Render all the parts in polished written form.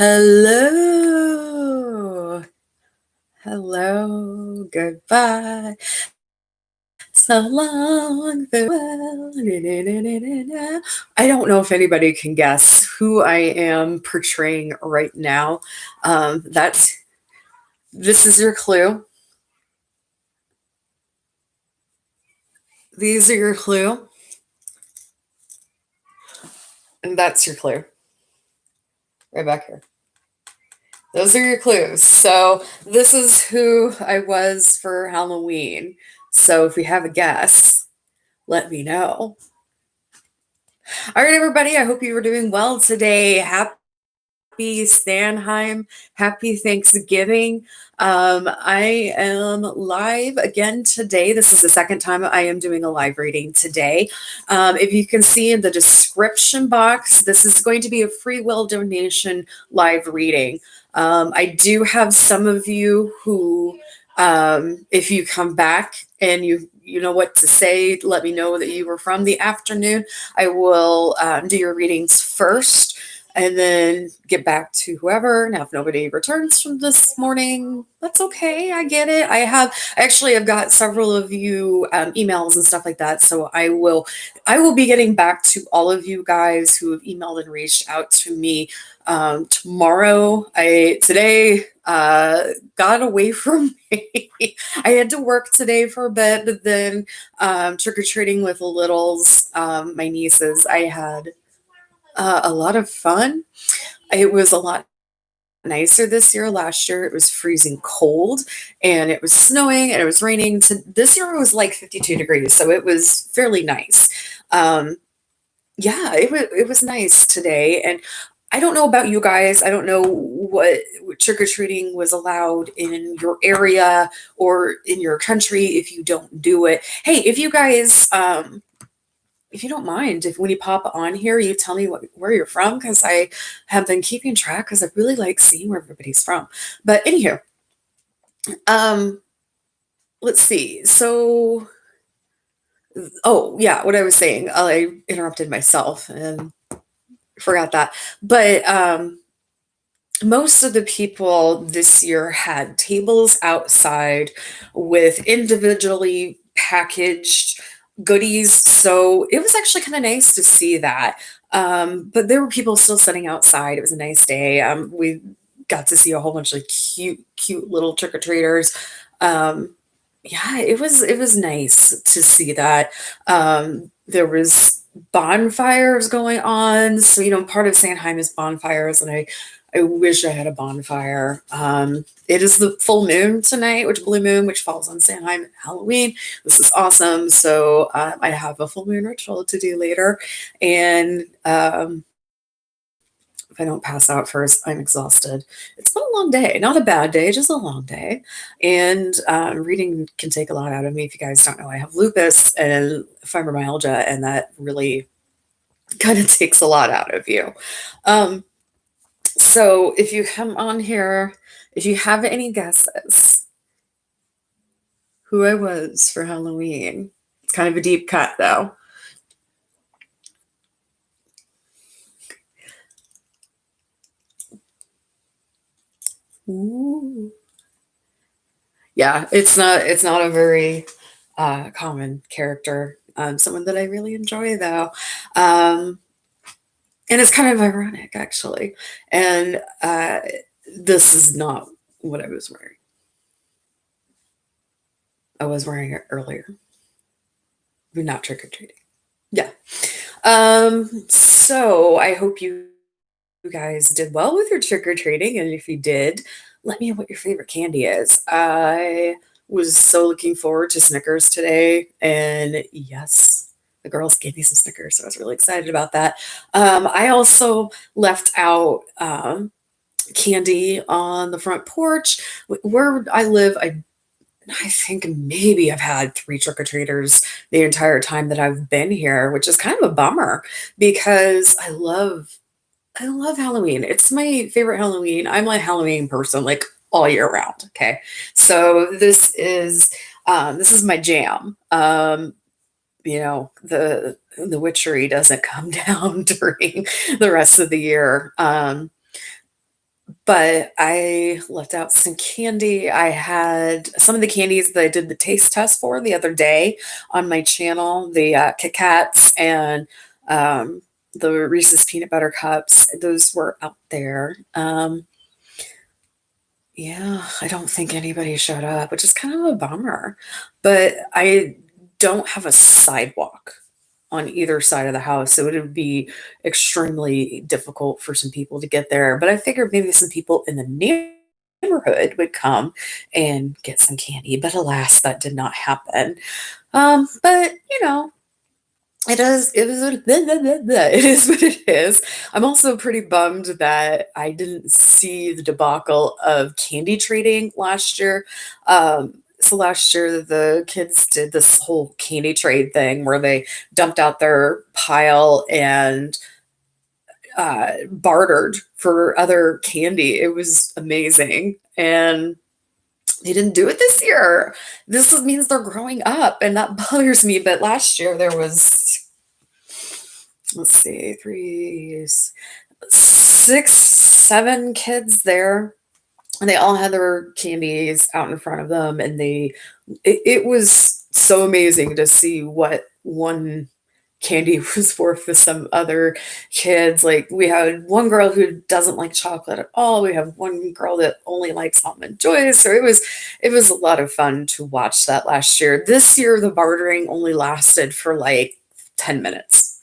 Hello. Hello. Goodbye. So long. Farewell. I don't know if anybody can guess who I am portraying right now. That's this is your clue. These are your clue, and that's your clue. Right back here. Those are your clues. So this is who I was for Halloween. So if you have a guess, let me know. All right, everybody. I hope you were doing well today. Happy Stanheim. Happy Thanksgiving. I am live again today. This is the second time I am doing a live reading today. If you can see in the description box, this is going to be a free will donation live reading. I do have some of you who, if you come back and you know what to say, let me know that you were from the afternoon. I will do your readings first and then get back to whoever. Now, if nobody returns from this morning, that's okay. I get it. I've got several of you emails and stuff like that. So I will be getting back to all of you guys who have emailed and reached out to me tomorrow. Today got away from me. I had to work today for a bit, but then trick-or-treating with the littles, my nieces, I had a lot of fun. It was a lot nicer this year. Last year it was freezing cold and it was snowing and it was raining. So this year it was like 52 degrees, so it was fairly nice. Yeah, it was nice today. And I don't know about you guys. I don't know what trick or treating was allowed in your area or in your country if you don't do it. Hey, if you guys if you don't mind, if when you pop on here, you tell me where you're from, because I have been keeping track because I really like seeing where everybody's from. But anywho, um, let's see. So, oh yeah, what I was saying, I interrupted myself and forgot that. But most of the people this year had tables outside with individually packaged goodies. So it was actually kind of nice to see that. But there were people still sitting outside. It was a nice day. We got to see a whole bunch of cute little trick or treaters. Yeah, it was nice to see that. There was bonfires going on. So, part of Sandheim is bonfires, and I wish I had a bonfire. It is the full moon tonight, blue moon, which falls on Sandheim Halloween. This is awesome. So I have a full moon ritual to do later, and if I don't pass out first, I'm exhausted. It's been a long day, not a bad day, just a long day. And reading can take a lot out of me. If you guys don't know, I have lupus and fibromyalgia, and that really kind of takes a lot out of you. So if you come on here, if you have any guesses who I was for Halloween, it's kind of a deep cut though. Ooh. Yeah, it's not a very common character. Someone that I really enjoy though. And it's kind of ironic actually. And this is not what I was wearing. I was wearing it earlier, but not trick or treating. Yeah. So I hope you guys did well with your trick or treating, and if you did, let me know what your favorite candy is. I was so looking forward to Snickers today, and yes, the girls gave me some Snickers, so I was really excited about that. I also left out candy on the front porch. Where I live, I think maybe I've had 3 trick-or-treaters the entire time that I've been here, which is kind of a bummer because I love Halloween. It's my favorite Halloween. I'm a Halloween person, like, all year round, okay? So this is my jam. The witchery doesn't come down during the rest of the year. But I left out some candy. I had some of the candies that I did the taste test for the other day on my channel, the Kit Kats and the Reese's peanut butter cups. Those were out there. Yeah, I don't think anybody showed up, which is kind of a bummer. But I don't have a sidewalk on either side of the house, so it would be extremely difficult for some people to get there. But I figured maybe some people in the neighborhood would come and get some candy, but alas, that did not happen. But it is what it is. I'm also pretty bummed that I didn't see the debacle of candy trading last year. So last year the kids did this whole candy trade thing where they dumped out their pile and bartered for other candy. It was amazing. And they didn't do it this year. Means they're growing up, and that bothers me. But last year there was, let's see, three, six, seven kids there, and they all had their candies out in front of them, and it was so amazing to see what one candy was worth with some other kids. Like we had one girl who doesn't like chocolate at all. We have one girl that only likes almond joy. So it was a lot of fun to watch that last year. This year the bartering only lasted for like 10 minutes.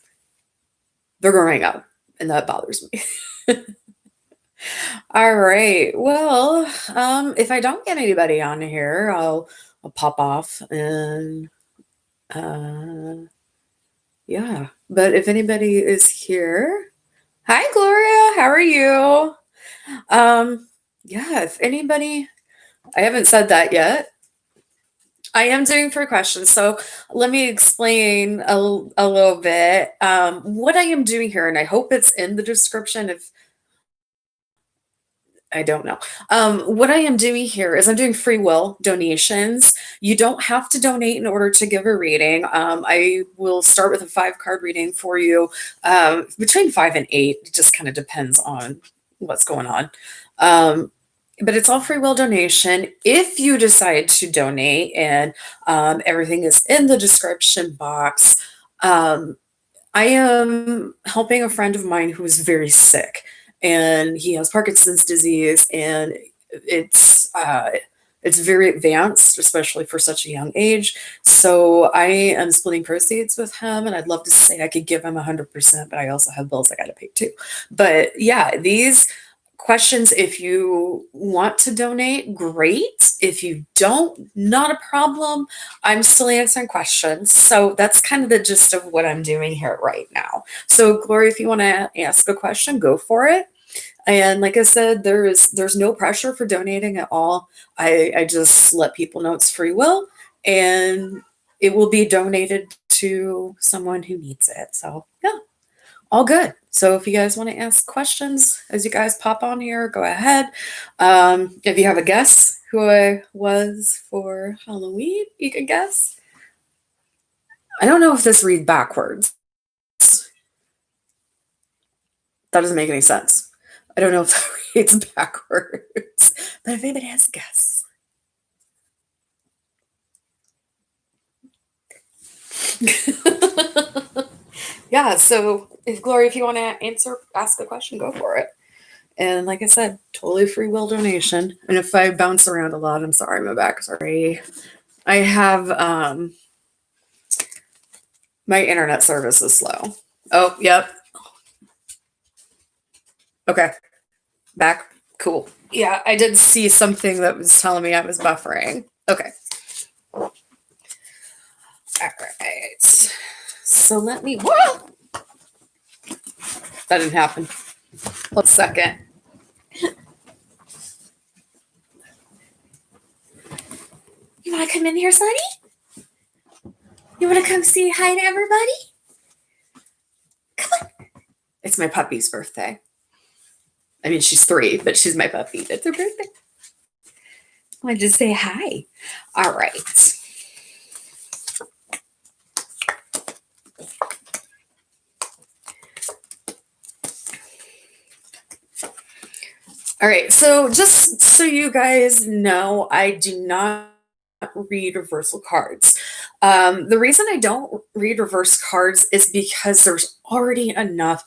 They're growing up, and that bothers me. All right. Well, if I don't get anybody on here, I'll pop off and yeah. But if anybody is here, hi Gloria, how are you? Yeah, if anybody, I haven't said that yet. I am doing 3 questions. So let me explain a little bit what I am doing here, and I hope it's in the description. If I don't know. What I am doing here is I'm doing free will donations. You don't have to donate in order to give a reading. I will start with a 5 card reading for you, between 5 and 8. It just kind of depends on what's going on. But it's all free will donation. If you decide to donate, and everything is in the description box, I am helping a friend of mine who is very sick, and he has Parkinson's disease, and it's very advanced, especially for such a young age. So I am splitting proceeds with him, and I'd love to say I could give him 100%, but I also have bills I got to pay too. But yeah, these questions, if you want to donate, great. If you don't, not a problem. I'm still answering questions. So that's kind of the gist of what I'm doing here right now. So Gloria, if you want to ask a question, go for it. And like I said, there's no pressure for donating at all. I just let people know it's free will, and it will be donated to someone who needs it. So yeah, all good. So if you guys want to ask questions as you guys pop on here, go ahead. If you have a guess who I was for Halloween, you can guess. I don't know if this reads backwards. That doesn't make any sense. I don't know if that reads backwards. But if anybody has a guess. Yeah, so if Gloria, if you want to ask a question, go for it. And like I said, totally free will donation. And if I bounce around a lot, I'm sorry, my back's sorry. I have my internet service is slow. Oh, yep. Okay. Back. Cool. Yeah, I did see something that was telling me I was buffering. Okay. All right. So let me. Whoa! That didn't happen. 1 second. You want to come in here, Sonny? You want to come say hi to everybody? Come on. It's my puppy's birthday. I mean, she's 3, but she's my puppy. It's her birthday. I wanted to say hi. All right. All right, so just so you guys know, I do not read reversal cards. The reason I don't read reverse cards is because there's already enough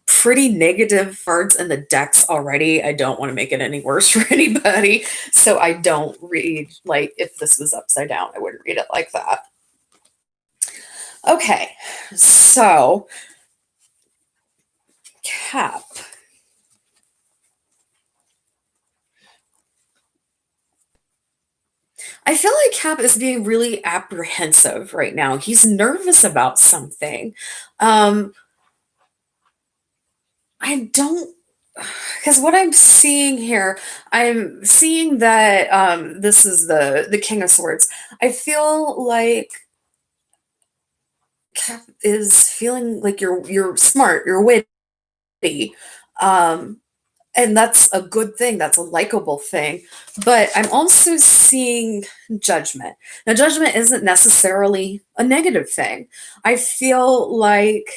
pretty negative cards in the decks already. I don't want to make it any worse for anybody. So I don't read, like, if this was upside down, I wouldn't read it like that. Okay, so Cap. I feel like Cap is being really apprehensive right now. He's nervous about something. Um, I don't, because what I'm seeing here, I'm seeing that this is the King of Swords. I feel like Cap is feeling like you're smart, you're witty, um, and that's a good thing. That's a likable thing. But I'm also seeing judgment. Now, judgment isn't necessarily a negative thing. I feel like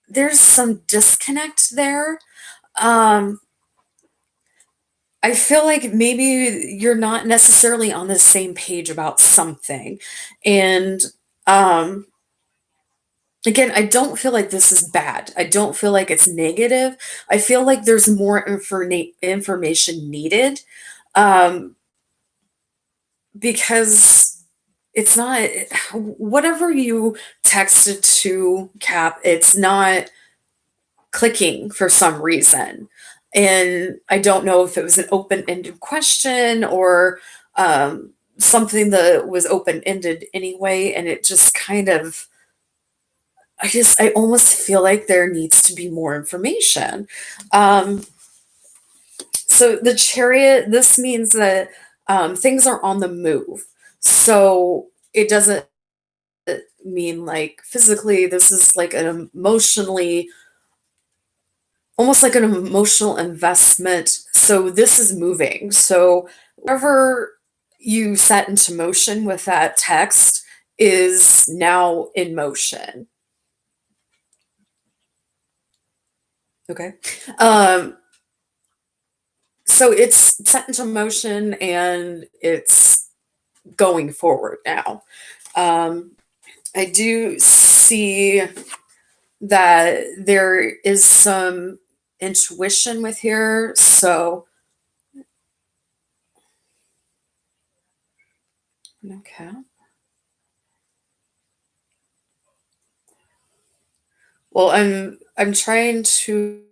there's some disconnect there. Um, I feel like maybe you're not necessarily on the same page about something. And um, again, I don't feel like this is bad. I don't feel like it's negative. I feel like there's more information needed, um, because it's not whatever you texted to Cap, it's not clicking for some reason. And I don't know if it was an open ended question or something that was open ended anyway. And it just kind of, I almost feel like there needs to be more information. Um, so the chariot, this means that things are on the move. So it doesn't mean like physically, this is like an emotionally, almost like an emotional investment. So this is moving. So whatever you set into motion with that text is now in motion. Okay. Um, so it's set into motion and it's going forward now. Um, I do see that there is some intuition with here. So, okay. Well, I'm trying to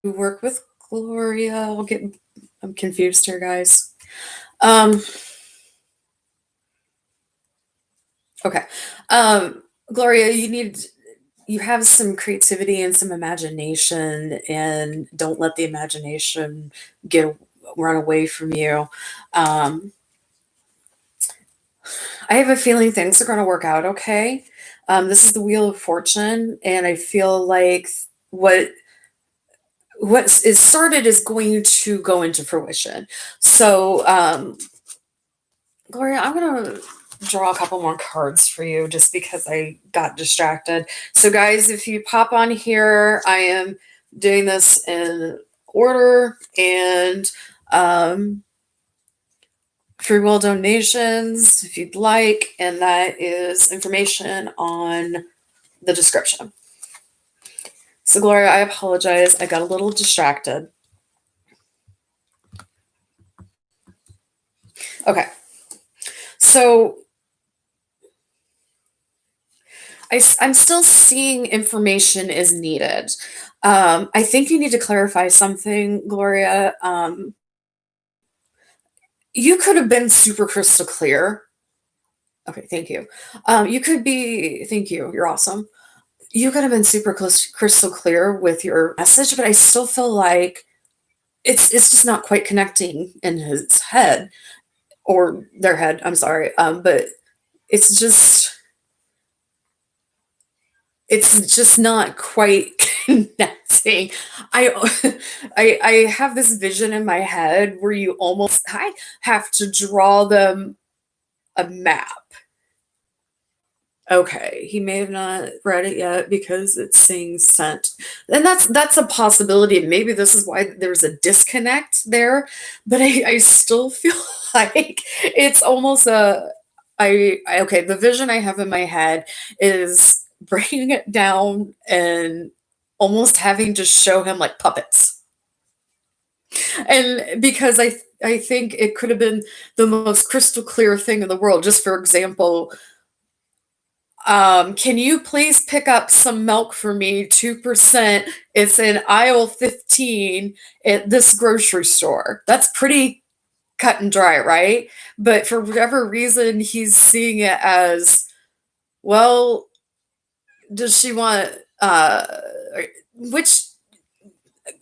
work with Gloria. I'm confused here, guys. Um, okay. Gloria, you have some creativity and some imagination, and don't let the imagination get run away from you. Um, I have a feeling things are going to work out okay. This is the Wheel of Fortune, and I feel like what what is started is going to go into fruition. So, Gloria, I'm going to draw a couple more cards for you just because I got distracted. So, guys, if you pop on here, I am doing this in order and free will donations if you'd like, and that is information on the description. So, Gloria, I apologize. I got a little distracted. Okay. So, I'm still seeing information is needed. I think you need to clarify something, Gloria. You could have been super crystal clear. Okay, thank you. You could be, thank you. You're awesome. You could have been super crystal clear with your message, but I still feel like it's just not quite connecting in his head or their head. I'm sorry, but it's just it's just not quite connecting. I I have this vision in my head where you almost I have to draw them a map. Okay, he may have not read it yet because it's saying sent. And that's a possibility. And maybe this is why there's a disconnect there. But I still feel like it's almost okay, the vision I have in my head is breaking it down and almost having to show him like puppets. And because I think it could have been the most crystal clear thing in the world. Just for example, can you please pick up some milk for me? 2%. It's in aisle 15 at this grocery store. That's pretty cut and dry, right? But for whatever reason, he's seeing it as, well, does she want which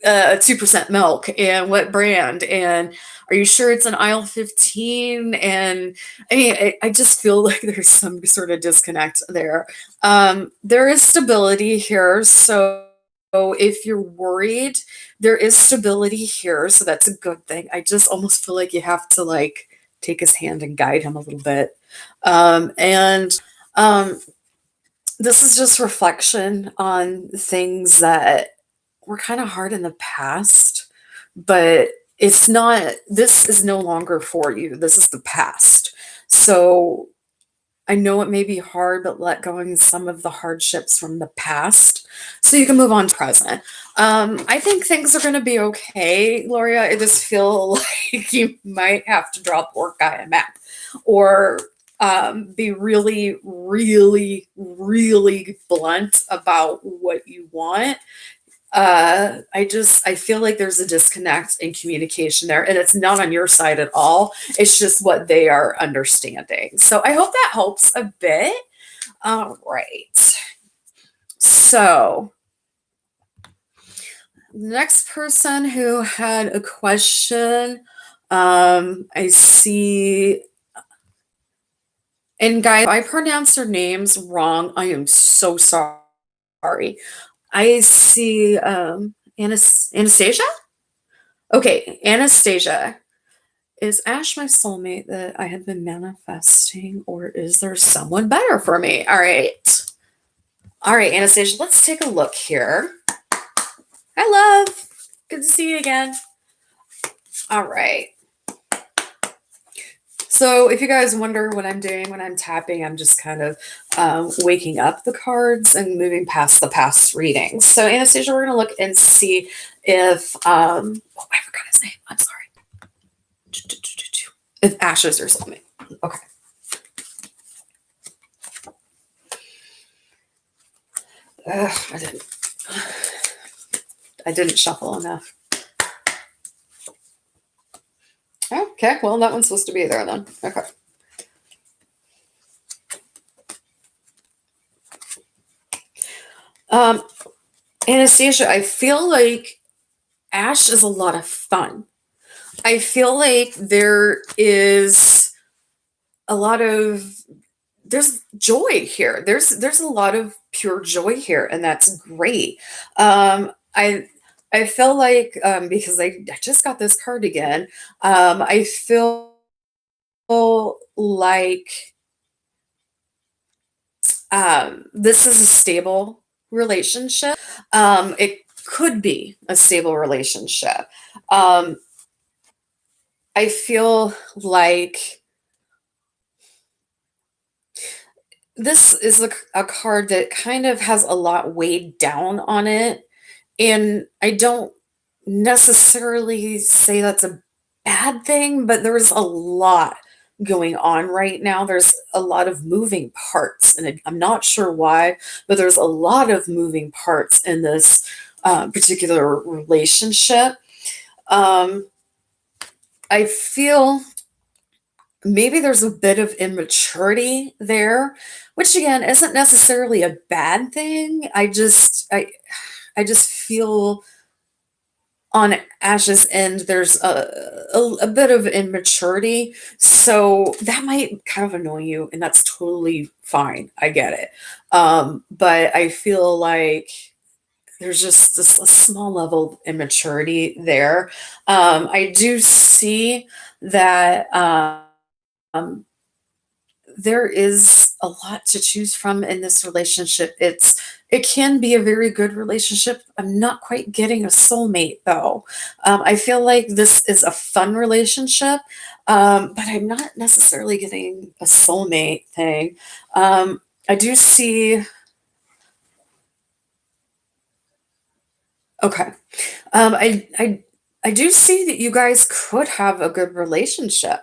2% milk and what brand? And are you sure it's in aisle 15? And I mean, I just feel like there's some sort of disconnect there. There is stability here. So if you're worried, there is stability here. So that's a good thing. I just almost feel like you have to like take his hand and guide him a little bit. And this is just reflection on things that were kind of hard in the past, but it's not, this is no longer for you. This is the past. So I know it may be hard, but let go of some of the hardships from the past so you can move on to present. I think things are going to be okay, Gloria. I just feel like you might have to draw a poor guy a map or be really, really, really blunt about what you want. I feel like there's a disconnect in communication there, and it's not on your side at all. It's just what they are understanding. So I hope that helps a bit. All right. So the next person who had a question, I see, and guys, if I pronounce their names wrong, I am so sorry. I see Anastasia? Okay, Anastasia. Is Ash my soulmate that I have been manifesting, or is there someone better for me? All right. All right, Anastasia, let's take a look here. Hi, love. Good to see you again. All right. So if you guys wonder what I'm doing when I'm tapping, I'm just kind of waking up the cards and moving past the past readings. So Anastasia, we're going to look and see if, oh, I forgot his name. I'm sorry. If Ash is your soulmate. Okay. I didn't shuffle enough. Okay, well, that one's supposed to be there then. Okay. Anastasia, I feel like Ash is a lot of fun. I feel like there is a lot of, there's joy here. There's a lot of pure joy here, and that's great. I feel like because I just got this card again, I feel like this is a stable relationship. It could be a stable relationship. I feel like this is a card that kind of has a lot weighed down on it. And I don't necessarily say that's a bad thing, but there's a lot going on right now. There's a lot of moving parts, and I'm not sure why, but there's a lot of moving parts in this particular relationship. I feel maybe there's a bit of immaturity there, which again isn't necessarily a bad thing. I just feel on Ash's end there's a bit of immaturity, so that might kind of annoy you, and that's totally fine. I get it, but I feel like there's just this a small level of immaturity there. I do see that. Um, there is a lot to choose from in this relationship. It can be a very good relationship. I'm not quite getting a soulmate though. I feel like this is a fun relationship, but I'm not necessarily getting a soulmate thing. I do see. Okay. I do see that you guys could have a good relationship.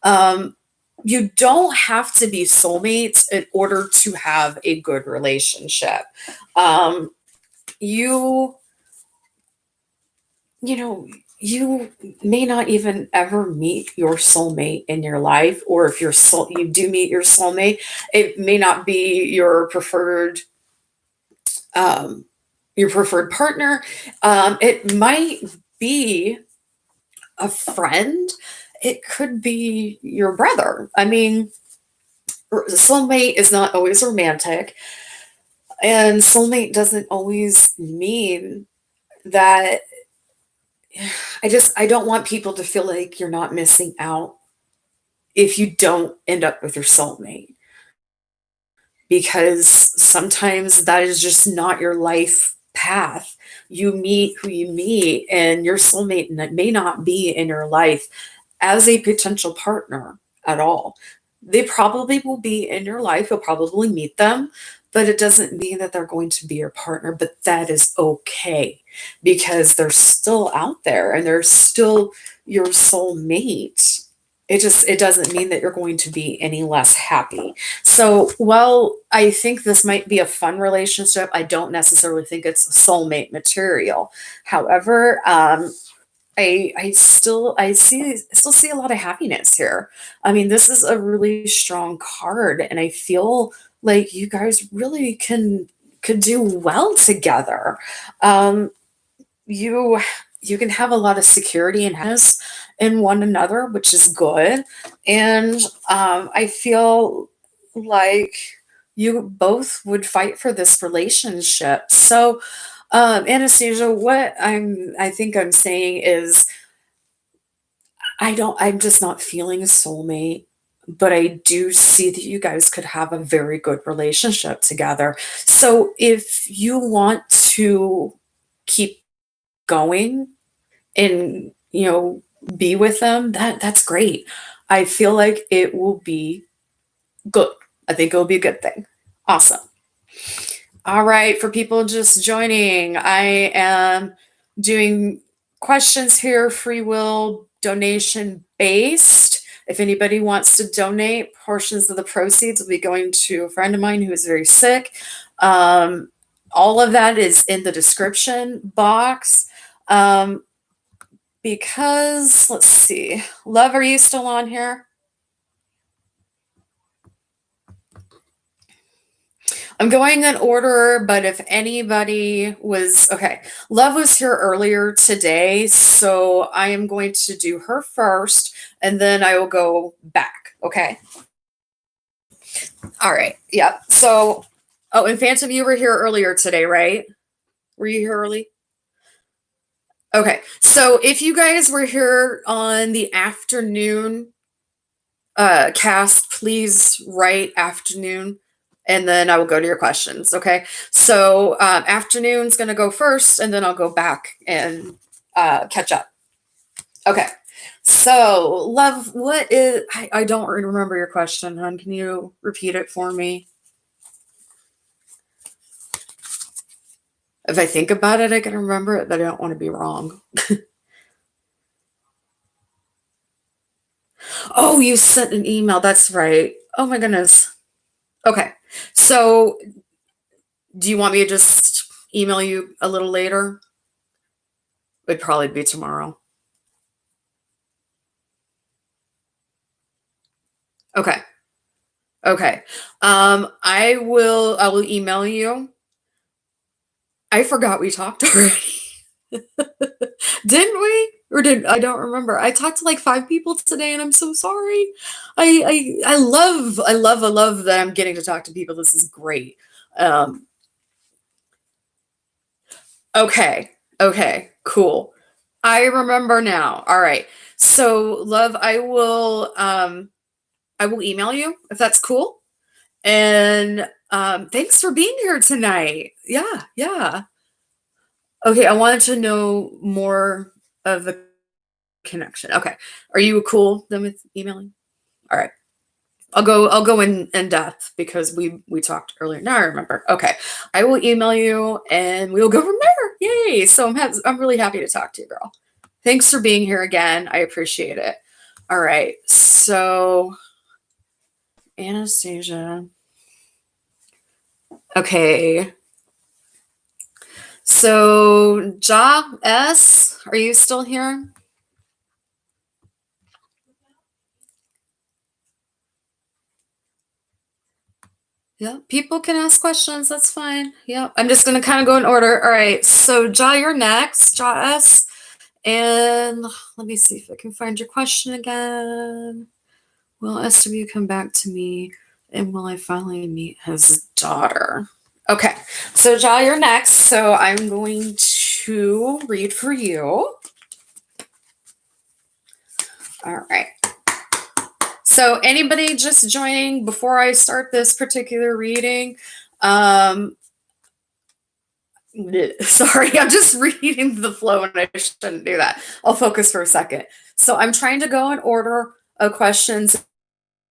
Um, you don't have to be soulmates in order to have a good relationship. Um, you you know, you may not even ever meet your soulmate in your life, or if you do meet your soulmate, it may not be um, your preferred partner. It might be a friend. It could be your brother. I mean, soulmate is not always romantic, and soulmate doesn't always mean that. I don't want people to feel like you're not missing out if you don't end up with your soulmate, because sometimes that is just not your life path. You meet who you meet, and your soulmate may not be in your life as a potential partner at all. They probably will be in your life, you'll probably meet them, but it doesn't mean that they're going to be your partner. But that is okay, because they're still out there and they're still your soulmate. It doesn't mean that you're going to be any less happy. So, while I think this might be a fun relationship, I don't necessarily think it's soulmate material. However, I still see a lot of happiness here. I mean, this is a really strong card, and I feel like you guys really could do well together. Um, you you can have a lot of security and happiness in one another, which is good. And I feel like you both would fight for this relationship. So, Anastasia, I think I'm saying is I'm just not feeling a soulmate, but I do see that you guys could have a very good relationship together. So if you want to keep going and, be with them, that's great. I feel like it will be good. I think it'll be a good thing. Awesome. All right, for people just joining, I am doing questions here, free will donation based. If anybody wants to donate, portions of the proceeds will be going to a friend of mine who is very sick. All of that is in the description box. Because, let's see, Love, are you still on here? I'm going in order, but if anybody was okay, Love was here earlier today, so I am going to do her first, and then I will go back. Okay. All right. Yep. So, oh, and Phantom, you were here earlier today, right? Were you here early? Okay. So, if you guys were here on the afternoon cast, please write afternoon, and then I will go to your questions. Okay. So afternoon's going to go first, and then I'll go back and catch up. Okay. So, Love, I don't remember your question, hon. Can you repeat it for me? If I think about it, I can remember it, but I don't want to be wrong. Oh, you sent an email. That's right. Oh my goodness. Okay. So, do you want me to just email you a little later? Would probably be tomorrow. Okay. Okay. I will email you. I forgot we talked already. Didn't we? Or did I don't remember. I talked to like 5 people today, and I'm so sorry. I love that I'm getting to talk to people. This is great. Um okay. Okay. Cool. I remember now. All right. So, Love, I will email you if that's cool. And thanks for being here tonight. Yeah, yeah. Okay, I wanted to know more of the connection. Okay. Are you cool then with emailing? All right. I'll go in depth because we talked earlier. Now I remember. Okay. I will email you and we'll go from there. Yay. So I'm really happy to talk to you, girl. Thanks for being here again. I appreciate it. All right. So Anastasia. Okay. So Ja S, are you still here? Yeah, people can ask questions. That's fine. Yeah, I'm just gonna kind of go in order. All right. So Ja, you're next. Ja S, and let me see if I can find your question again. Will SW come back to me, and will I finally meet his daughter? Okay. So Ja, you're next. So I'm going to read for you. All right. So anybody just joining before I start this particular reading, sorry, I'm just reading the flow and I shouldn't do that. I'll focus for a second. So I'm trying to go in order of questions.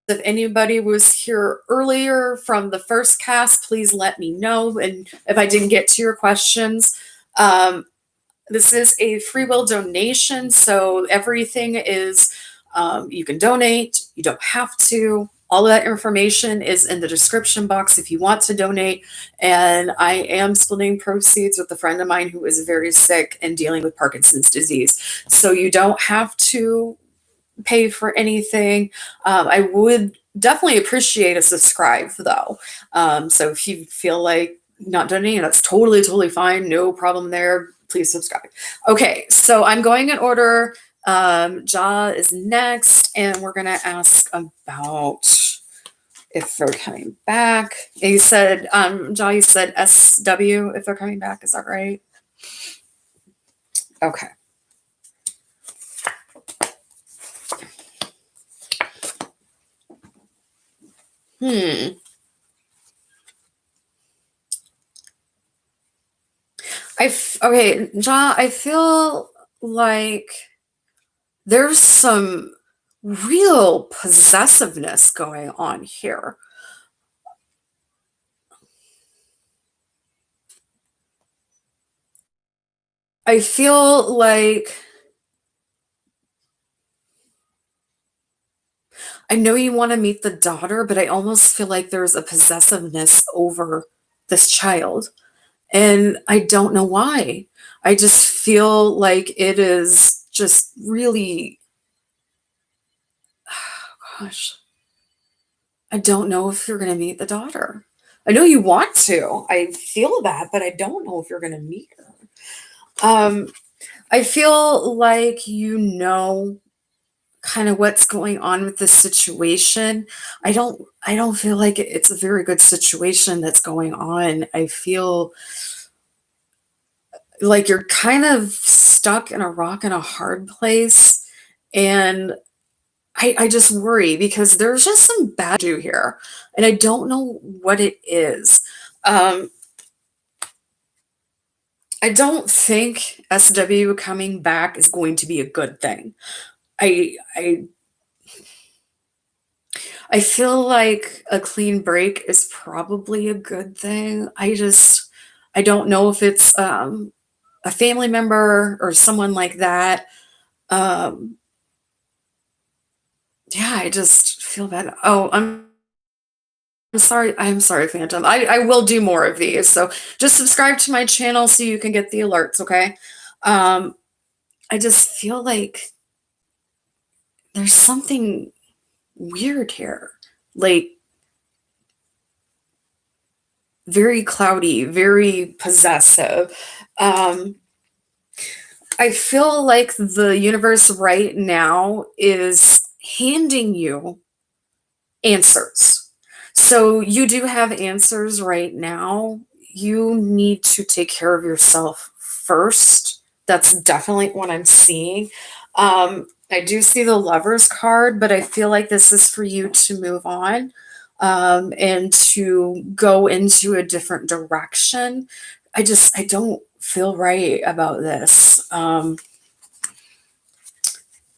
If anybody was here earlier from the first cast, please let me know. And if I didn't get to your questions, this is a free will donation. So everything is, you can donate, you don't have to. All of that information is in the description box if you want to donate. And I am splitting proceeds with a friend of mine who is very sick and dealing with Parkinson's disease. So you don't have to pay for anything. I would definitely appreciate a subscribe though. So if you feel like not donating, that's totally fine. No problem there. Please subscribe. Okay, so I'm going in order. Ja is next, and we're gonna ask about if they're coming back. And you said, Ja, you said SW if they're coming back. Is that right? Okay. Okay, Ja, I feel like there's some real possessiveness going on here. I feel like I know you want to meet the daughter, but I almost feel like there's a possessiveness over this child. And I don't know why. I just feel like it is just really, oh gosh, I don't know if you're going to meet the daughter. I know you want to. I feel that, but I don't know if you're going to meet her. I feel like you know kind of what's going on with this situation. I don't feel like it's a very good situation that's going on. I feel like you're kind of stuck in a rock and a hard place. And I just worry because there's just some bad do here. And I don't know what it is. I don't think SW coming back is going to be a good thing. I I feel like a clean break is probably a good thing. I don't know if it's a family member or someone like that. Um, yeah, I just feel bad. Oh, I'm sorry. I'm sorry, Phantom. I will do more of these. So just subscribe to my channel so you can get the alerts, okay? Um, I just feel like there's something weird here. Like very cloudy, very possessive. Um, I feel like the universe right now is handing you answers. So you do have answers right now. You need to take care of yourself first. That's definitely what I'm seeing. I do see the Lover's card, but I feel like this is for you to move on. and to go into a different direction. I don't feel right about this.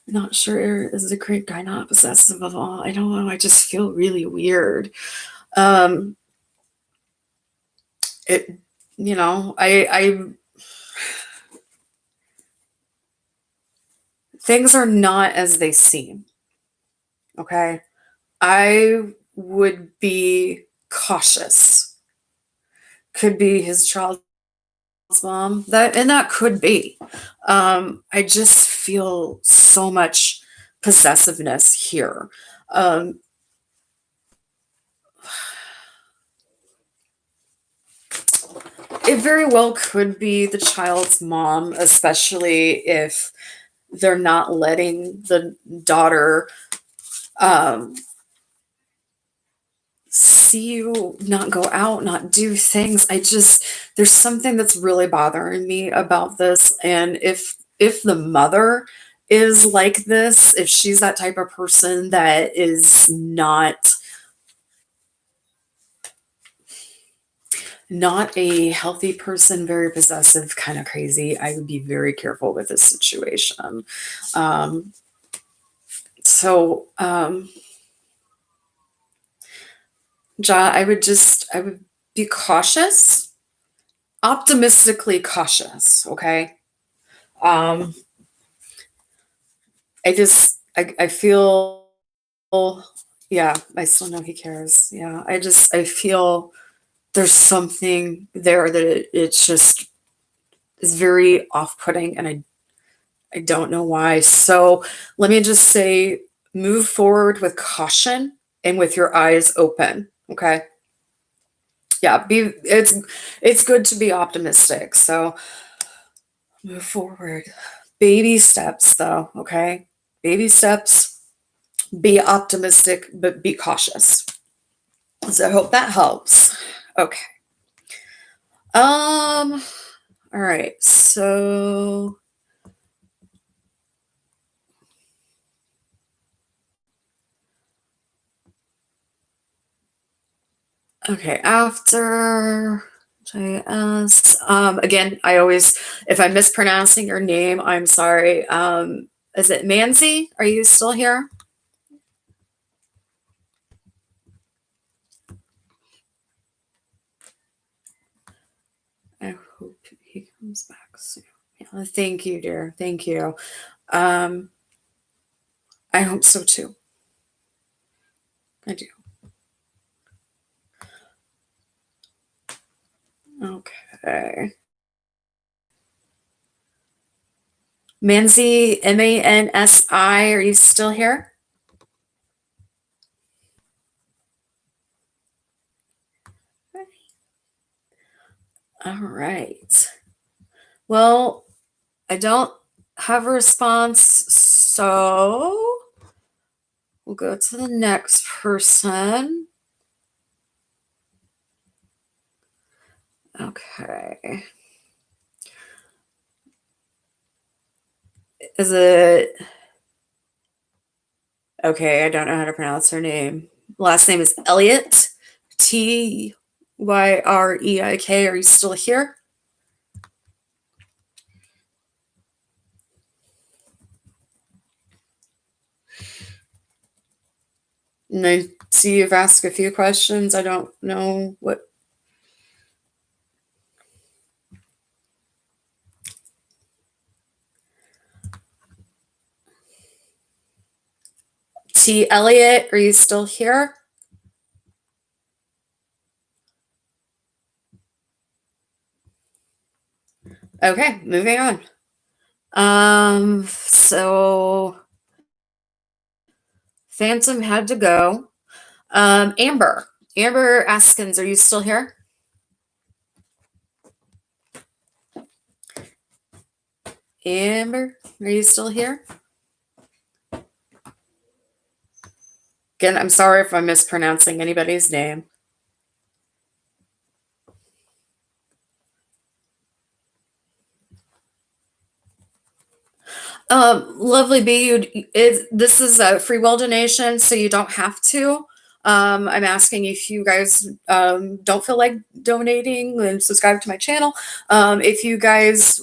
Not sure is the great guy not possessive of all. I don't know. I just feel really weird. Um, it, you know, things are not as they seem. Okay. I would be cautious. Could be his child's mom. That could be. I just feel so much possessiveness here. Um, it very well could be the child's mom, especially if they're not letting the daughter um, see you, not go out, not do things. There's something that's really bothering me about this. And if the mother is like this, if she's that type of person that is not a healthy person, very possessive, kind of crazy, I would be very careful with this situation. Um, so, Ja, I would be cautious, optimistically cautious. Okay. Um, I feel, yeah, I still know he cares. Yeah. I feel there's something there that it's just is very off putting. And I don't know why. So let me just say, move forward with caution and with your eyes open. Okay. Yeah. It's good to be optimistic. So move forward. Baby steps, though. Okay. Baby steps. Be optimistic, but be cautious. So I hope that helps. Okay. All right. So okay, after JS. Again, if I'm mispronouncing your name, I'm sorry. Is it Manzi? Are you still here? I hope he comes back soon. Yeah, thank you, dear. Thank you. Um, I hope so too. I do. Okay. Manzi, Mansi, are you still here? All right. Well, I don't have a response, so we'll go to the next person. Okay. Is it okay? I don't know how to pronounce her name. Last name is Elliot. Tyreik. Are you still here? And I see you've asked a few questions. I don't know what. T. Elliot, are you still here? Okay, moving on. So Phantom had to go. Amber. Amber Askins, are you still here? Amber, are you still here? Again, I'm sorry if I'm mispronouncing anybody's name. Lovely B, this is a free will donation, so you don't have to. I'm asking if you guys don't feel like donating and subscribe to my channel. If you guys,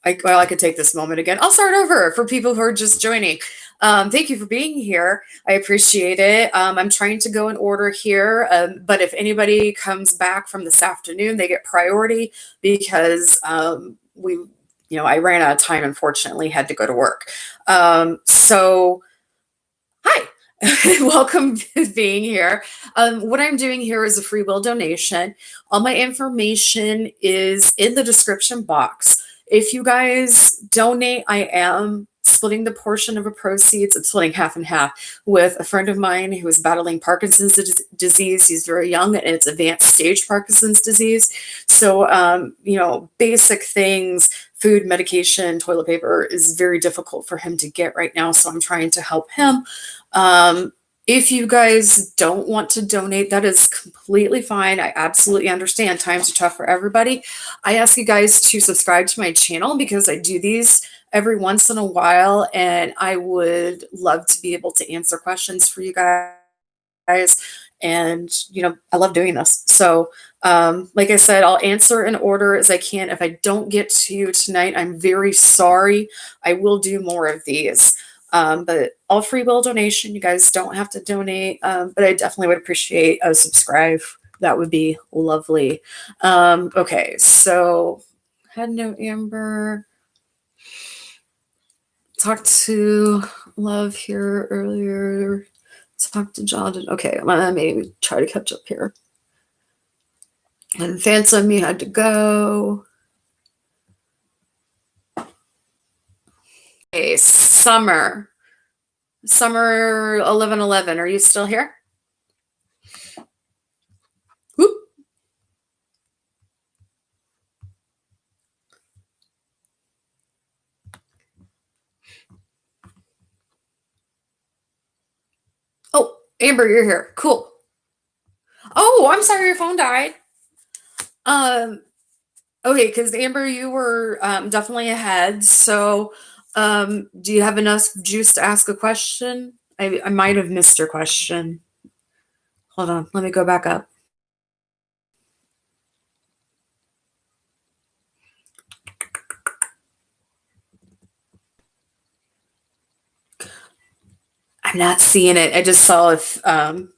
I could take this moment again. I'll start over for people who are just joining. Thank you for being here. I appreciate it. I'm trying to go in order here, but if anybody comes back from this afternoon, they get priority because I ran out of time, unfortunately, had to go to work. So, hi. Welcome to being here. What I'm doing here is a free will donation. All my information is in the description box. If you guys donate, I am splitting the portion of the proceeds. I'm splitting half and half with a friend of mine who is battling Parkinson's disease. He's very young and it's advanced stage Parkinson's disease. So, basic things, food, medication, toilet paper is very difficult for him to get right now. So I'm trying to help him. If you guys don't want to donate, that is completely fine. I absolutely understand. Times are tough for everybody. I ask you guys to subscribe to my channel because I do these every once in a while, and I would love to be able to answer questions for you guys. And, I love doing this. So, like I said, I'll answer in order as I can. If I don't get to you tonight, I'm very sorry. I will do more of these. But all free will donation, you guys don't have to donate, but I definitely would appreciate a subscribe. That would be lovely. Okay, so had no Amber. Talked to Love here earlier. Talked to John. Okay, let me try to catch up here. And Phantom, you had to go. Okay, Summer 1111, are you still here? Whoop. Oh, Amber, you're here. Cool. Oh, I'm sorry your phone died. Okay, because Amber, you were definitely ahead. So, do you have enough juice to ask a question? I might have missed your question. Hold on, let me go back up. I'm not seeing it. I just saw if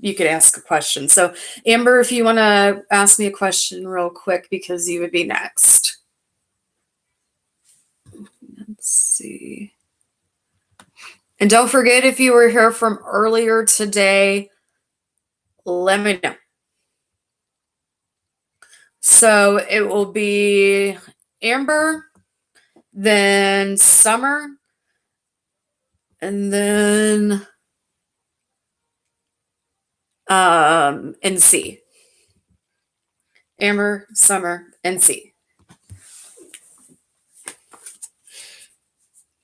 you could ask a question. So, Amber, if you want to ask me a question real quick, because you would be next. Let's see. And don't forget, if you were here from earlier today, let me know. So it will be Amber, then Summer, and then NC. Amber, Summer, NC.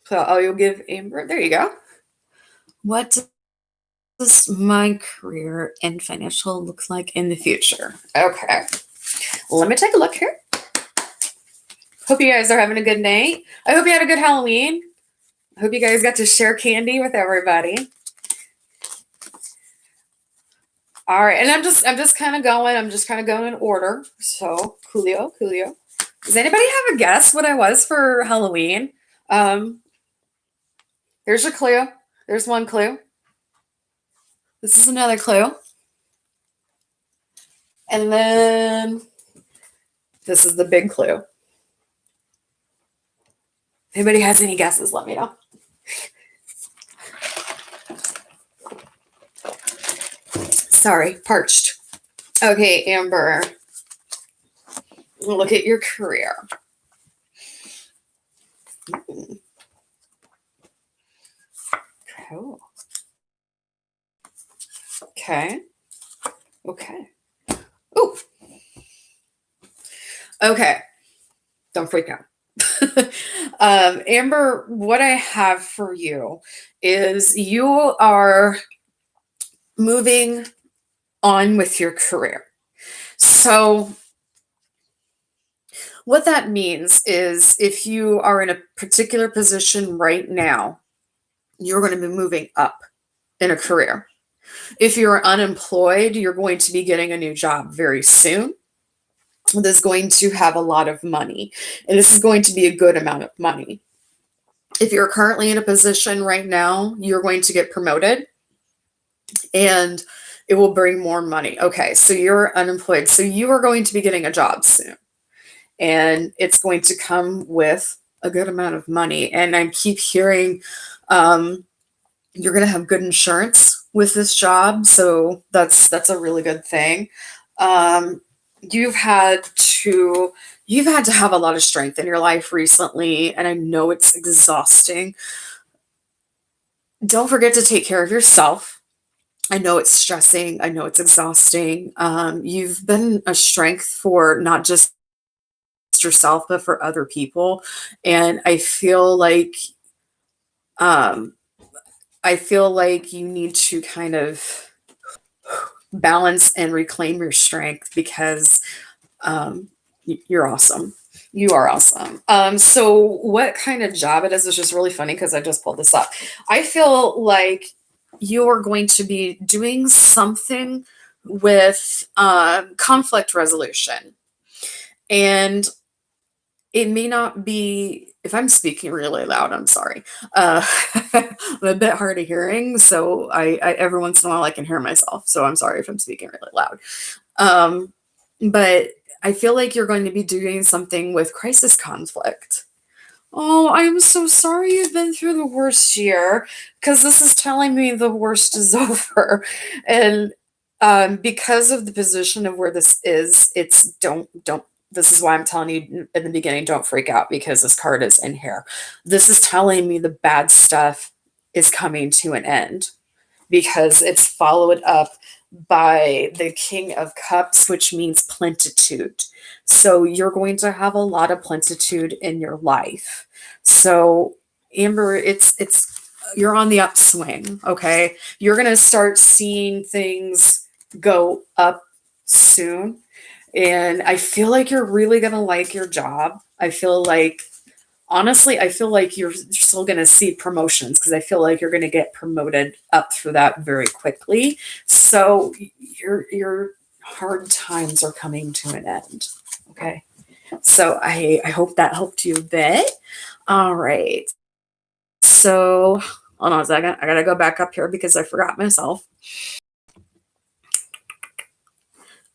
So you'll give Amber, there you go. What does my career and financial look like in the future? Okay. Let me take a look here. Hope you guys are having a good night. I hope you had a good Halloween. I hope you guys got to share candy with everybody. All right, and I'm just kind of going in order. So Coolio. Does anybody have a guess what I was for Halloween? There's your clue. There's one clue. This is another clue. And then this is the big clue. If anybody has any guesses, let me know. Sorry, parched. Okay, Amber. Look at your career. Cool. Okay. Ooh. Okay. Don't freak out. Amber, what I have for you is you are moving on with your career. So what that means is if you are in a particular position right now, you're going to be moving up in a career. If you're unemployed, you're going to be getting a new job very soon. That's going to have a lot of money, and this is going to be a good amount of money. If you're currently in a position right now, you're going to get promoted and it will bring more money. Okay, so you're unemployed. So you are going to be getting a job soon, and it's going to come with a good amount of money. And I keep hearing you're going to have good insurance with this job, so that's a really good thing. Um, you've had to you've had to have a lot of strength in your life recently, and I know it's exhausting. Don't forget to take care of yourself. I know it's stressing. I know it's exhausting. You've been a strength for not just yourself, but for other people. And um, I feel like you need to kind of balance and reclaim your strength because you're awesome. You are awesome. So what kind of job it is just really funny because I just pulled this up. I feel like you're going to be doing something with conflict resolution. And it may not be, if I'm speaking really loud, I'm sorry. I'm a bit hard of hearing, so I every once in a while I can hear myself. So I'm sorry if I'm speaking really loud. Um, but I feel like you're going to be doing something with crisis conflict. Oh, I'm so sorry you've been through the worst year because this is telling me the worst is over. And because of the position of where this is, it's don't. This is why I'm telling you in the beginning, don't freak out because this card is in here. This is telling me the bad stuff is coming to an end because it's followed up by the King of Cups, which means plenitude. So you're going to have a lot of plenitude in your life. So Amber, it's you're on the upswing, okay? You're going to start seeing things go up soon. And I feel like you're really going to like your job. I feel like honestly, I feel like you're still going to see promotions because I feel like you're going to get promoted up through that very quickly. So your hard times are coming to an end. Okay. So I hope that helped you a bit. All right. So hold on a second. I gotta go back up here because I forgot myself.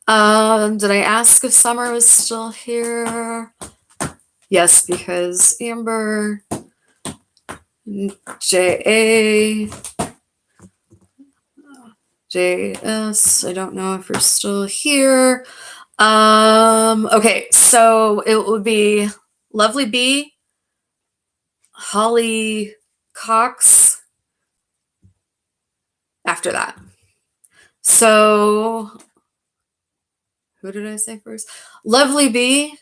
Did I ask if Summer was still here? Yes, because Amber, JA, JS, I don't know if you're still here. Okay, so it would be Lovely B, Holly Cox after that. So who did I say first? Lovely B.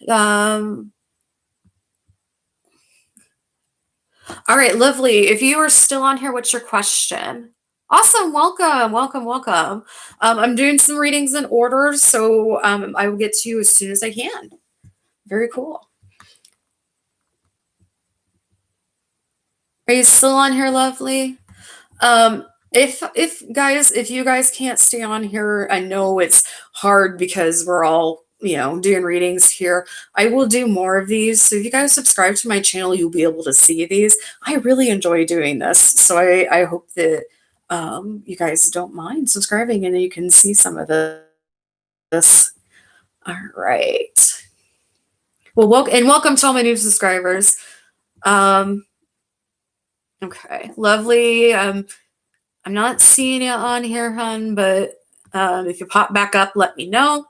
All right, Lovely. If you are still on here, what's your question? Awesome. Welcome, welcome, welcome. I'm doing some readings in order, so I will get to you as soon as I can. Very cool. Are you still on here, Lovely? If guys, if you guys can't stay on here, I know it's hard because we're all doing readings here. I will do more of these, so if you guys subscribe to my channel, you'll be able to see these. I really enjoy doing this, so I hope that you guys don't mind subscribing and you can see some of this. All right. Well, welcome to all my new subscribers. Okay, Lovely. I'm not seeing you on here, hun, but if you pop back up, let me know.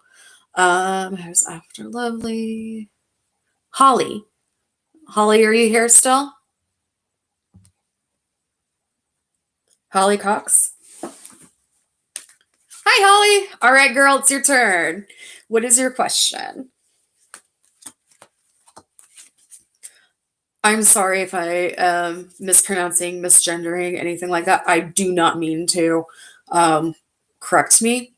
Who's after Lovely? Holly. Holly, are you here still? Holly Cox? Hi, Holly. All right, girl, it's your turn. What is your question? I'm sorry if I mispronouncing, misgendering, anything like that. I do not mean to. Correct me,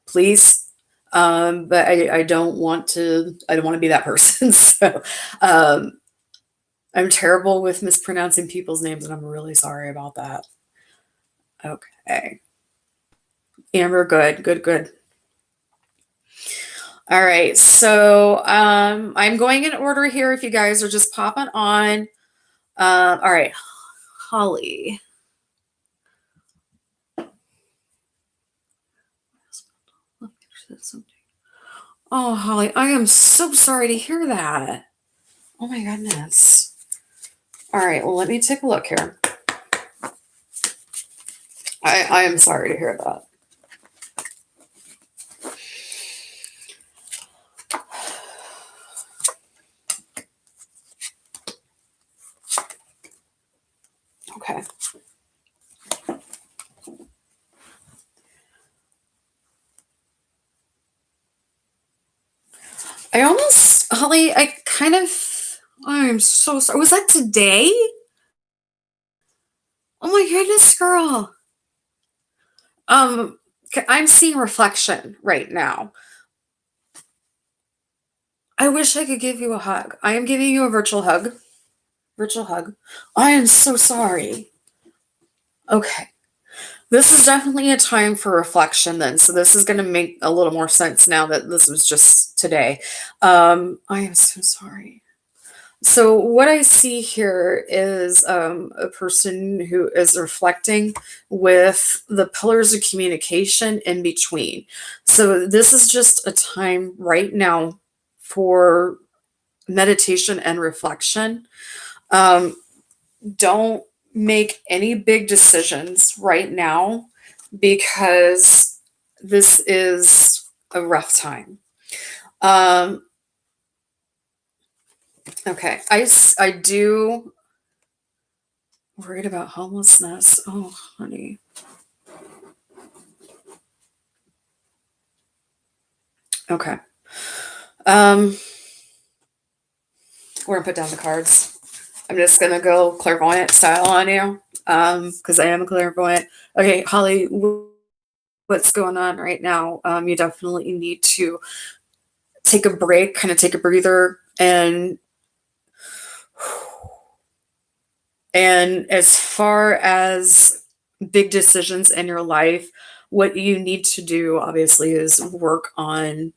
please. But I don't want to. I don't want to be that person. So I'm terrible with mispronouncing people's names, and I'm really sorry about that. Okay. Amber, good, good, good. All right, so I'm going in order here if you guys are just popping on. All right, Holly. Oh, Holly, I am so sorry to hear that. Oh my goodness. All right, well, let me take a look here. I am sorry to hear that. Okay. I almost, Holly, I kind of, I'm so sorry. Was that today? Oh my goodness, girl. I'm seeing reflection right now. I wish I could give you a hug. I am giving you a virtual hug. Virtual hug. I am so sorry. Okay. This is definitely a time for reflection then. So this is going to make a little more sense now that this was just today. I am so sorry. So what I see here is a person who is reflecting with the pillars of communication in between. So this is just a time right now for meditation and reflection. Don't make any big decisions right now because this is a rough time. Um, okay, I do worried about homelessness. Oh, honey. Okay. Um, we're gonna put down the cards. I'm just gonna go clairvoyant style on you, because I am a clairvoyant. Okay, Holly, what's going on right now? You definitely need to take a break, kind of take a breather, and as far as big decisions in your life, what you need to do obviously is work on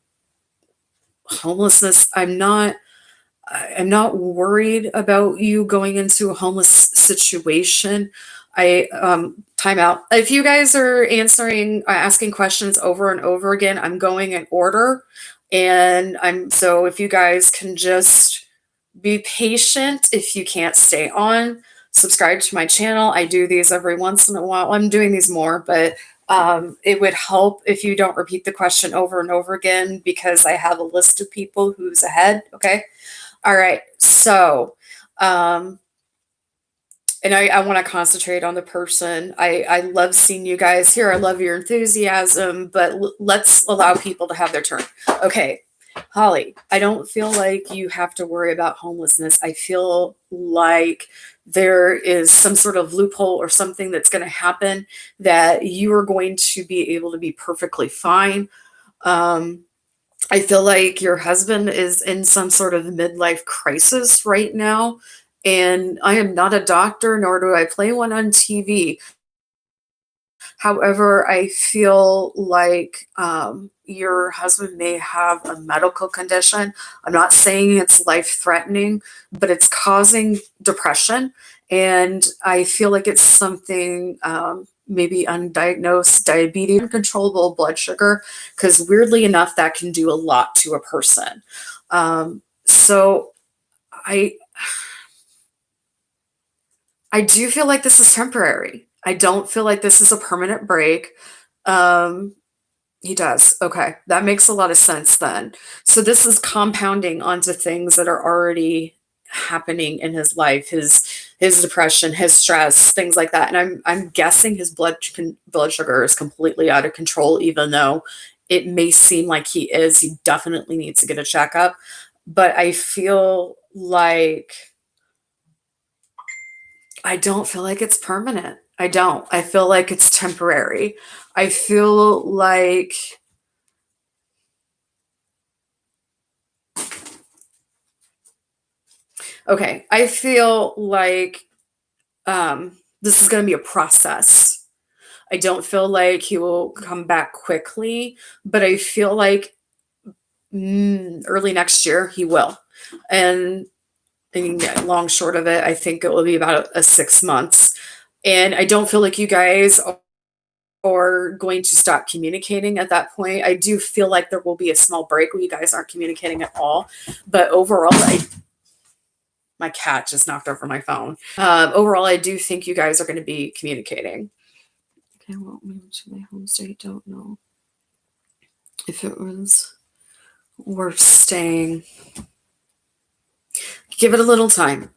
homelessness. I'm not worried about you going into a homeless situation. I time out. If you guys are asking questions over and over again, I'm going in order, and so if you guys can just be patient. If you can't stay on, subscribe to my channel. I do these every once in a while. I'm doing these more, but it would help if you don't repeat the question over and over again because I have a list of people who's ahead. Okay. All right. So, and I want to concentrate on the person. I love seeing you guys here. I love your enthusiasm, but let's allow people to have their turn. Okay. Holly, I don't feel like you have to worry about homelessness. I feel like there is some sort of loophole or something that's going to happen that you are going to be able to be perfectly fine. I feel like your husband is in some sort of midlife crisis right now. And I am not a doctor, nor do I play one on TV. However, I feel like your husband may have a medical condition. I'm not saying it's life threatening, but it's causing depression. And I feel like it's something maybe undiagnosed diabetes, uncontrollable blood sugar, because weirdly enough, that can do a lot to a person. So I I do feel like this is temporary. I don't feel like this is a permanent break. Um, he does. Okay. That makes a lot of sense then. So this is compounding onto things that are already happening in his life, his depression, his stress, things like that. And I'm guessing his blood sugar is completely out of control, even though it may seem like he is. He definitely needs to get a checkup. But I feel like I don't feel like it's permanent. I don't. I feel like it's temporary. I feel like okay, I feel like this is going to be a process. I don't feel like he will come back quickly, but I feel like early next year he will. And long short of it, I think it will be about a 6 months. And I don't feel like you guys are going to stop communicating at that point. I do feel like there will be a small break where you guys aren't communicating at all. But overall, my cat just knocked over my phone. Overall, I do think you guys are going to be communicating. Okay, I won't move to my home state. Don't know if it was worth staying. Give it a little time.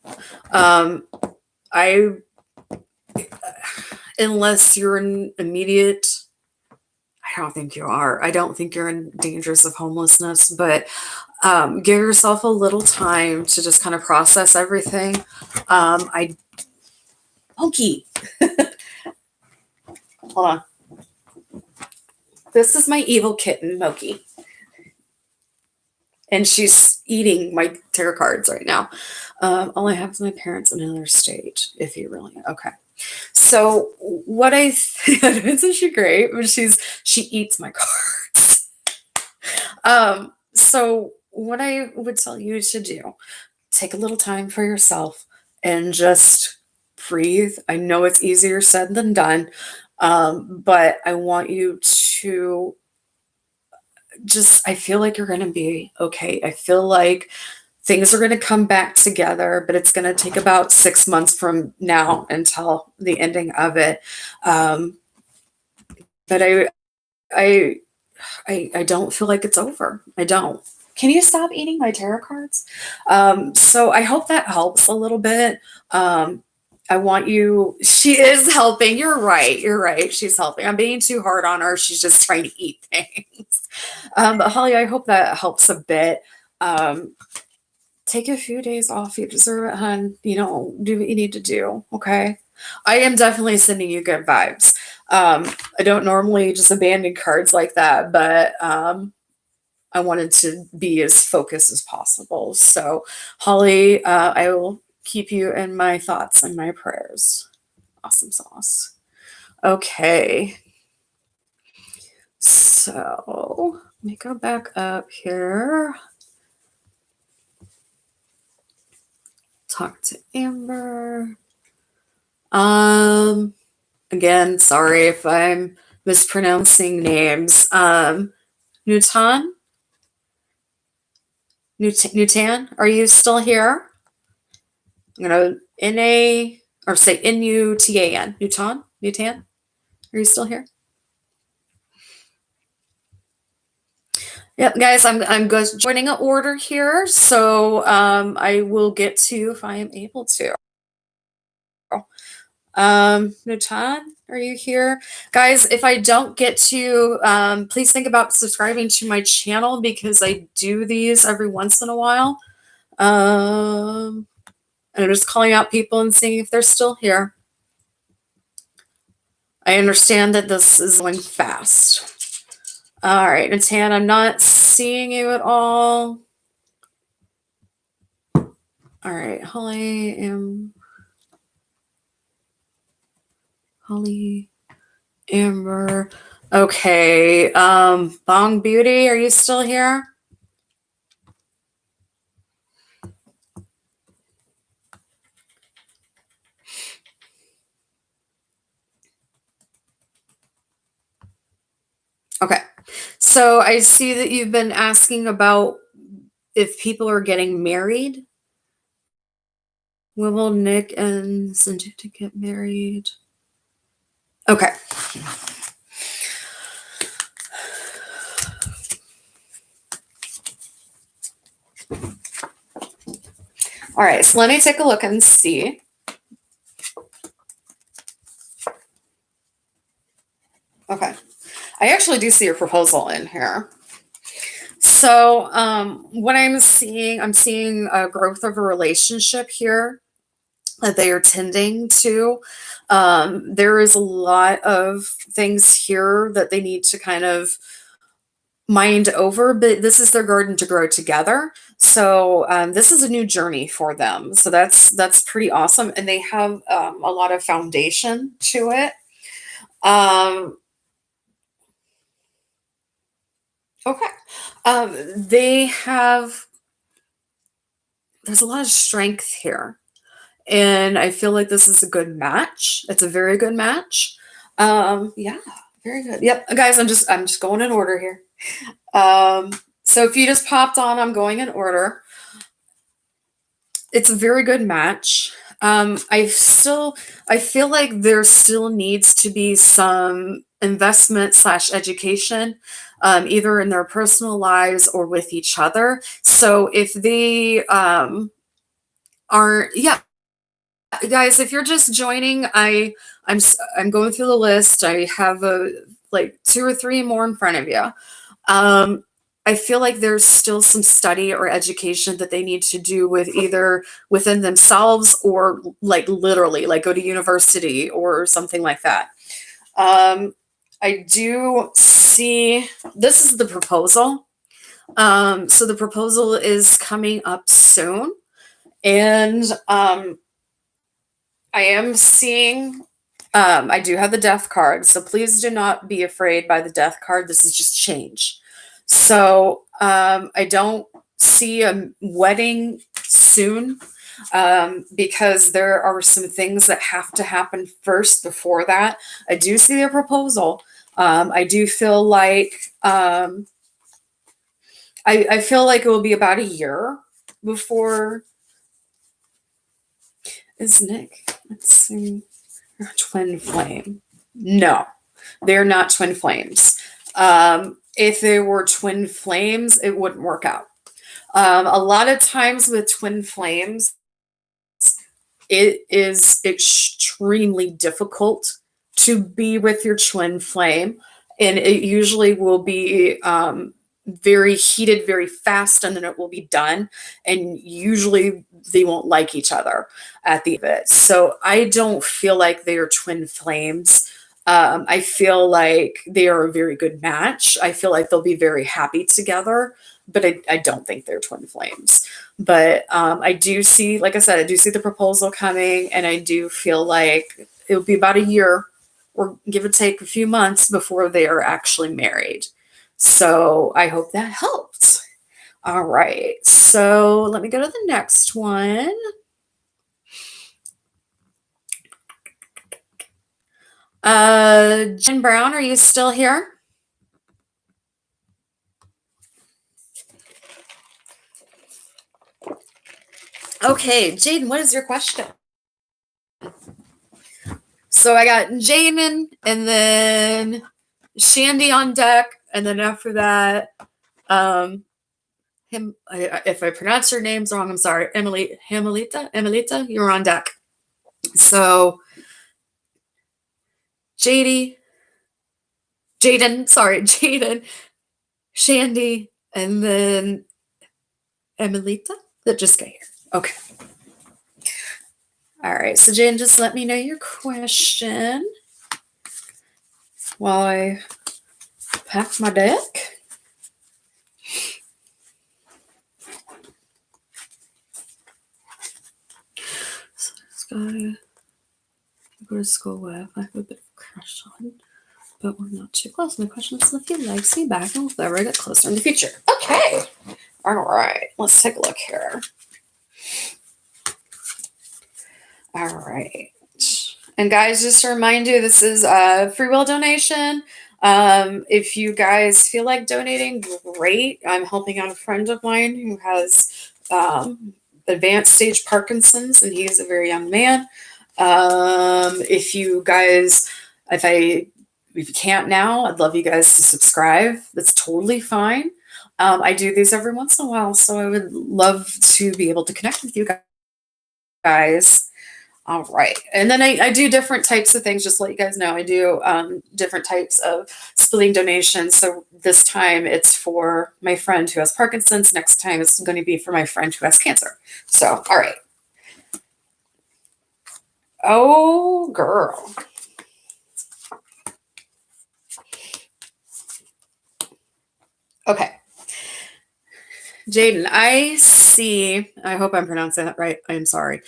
Unless you're in immediate, I don't think you are. I don't think you're in dangers of homelessness, but give yourself a little time to just kind of process everything. Monkey. Hold on. This is my evil kitten, Moki. And she's eating my tarot cards right now. All I have is my parents in another state, if you really, okay. So what isn't she great? But she eats my cards. So what I would tell you to do, take a little time for yourself and just breathe. I know it's easier said than done, but I want you to I feel like you're going to be okay. I feel like things are going to come back together, but it's going to take about 6 months from now until the ending of it. But I don't feel like it's over. I don't. Can you stop eating my tarot cards? So I hope that helps a little bit. I want you, she is helping. You're right. You're right. She's helping. I'm being too hard on her. She's just trying to eat things. But Holly, I hope that helps a bit. Take a few days off. You deserve it, hun. You know, do what you need to do. Okay. I am definitely sending you good vibes. I don't normally just abandon cards like that, but I wanted to be as focused as possible. So, Holly, I will keep you in my thoughts and my prayers. Awesome sauce. Okay. So, let me go back up here. Talk to Amber. Again, sorry if I'm mispronouncing names. Nutan? Nutan, are you still here? I'm going to N-A, or say N-U-T-A-N. Nutan? Nutan? Are you still here? Yep, guys, I'm joining an order here, so I will get to you if I am able to. Nutan, are you here? Guys, if I don't get to you, please think about subscribing to my channel because I do these every once in a while. And I'm just calling out people and seeing if they're still here. I understand that this is going fast. All right, Natan, I'm not seeing you at all. All right, Holly, Amber. Okay, Bong Beauty, are you still here? Okay, so I see that you've been asking about if people are getting married. When will Nick and Sanjita get married? Okay. All right, so let me take a look and see. Okay. I actually do see your proposal in here. So what I'm seeing a growth of a relationship here that they are tending to. There is a lot of things here that they need to kind of mind over, but this is their garden to grow together. So this is a new journey for them. So that's pretty awesome. And they have a lot of foundation to it. Um, okay. They have, there's a lot of strength here. And I feel like this is a good match. It's a very good match. Yeah, very good. Yep, guys, I'm just going in order here. So if you just popped on, I'm going in order. It's a very good match. I feel like there still needs to be some investment slash education, either in their personal lives or with each other. So if they aren't, yeah, guys, if you're just joining, I'm going through the list. I have like 2 or 3 more in front of you. I feel like there's still some study or education that they need to do with either within themselves or like literally like go to university or something like that. I do see this is the proposal. So the proposal is coming up soon. And I am seeing, I do have the death card, so please do not be afraid by the death card. This is just change. So I don't see a wedding soon, because there are some things that have to happen first before that. I do see a proposal. I do feel like, I feel like it will be about a year before. Is Nick? Let's see. Twin flame. No, they're not twin flames. If they were twin flames, it wouldn't work out. A lot of times with twin flames, it is extremely difficult to be with your twin flame, and it usually will be very heated very fast, and then it will be done, and usually they won't like each other at the end of it. So I don't feel like they are twin flames. I feel like they are a very good match. I feel like they'll be very happy together, but I don't think they're twin flames. But I do see, like I said, I do see the proposal coming, and I do feel like it will be about a year or give or take a few months before they are actually married. So I hope that helps. All right. So let me go to the next one. Jen Brown, are you still here? Okay, Jaden, what is your question? So I got Jaden and then Shandy on deck, and then after that, if I pronounce your names wrong, I'm sorry. Emilita, you're on deck. So Jaden, Shandy, and then Emilita that just got here. Okay. All right. So Jaden, just let me know your question while I pack my deck. So let's go to school with. I have a bit of a crush on, but we're not too close. My question is if he likes me back and we'll ever get closer in the future. Okay. All right. Let's take a look here. All right. And guys, just to remind you, this is a free will donation. If you guys feel like donating, great. I'm helping out a friend of mine who has advanced stage Parkinson's, and he is a very young man. If you guys, if you can't now, I'd love you guys to subscribe. That's totally fine. I do these every once in a while, so I would love to be able to connect with you guys. All right. And then I do different types of things, just to let you guys know. I do different types of splitting donations. So this time it's for my friend who has Parkinson's. Next time it's going to be for my friend who has cancer. So, all right. Oh, girl. Okay. Jaden, I see. I hope I'm pronouncing that right. I'm sorry.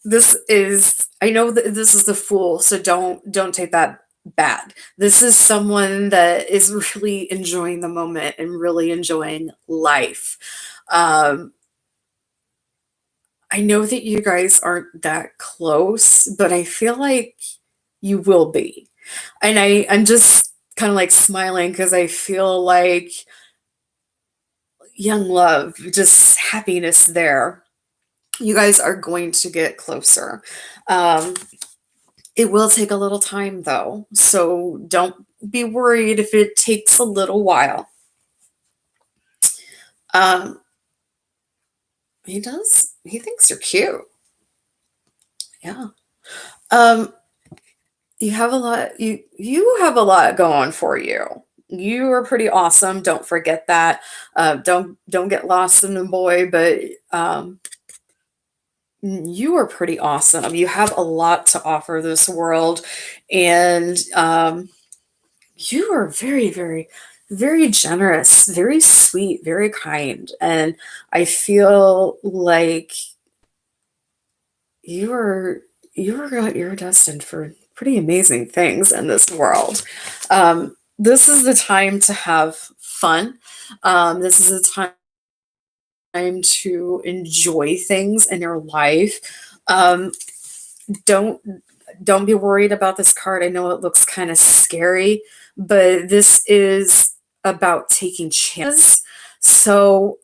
I know that this is the Fool, so don't take that bad. This is someone that is really enjoying the moment and really enjoying life. Um, I know that you guys aren't that close, but I feel like you will be. And I'm just kind of like smiling because I feel like young love, just happiness there. You guys are going to get closer. Um, it will take a little time though, so don't be worried if it takes a little while. Um, he thinks you're cute. Yeah. Um, you have a lot going for you. You are pretty awesome. Don't forget that. Don't get lost in the boy, but you are pretty awesome. You have a lot to offer this world, and you are very, very, very generous, very sweet, very kind, and I feel like you are you're destined for pretty amazing things in this world. This is the time to have fun. This is the time to enjoy things in your life. Um, don't don't be worried about this card. I know it looks kind of scary, but this is about taking chances. So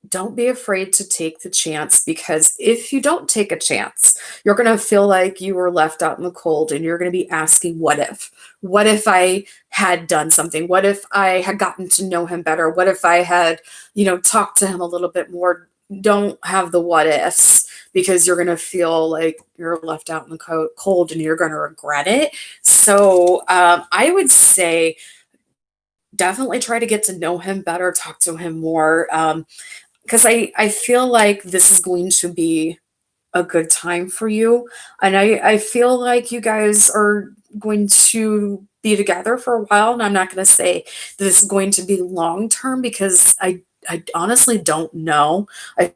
don't be afraid to take the chance, because if you don't take a chance, you're going to feel like you were left out in the cold and you're going to be asking, what if? What if I had done something? What if I had gotten to know him better? What if I had, talked to him a little bit more? Don't have the what ifs, because you're going to feel like you're left out in the cold and you're going to regret it. So I would say definitely try to get to know him better, talk to him more. Because I feel like this is going to be a good time for you. And I feel like you guys are going to be together for a while. And I'm not going to say this is going to be long term, because I honestly don't know. I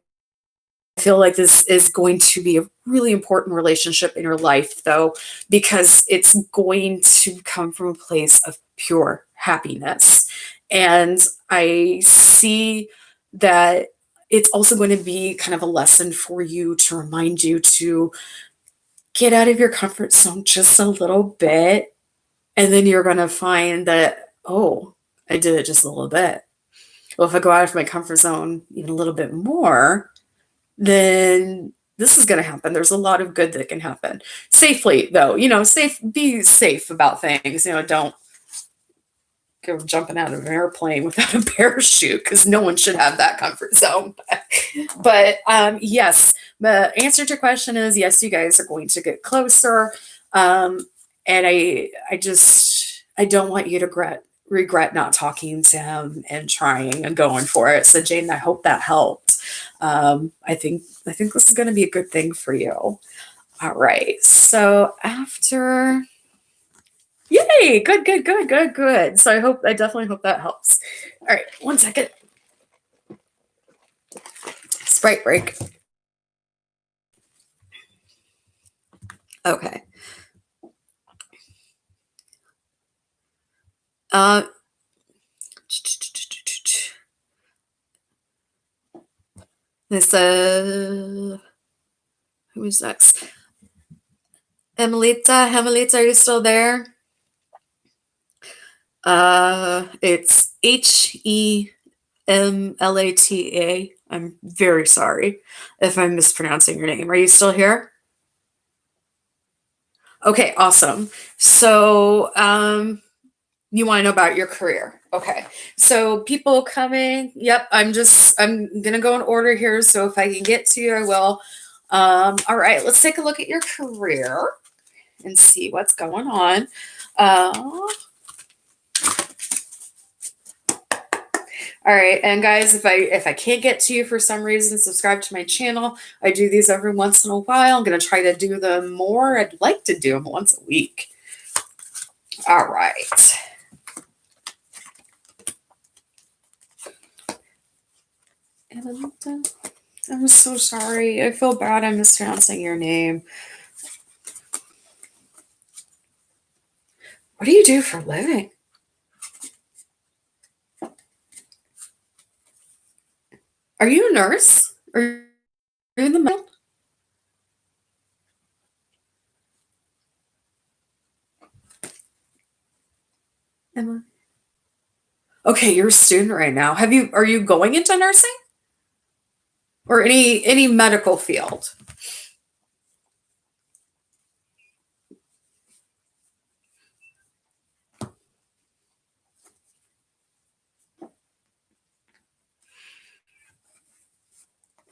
feel like this is going to be a really important relationship in your life, though, because it's going to come from a place of pure happiness. And I see that it's also going to be kind of a lesson for you, to remind you to get out of your comfort zone just a little bit. And then you're going to find that, oh, I did it just a little bit. Well, if I go out of my comfort zone even a little bit more, then this is going to happen. There's a lot of good that can happen safely, though. Be safe about things. Don't go jumping out of an airplane without a parachute, because no one should have that comfort zone. But yes, the answer to your question is yes. You guys are going to get closer, and I don't want you to regret not talking to him and trying and going for it. So Jane, I hope that helped. I think this is going to be a good thing for you. All right. So after, yay, good, good, good, good, good. So I definitely hope that helps. All right, 1 second. Sprite break. Okay. Uh, this who's next? Emelita, are you still there? It's HEMLATA. I'm very sorry if I'm mispronouncing your name. Are you still here? Okay, awesome. So, you want to know about your career. Okay. So people coming, yep, I'm gonna go in order here. So if I can get to you, I will. All right, let's take a look at your career and see what's going on. All right, and guys, if I can't get to you for some reason, subscribe to my channel. I do these every once in a while. I'm gonna try to do them more. I'd like to do them once a week. All right. I'm so sorry. I feel bad I'm mispronouncing your name. What do you do for a living? Are you a nurse? Are you in the medical? Emma? Okay, you're a student right now. Are you going into nursing? Or any medical field?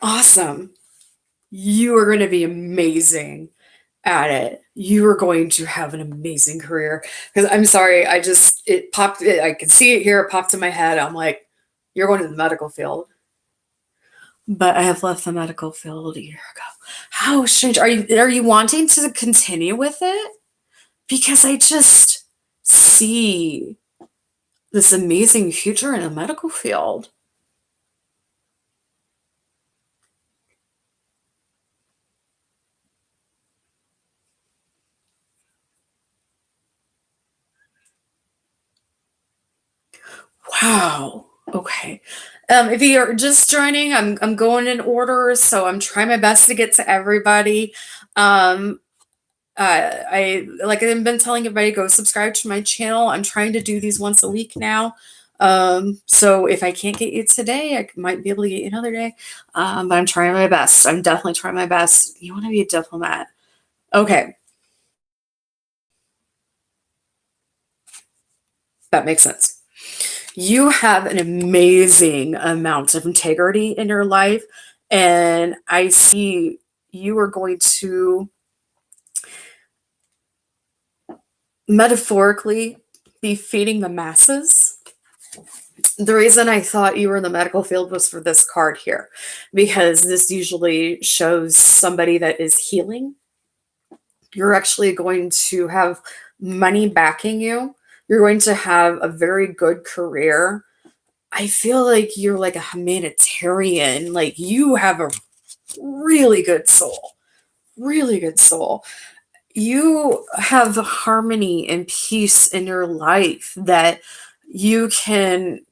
Awesome. You are going to be amazing at it. You are going to have an amazing career. Because I'm sorry, I can see it here, it popped in my head. I'm like, you're going to the medical field. But I have left the medical field a year ago. How strange. Are you wanting to continue with it? Because I just see this amazing future in the medical field. Wow. Okay. If you're just joining, I'm going in order, so I'm trying my best to get to everybody. Um, I like I've been telling everybody, go subscribe to my channel. I'm trying to do these once a week now. So if I can't get you today, I might be able to get you another day. But I'm trying my best. I'm definitely trying my best. You want to be a diplomat? Okay, that makes sense. You have an amazing amount of integrity in your life, and I see you are going to metaphorically be feeding the masses. The reason I thought you were in the medical field was for this card here, because this usually shows somebody that is healing. You're actually going to have money backing you. You're going to have a very good career. I feel like you're like a humanitarian. Like you have a really good soul. Really good soul. You have harmony and peace in your life that you can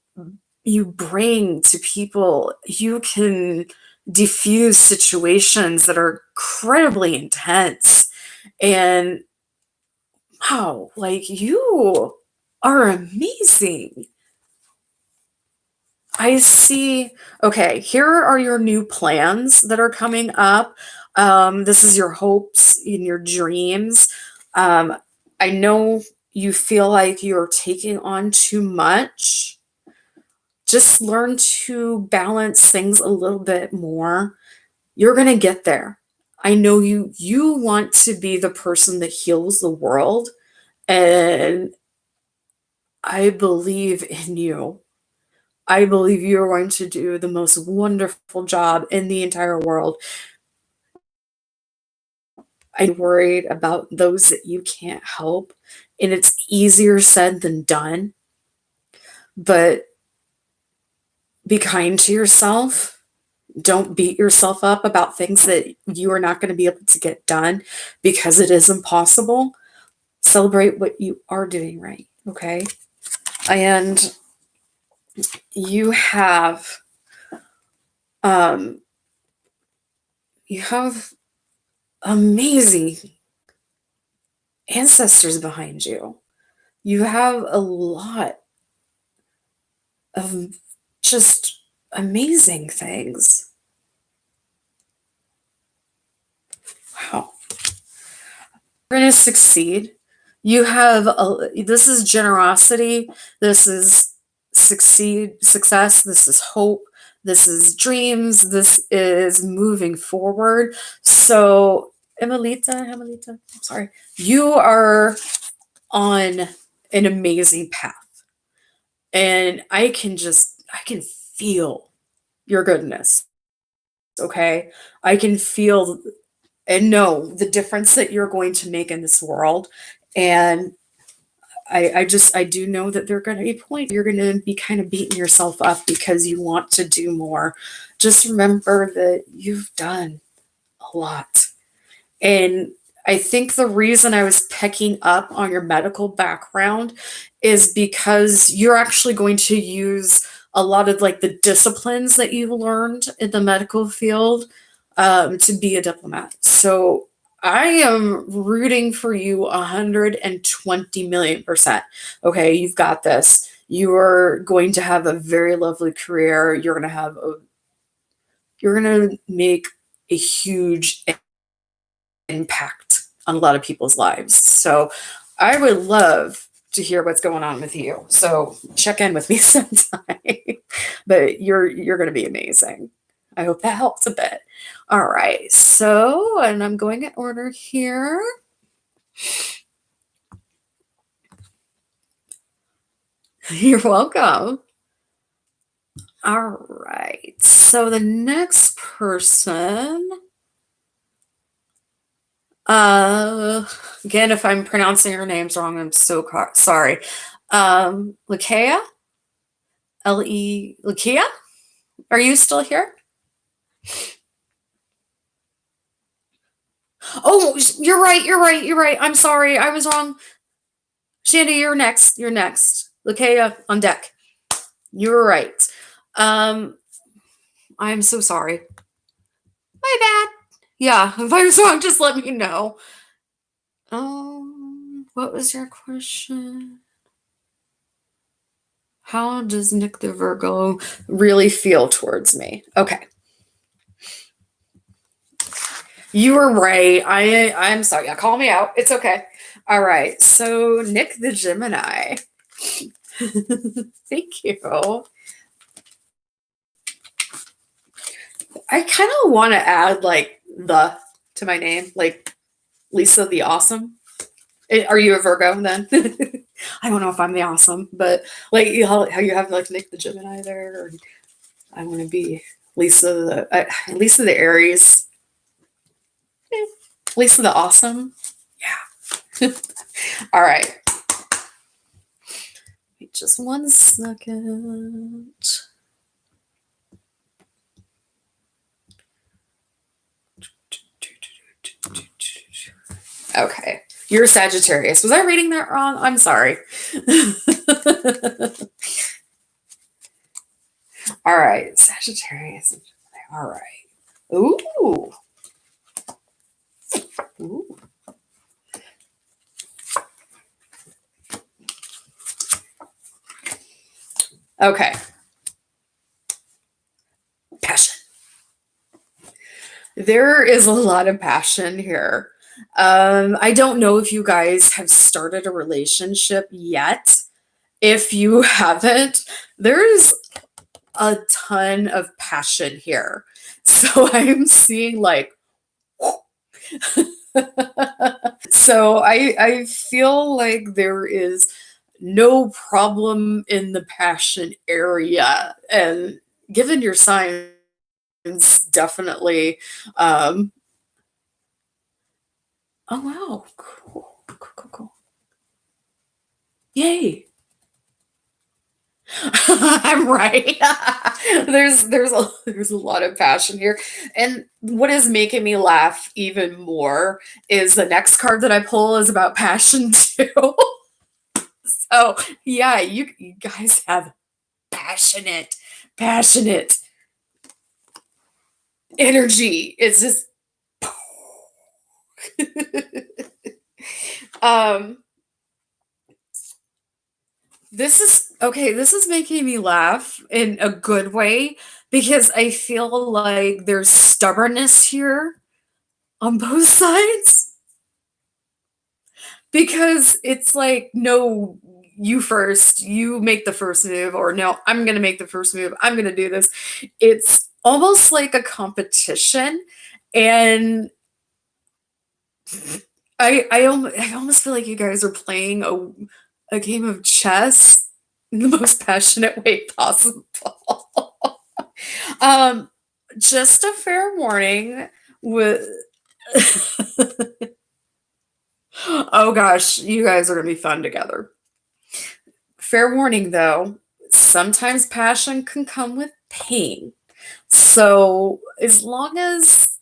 you bring to people. You can diffuse situations that are incredibly intense. And wow, like you are amazing. I see. Okay, here are your new plans that are coming up. This is your hopes and your dreams. Um, I know you feel like you're taking on too much. Just learn to balance things a little bit more. You're going to get there. I know you want to be the person that heals the world, and I believe in you. I believe you're going to do the most wonderful job in the entire world. I'm worried about those that you can't help, and it's easier said than done. But be kind to yourself. Don't beat yourself up about things that you are not going to be able to get done because it is impossible. Celebrate what you are doing right, okay? And you have um you have amazing ancestors behind you. You have a lot of just amazing things. Wow. You're going to succeed. This is generosity. This is success. This is hope. This is dreams. This is moving forward. So, Emelita, I'm sorry. You are on an amazing path. And I can feel your goodness. Okay. I can feel and know the difference that you're going to make in this world. And I do know that there are going to be points you're going to be kind of beating yourself up because you want to do more. Just remember that you've done a lot. And I think the reason I was picking up on your medical background is because you're actually going to use a lot of like the disciplines that you learned in the medical field to be a diplomat. So I am rooting for you 120 million percent. Okay, you've got this. You are going to have a very lovely career. You're going to make a huge impact on a lot of people's lives. So I would love to hear what's going on with you. So check in with me sometime. But you're going to be amazing. I hope that helps a bit. All right. So, and I'm going in order here. You're welcome. All right. So the next person, again, if I'm pronouncing your names wrong, I'm so sorry. Lakea? Lakea? Are you still here? Oh, you're right. I'm sorry. I was wrong. Shandy, you're next. Lakea, on deck. You're right. I'm so sorry. My bad. Yeah, if I was wrong, just let me know. What was your question? How does Nick the Virgo really feel towards me? Okay. You were right. I'm sorry. Yeah, call me out. It's okay. All right. So Nick the Gemini. Thank you. I kind of want to add like the to my name, like Lisa the Awesome. Are you a Virgo then? I don't know if I'm the Awesome, but like how you have like Nick the Gemini there. Or I want to be Lisa the Aries. Lisa the Awesome. Yeah. All right. Wait just 1 second. Okay. You're Sagittarius. Was I reading that wrong? I'm sorry. All right. Sagittarius. All right. Ooh. Ooh. Okay. Passion. There is a lot of passion here. I don't know if you guys have started a relationship yet. If you haven't, there's a ton of passion here. So I'm seeing like, so I feel like there is no problem in the passion area. And given your signs, definitely, oh wow, cool. Yay. I'm right. There's a lot of passion here. And what is making me laugh even more is the next card that I pull is about passion too. So yeah, you guys have passionate energy. It's just um this is making me laugh in a good way because I feel like there's stubbornness here on both sides. Because it's like, no, you first, you make the first move, or no, I'm going to make the first move. I'm going to do this. It's almost like a competition. And I almost feel like you guys are playing a game of chess in the most passionate way possible. Just a fair warning with oh gosh, you guys are gonna be fun together. fair warning though, sometimes passion can come with pain. So as long as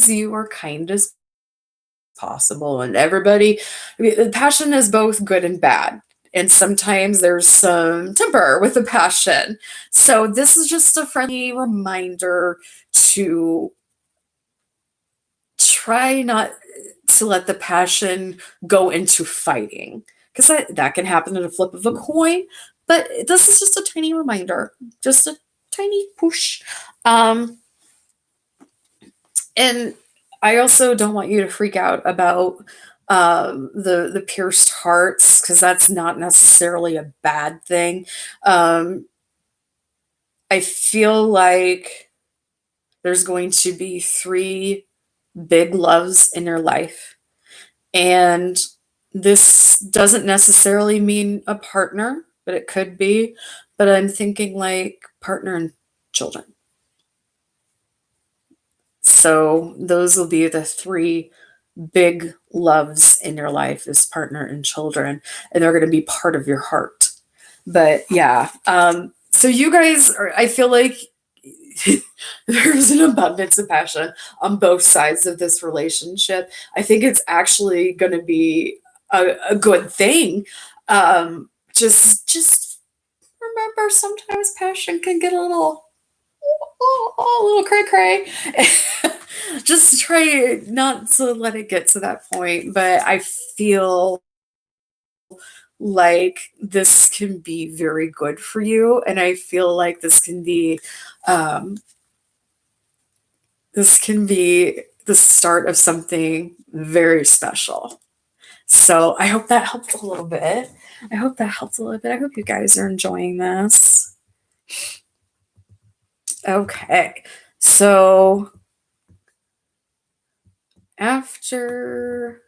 you are kind as possible and everybody, I mean, passion is both good and bad. And sometimes there's some temper with the passion. So this is just a friendly reminder to try not to let the passion go into fighting, because that can happen in a flip of a coin. But this is just a tiny reminder, just a tiny push. And I also don't want you to freak out about the pierced hearts, because that's not necessarily a bad thing. I feel like there's going to be three big loves in your life, and this doesn't necessarily mean a partner, but it could be. But I'm thinking like partner and children. So those will be the three big loves in your life, is partner and children, and they're going to be part of your heart. But yeah, so you guys are, I feel like there's an abundance of passion on both sides of this relationship. I think it's actually going to be a good thing. Just remember, sometimes passion can get a little cray cray. Just try not to let it get to that point. But I feel like this can be very good for you, and I feel like um, this can be the start of something very special. So I hope that helped a little bit. I hope you guys are enjoying this. Okay. So after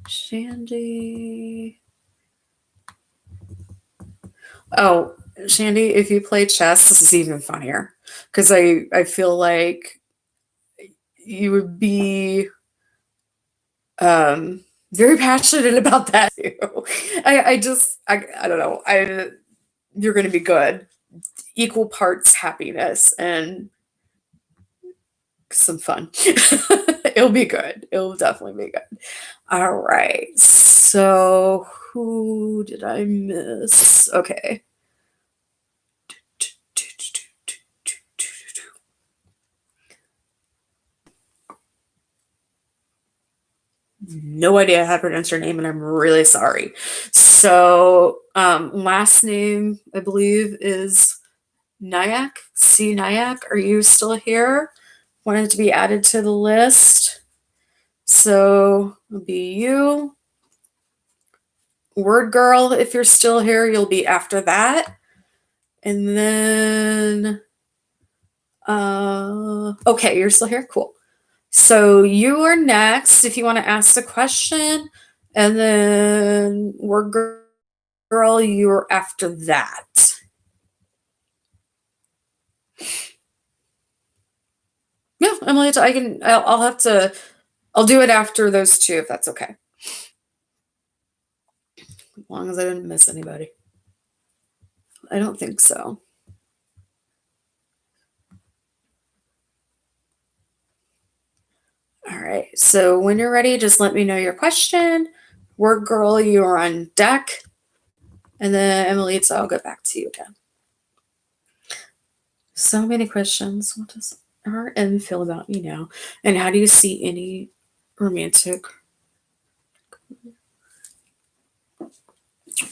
Shandy. Oh, Shandy, if you play chess, this is even funnier, because I feel like you would be very passionate about that too. I don't know. You're going to be good. Equal parts happiness and some fun. It'll be good. It'll definitely be good. All right. So who did I miss? Okay. No idea how to pronounce your name, and I'm really sorry. So, last name, I believe, is Nyack. C. Nyack. Are you still here? Wanted to be added to the list. So, it'll be you. Word Girl, if you're still here, you'll be after that. And then, okay, you're still here? Cool. So you are next if you want to ask the question, and then Word Girl, you're after that. Yeah, Emily, I'll do it after those two if that's okay. As long as I didn't miss anybody. I don't think so. All right, so when you're ready, just let me know your question. Word Girl, you're on deck. And then Emily, I'll get back to you again. So many questions. What does RN feel about me now? And how do you see any romantic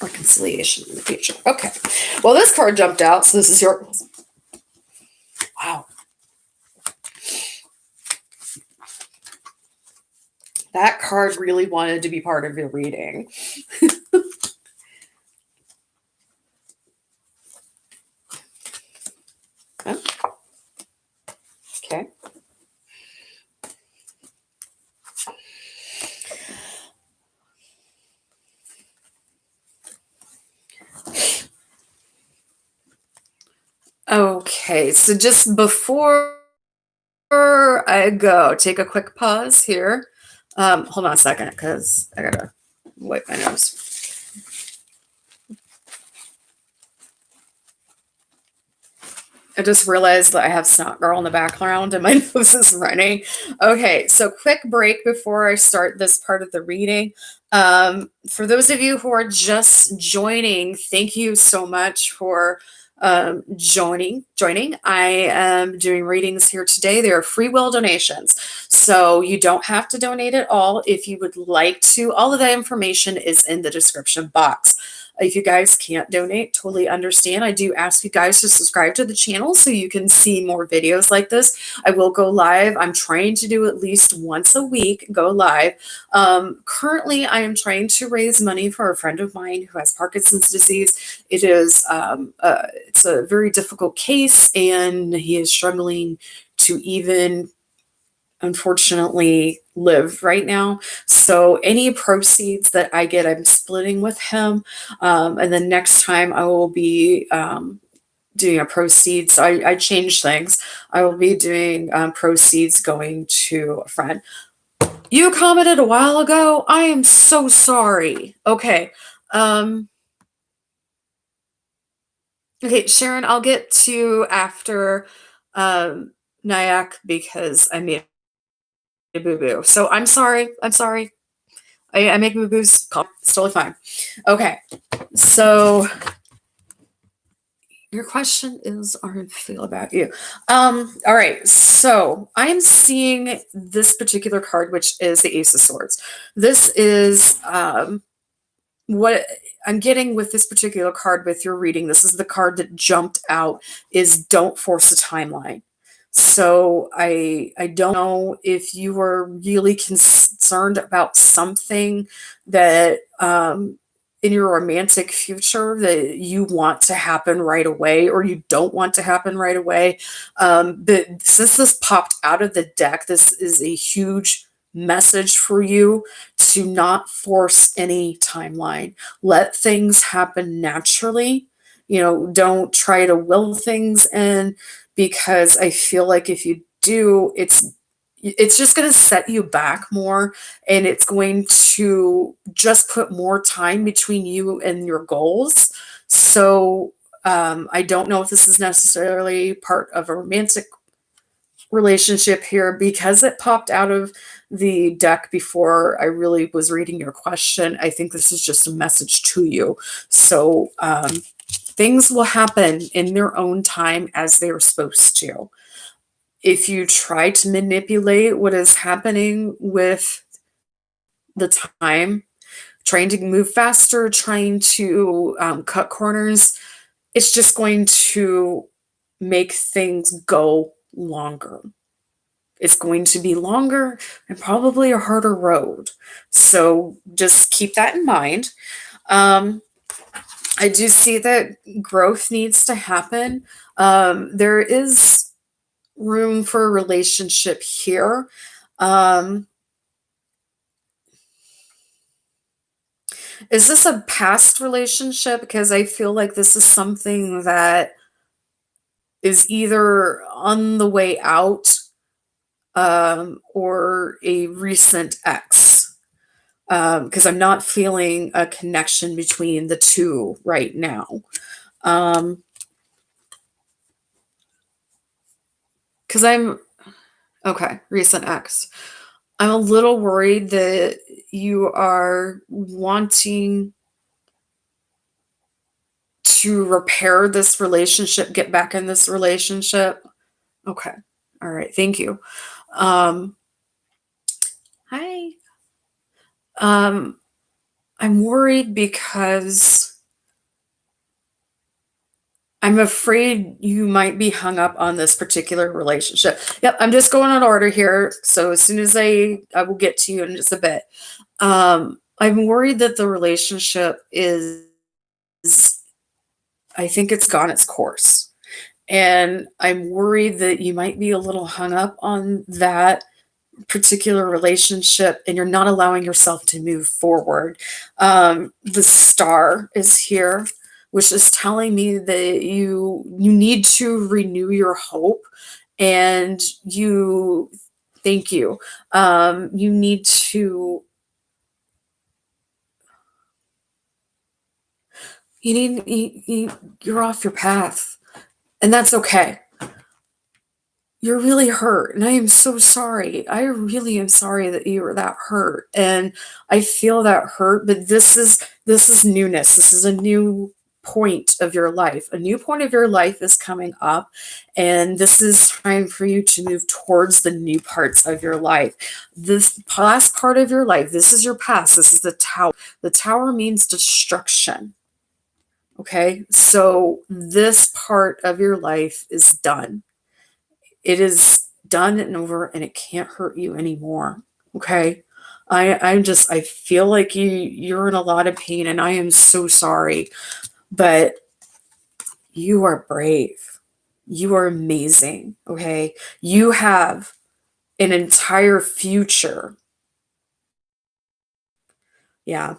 reconciliation in the future? Okay. Well, this card jumped out, so this is yours. Wow. That card really wanted to be part of your reading. Oh. Okay. Okay, so just before I go, take a quick pause here. Hold on a second, because I gotta wipe my nose. I just realized that I have Snot Girl in the background and my nose is running. Okay, so quick break before I start this part of the reading. For those of you who are just joining, thank you so much for joining. I am doing readings here today. They are free will donations. So you don't have to donate at all. If you would like to, all of that information is in the description box. If you guys can't donate, totally understand. I do ask you guys to subscribe to the channel so you can see more videos like this. I will go live. I'm trying to do at least once a week, go live. Currently, I am trying to raise money for a friend of mine who has Parkinson's disease. It is it's a very difficult case, and he is struggling to even, unfortunately, live right now. So any proceeds that I get, I'm splitting with him. And then next time I will be doing a proceeds. I changed things. I will be doing proceeds going to a friend. You commented a while ago. I am so sorry. Okay. Okay, Sharon, I'll get to after Nyack because I made a boo-boo. So I'm sorry. I'm sorry. I make boo-boos. It's totally fine. Okay. So your question is, how do I feel about you? All right. So I'm seeing this particular card, which is the Ace of Swords. This is what I'm getting with this particular card with your reading. This is the card that jumped out, is don't force a timeline. So I don't know if you were really concerned about something that in your romantic future that you want to happen right away, or you don't want to happen right away. But since this popped out of the deck, this is a huge message for you to not force any timeline. Let things happen naturally. Don't try to will things in, because I feel like if you do, it's just going to set you back more, and it's going to just put more time between you and your goals. So I don't know if this is necessarily part of a romantic relationship here, because it popped out of the deck before I really was reading your question. I think this is just a message to you. So things will happen in their own time as they're supposed to. If you try to manipulate what is happening with the time, trying to move faster, trying to cut corners, it's just going to make things go longer. It's going to be longer and probably a harder road. So just keep that in mind. I do see that growth needs to happen. There is room for a relationship here. Is this a past relationship? Because I feel like this is something that is either on the way out or a recent ex. Because I'm not feeling a connection between the two right now. Because recent ex. I'm a little worried that you are wanting to repair this relationship, get back in this relationship. Okay. All right. Thank you. Hi. I'm worried because I'm afraid you might be hung up on this particular relationship. Yep, I'm just going in order here. So as soon as I will get to you in just a bit. I'm worried that the relationship is, I think it's gone its course. And I'm worried that you might be a little hung up on that particular relationship, and you're not allowing yourself to move forward. The star is here, which is telling me that you need to renew your hope, and you need to you're off your path, and that's okay. You're really hurt, and I am so sorry. I really am sorry that you were that hurt, and I feel that hurt, but this is newness. This is a new point of your life. A new point of your life is coming up, and this is time for you to move towards the new parts of your life. This past part of your life, this is your past. This is the tower. The tower means destruction. Okay? So this part of your life is done. It is done and over, and it can't hurt you anymore. Okay. I feel like you're in a lot of pain, and I am so sorry, but you are brave. You are amazing. Okay. You have an entire future. Yeah.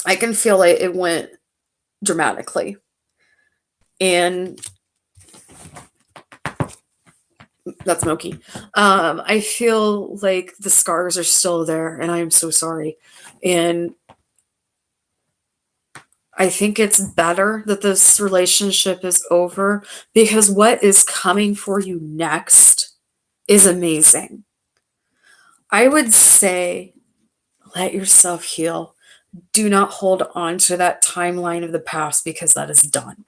I can feel it went dramatically. And that's Moki. I feel like the scars are still there, and I am so sorry. And I think it's better that this relationship is over, because what is coming for you next is amazing. I would say let yourself heal. Do not hold on to that timeline of the past, because that is done,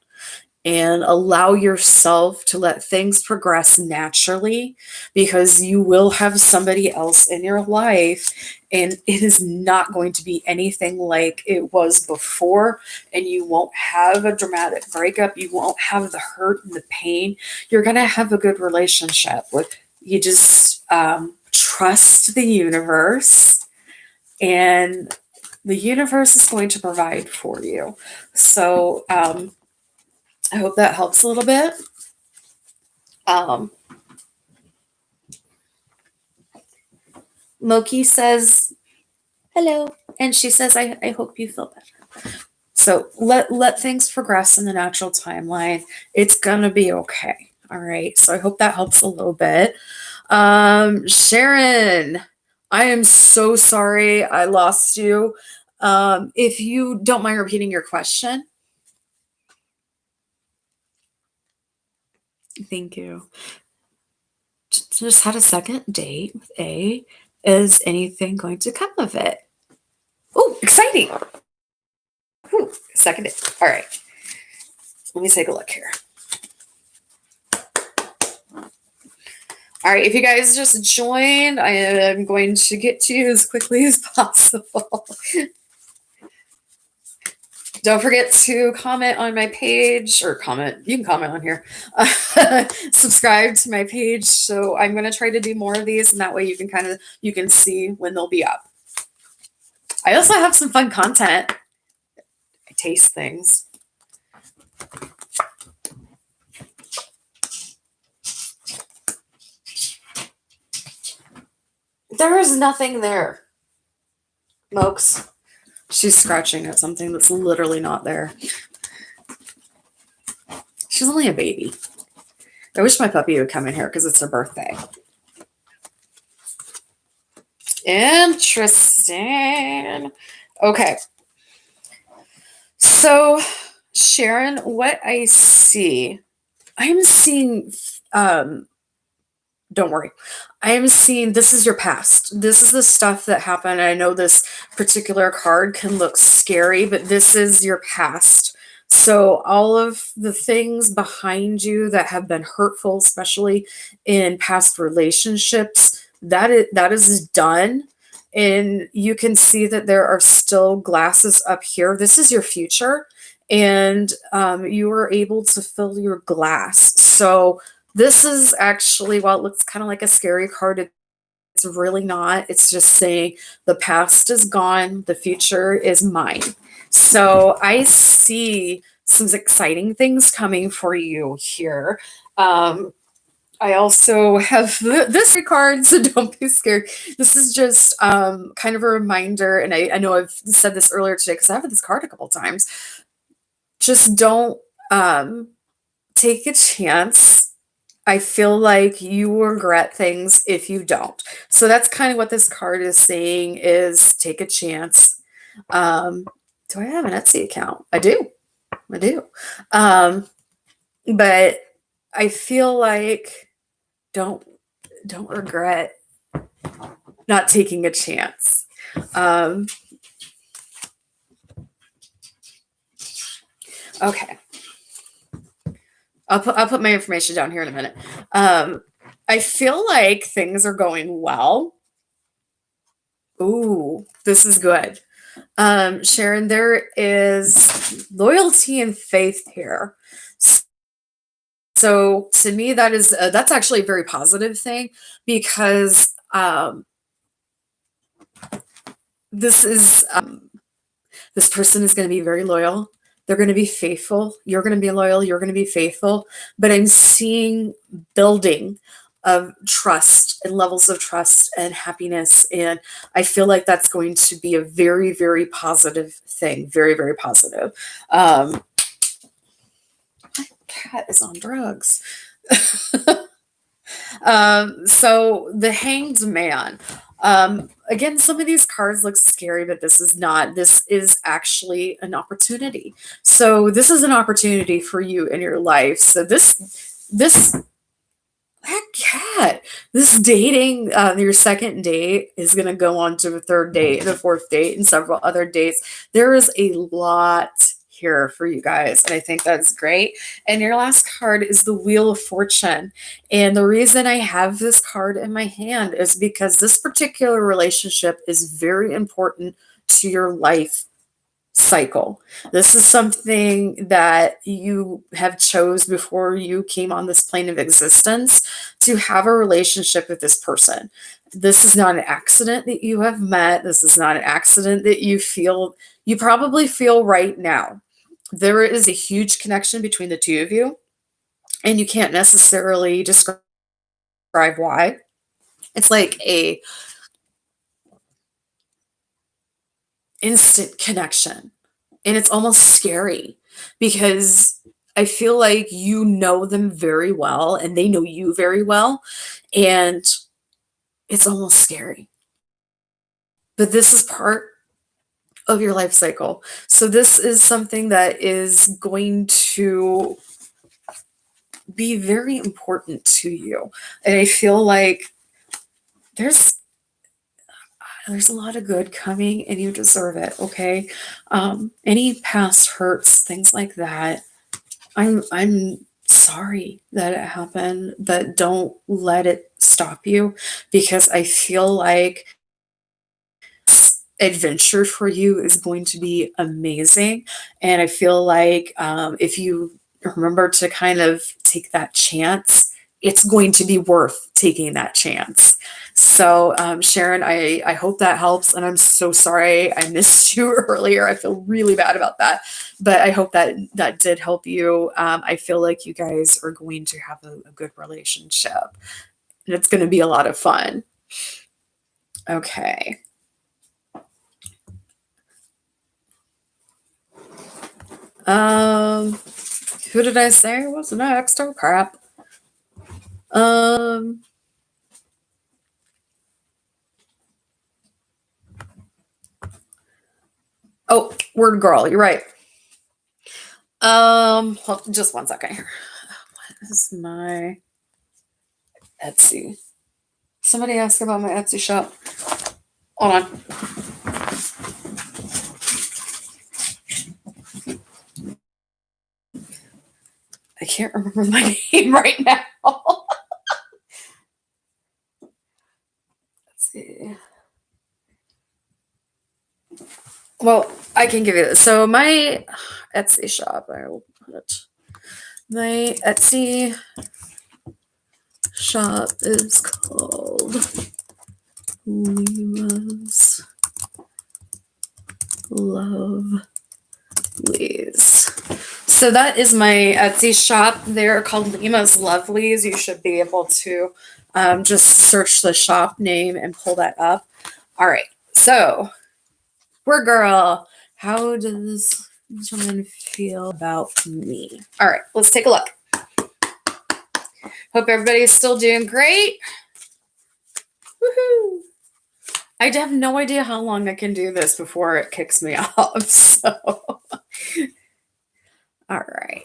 and allow yourself to let things progress naturally, because you will have somebody else in your life, and it is not going to be anything like it was before, and you won't have a dramatic breakup. You won't have the hurt and the pain. You're going to have a good relationship. With you just trust the universe, and the universe is going to provide for you. So I hope that helps a little bit. Um, Moki says hello, and she says, I hope you feel better. So let things progress in the natural timeline. It's gonna be okay. All right. So I hope that helps a little bit. Sharon, I am so sorry I lost you. If you don't mind repeating your question. Thank you. Just had a second date with A. Is anything going to come of it? Oh, exciting. Ooh, second date. All right. Let me take a look here. All right. If you guys just joined, I am going to get to you as quickly as possible. Don't forget to comment on my page, or comment. You can comment on here. Subscribe to my page. So I'm going to try to do more of these, and that way you can see when they'll be up. I also have some fun content. I taste things. There is nothing there. Mokes. She's scratching at something that's literally not there. She's only a baby. I wish my puppy would come in here because it's her birthday. Interesting. Okay. So, Sharon, what I see, I'm seeing, don't worry. I am seeing this is your past. This is the stuff that happened. I know this particular card can look scary, but this is your past. So all of the things behind you that have been hurtful, especially in past relationships, that is done. And you can see that there are still glasses up here. This is your future, and you were able to fill your glass. So this is actually, while it looks kind of like a scary card, it's really not. It's just saying the past is gone, the future is mine. So I see some exciting things coming for you here. I also have this card, so don't be scared. This is just kind of a reminder, and I know I've said this earlier today because I have this card a couple times. Just don't take a chance. I feel like you will regret things if you don't. So that's kind of what this card is saying, is take a chance. Do I have an Etsy account? I do. I do. But I feel like don't regret not taking a chance. Okay. I'll put my information down here in a minute. I feel like things are going well. Ooh, this is good. Sharon, there is loyalty and faith here. So to me, that's actually a very positive thing because this is this person is going to be very loyal. They're going to be faithful. You're going to be loyal. You're going to be faithful. But I'm seeing building of trust and levels of trust and happiness. And I feel like that's going to be a very, very positive thing. Very, very positive. My cat is on drugs. So the Hanged Man. Again, some of these cards look scary, but this is not. This is actually an opportunity. So this is an opportunity for you in your life. So that cat, this dating, your second date is going to go on to a third date, the fourth date, and several other dates. There is a lot here for you guys, and I think that's great. And your last card is the Wheel of Fortune. And the reason I have this card in my hand is because this particular relationship is very important to your life cycle. This is something that you have chose before you came on this plane of existence to have a relationship with this person. This is not an accident that you have met. This is not an accident that you probably feel right now. There is a huge connection between the two of you, and you can't necessarily describe why. It's like a instant connection. And it's almost scary because I feel like you know them very well and they know you very well. And it's almost scary. But this is part of your life cycle. So this is something that is going to be very important to you. And I feel like there's a lot of good coming and you deserve it. Okay. Any past hurts, things like that. I'm sorry that it happened, but don't let it stop you because I feel like adventure for you is going to be amazing. And I feel like if you remember to kind of take that chance, it's going to be worth taking that chance. So, Sharon, I hope that helps. And I'm so sorry I missed you earlier. I feel really bad about that. But I hope that did help you. I feel like you guys are going to have a good relationship. And it's going to be a lot of fun. Okay. Who did I say was next? Oh crap. Oh, word girl, you're right. Hold, just 1 second here. What is my Etsy? Somebody asked about my Etsy shop. Hold on. I can't remember my name right now. Let's see. Well, I can give you this. So my Etsy shop, I will put it. My Etsy shop is called Lima's Lovelies. So that is my Etsy shop. They're called Lima's Lovelies. You should be able to just search the shop name and pull that up. All right. So, we're girl. How does this woman feel about me? All right. Let's take a look. Hope everybody's still doing great. Woohoo! I have no idea how long I can do this before it kicks me off. So, All right.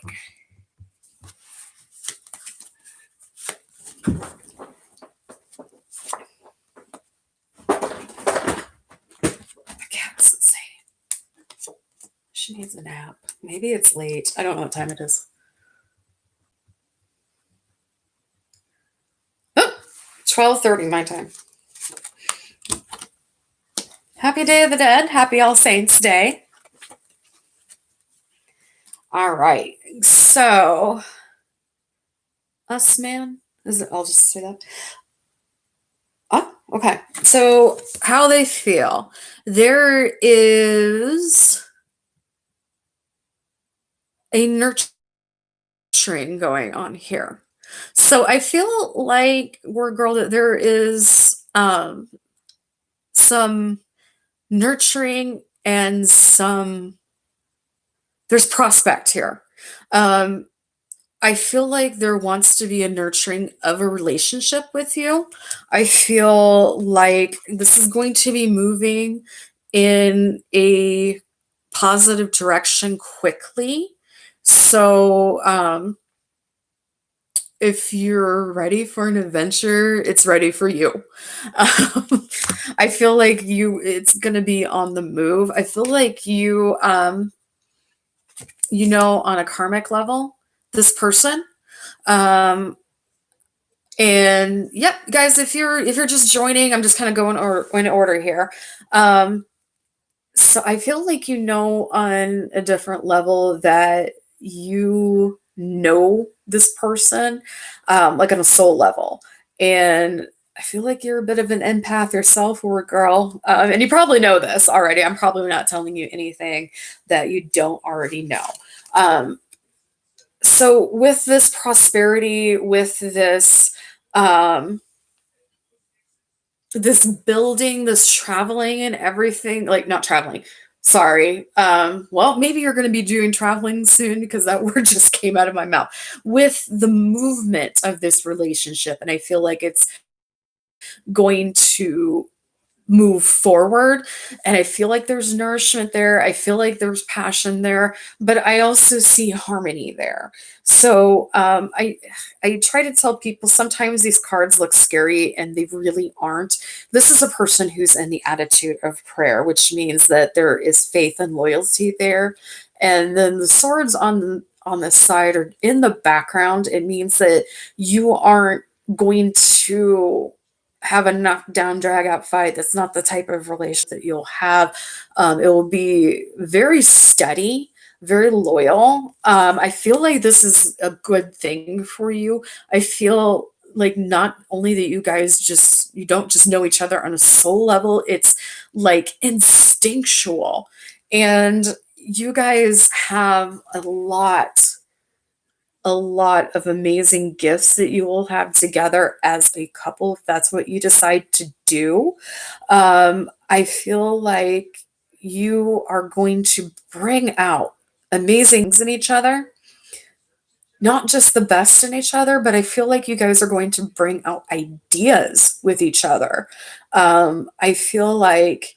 The cat's insane. She needs a nap. Maybe it's late. I don't know what time it is. Oh, 12:30 my time. Happy Day of the Dead. Happy All Saints Day. All right. So, us man. Is it? I'll just say that. Oh, okay. So, how they feel. There is a nurturing going on here. So, I feel like we're a girl that there is some nurturing and there's prospect here. Um, I feel like there wants to be a nurturing of a relationship with you. I feel like this is going to be moving in a positive direction quickly. So, if you're ready for an adventure, it's ready for you. I feel like it's going to be on the move. I feel like on a karmic level, this person, um, and yep, guys, if you're just joining, I'm just kind of going in order here. So I feel like on a different level that you know this person, like on a soul level, and I feel like you're a bit of an empath yourself, or a girl, and you probably know this already. I'm probably not telling you anything that you don't already know. Um, so with this prosperity, with um, this building, this traveling and everything, like not traveling, sorry. Well, maybe you're going to be doing traveling soon because that word just came out of my mouth. With the movement of this relationship, and I feel like it's going to move forward, and I feel like there's nourishment there, I feel like there's passion there, but I also see harmony there. So I try to tell people sometimes these cards look scary and they really aren't. This is a person who's in the attitude of prayer, which means that there is faith and loyalty there. And then the swords on this side are in the background. It means that you aren't going to have a knockdown, drag out fight. That's not the type of relationship that you'll have. It will be very steady, very loyal. I feel like this is a good thing for you. I feel like not only that you don't just know each other on a soul level, it's like instinctual. And you guys have a lot of amazing gifts that you will have together as a couple if that's what you decide to do. I feel like you are going to bring out amazing things in each other, not just the best in each other, but I feel like you guys are going to bring out ideas with each other. I feel like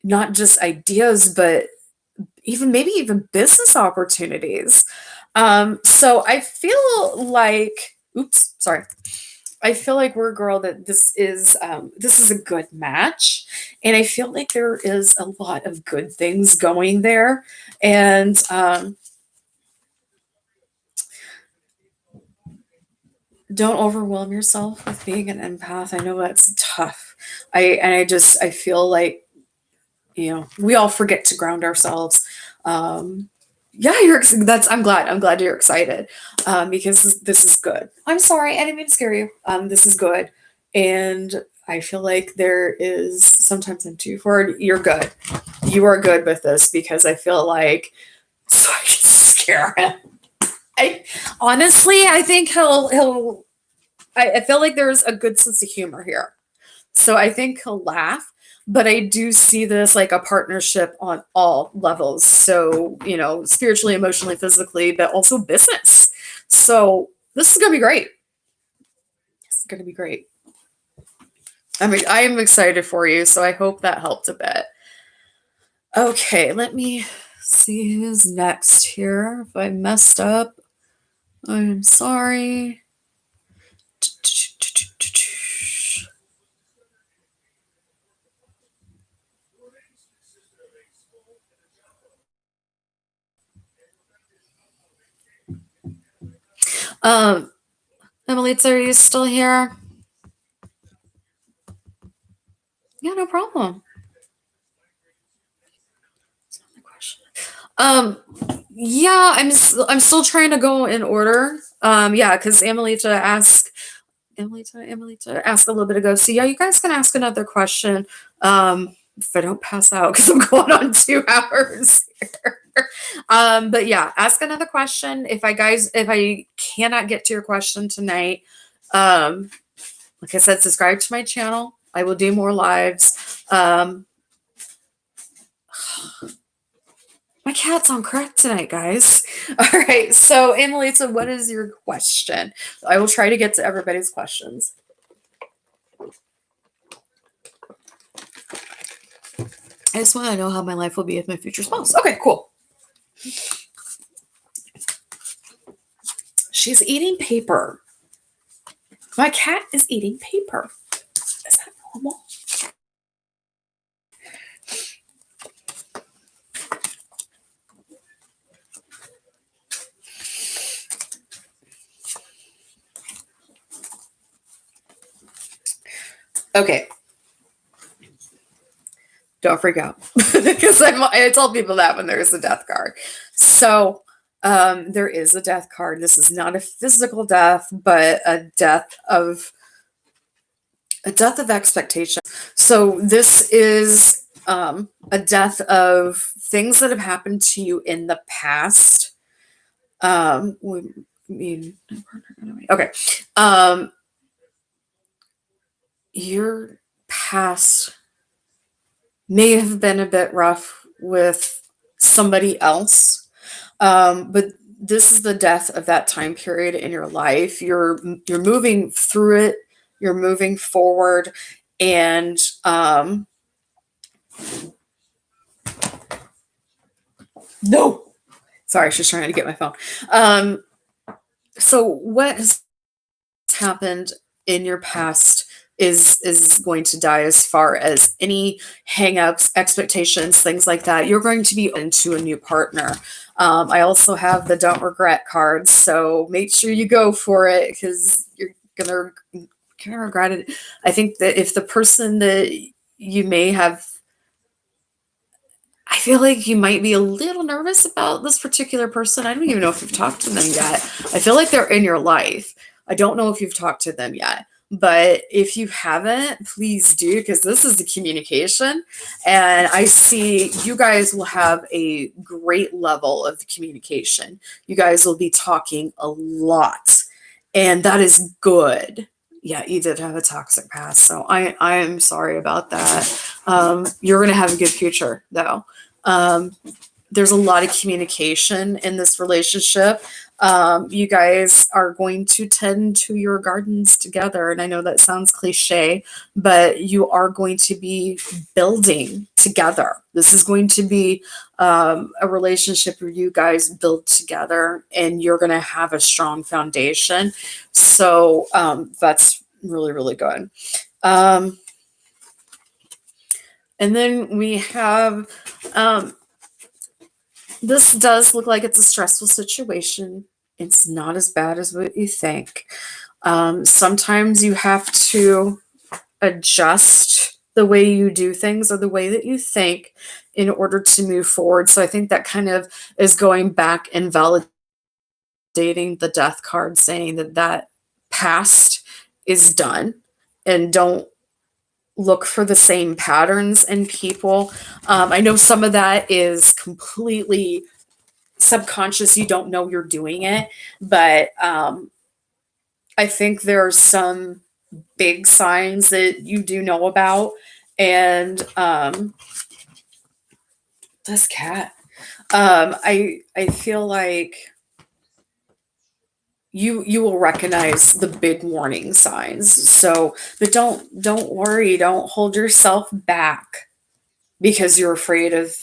not just ideas, but maybe even business opportunities. So I feel like, oops, sorry. I feel like we're a girl that this is a good match, and I feel like there is a lot of good things going there, and don't overwhelm yourself with being an empath. I know that's tough. I feel like we all forget to ground ourselves. Yeah, I'm glad you're excited, because this is good. I'm sorry, I didn't mean to scare you. This is good, and I feel like there is sometimes I'm too forward. You're good. You are good with this because I feel like so I can scare him. I honestly, I think he'll. I feel like there's a good sense of humor here. So I think he'll laugh, but I do see this like a partnership on all levels. So, spiritually, emotionally, physically, but also business. So this is going to be great. It's going to be great. I mean, I am excited for you. So I hope that helped a bit. Okay, let me see who's next here. If I messed up, I'm sorry. Emily, are you still here? Yeah, no problem. Yeah, I'm still trying to go in order. Yeah, because Amelita asked a little bit ago. So yeah, you guys can ask another question. If I don't pass out because I'm going on 2 hours here. But yeah, ask another question. If I cannot get to your question tonight, like I said, subscribe to my channel. I will do more lives. My cat's on crack tonight, guys. All right. So, Amelita, what is your question? I will try to get to everybody's questions. I just want to know how my life will be with my future spouse. Okay, cool. She's eating paper. My cat is eating paper. Is that normal? Okay. Don't freak out because I tell people that when there's a death card. So there is a death card. This is not a physical death, but a death of expectation. So this is a death of things that have happened to you in the past. Okay. Your past may have been a bit rough with somebody else, but this is the death of that time period in your life. You're moving through it. You're moving forward, and no, sorry, she's trying to get my phone. So what has happened in your past is going to die as far as any hangups, expectations, things like that. You're going to be into a new partner. I also have the don't regret cards, so make sure you go for it because you're gonna regret it. I think that if the person that you may have, I feel like you might be a little nervous about this particular person. I don't even know if you've talked to them yet. I feel like they're in your life. I don't know if you've talked to them yet, but if you haven't, please do, because this is the communication. And I see you guys will have a great level of communication. You guys will be talking a lot, and that is good. Yeah, you did have a toxic past, so I am sorry about that. You're going to have a good future, though. There's a lot of communication in this relationship. You guys are going to tend to your gardens together. And I know that sounds cliche, but you are going to be building together. This is going to be a relationship where you guys build together and you're going to have a strong foundation. So that's really, really good. And then we have this does look like it's a stressful situation. It's not as bad as what you think. Sometimes you have to adjust the way you do things or the way that you think in order to move forward. So I think that kind of is going back and validating the death card, saying that past is done and don't look for the same patterns in people. I know some of that is completely subconscious. You don't know you're doing it, but I think there are some big signs that you do know about. And this cat, I feel like you will recognize the big warning signs. So, but don't worry, don't hold yourself back because you're afraid of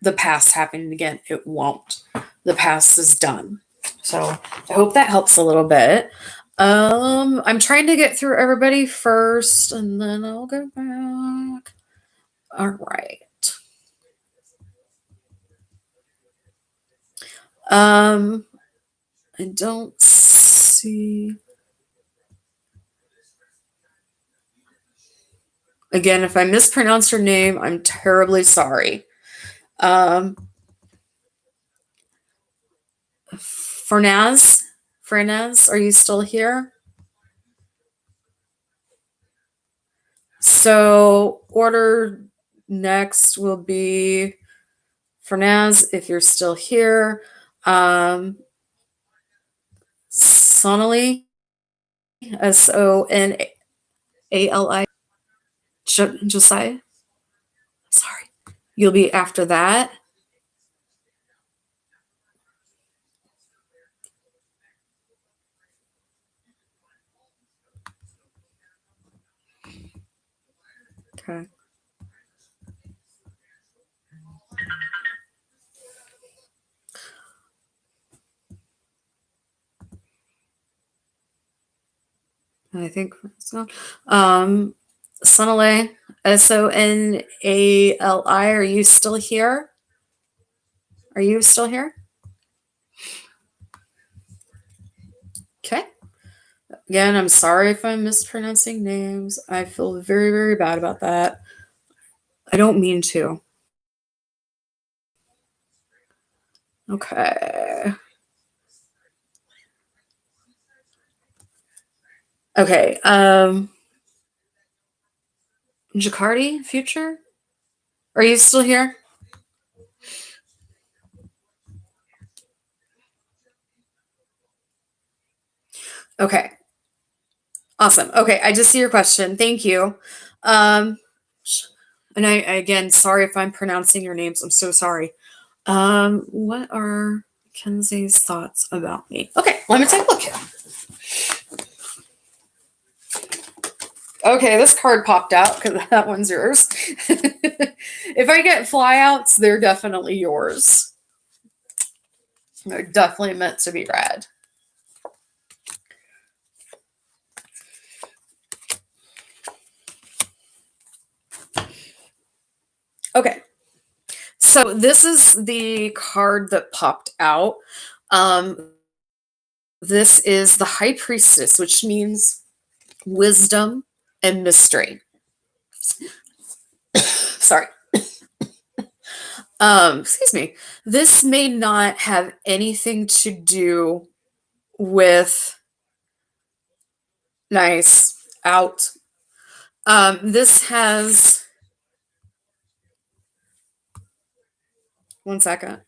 the past happening again. It won't. The past is done. So I hope that helps a little bit. I'm trying to get through everybody first, and then I'll go back. All right. I don't see. Again, if I mispronounce your name, I'm terribly sorry. Fernaz, are you still here? So order next will be Fernaz, if you're still here. Sonali, Sonali, Josiah. Sorry. You'll be after that. Okay. I think so. Sonali, Sonali, are you still here? Are you still here? Okay. Again, I'm sorry if I'm mispronouncing names. I feel very, very bad about that. I don't mean to. Okay. Okay. Jacardi, future? Are you still here? Okay. Awesome. Okay, I just see your question. Thank you. And I again, sorry if I'm pronouncing your names. I'm so sorry. What are Kenzie's thoughts about me? Okay, let me take a look here. Okay, this card popped out because that one's yours. If I get flyouts, they're definitely yours. They're definitely meant to be read. Okay. So this is the card that popped out. This is the High Priestess, which means wisdom and mystery. Sorry. Excuse me. This may not have anything to do with nice out. This has 1 second.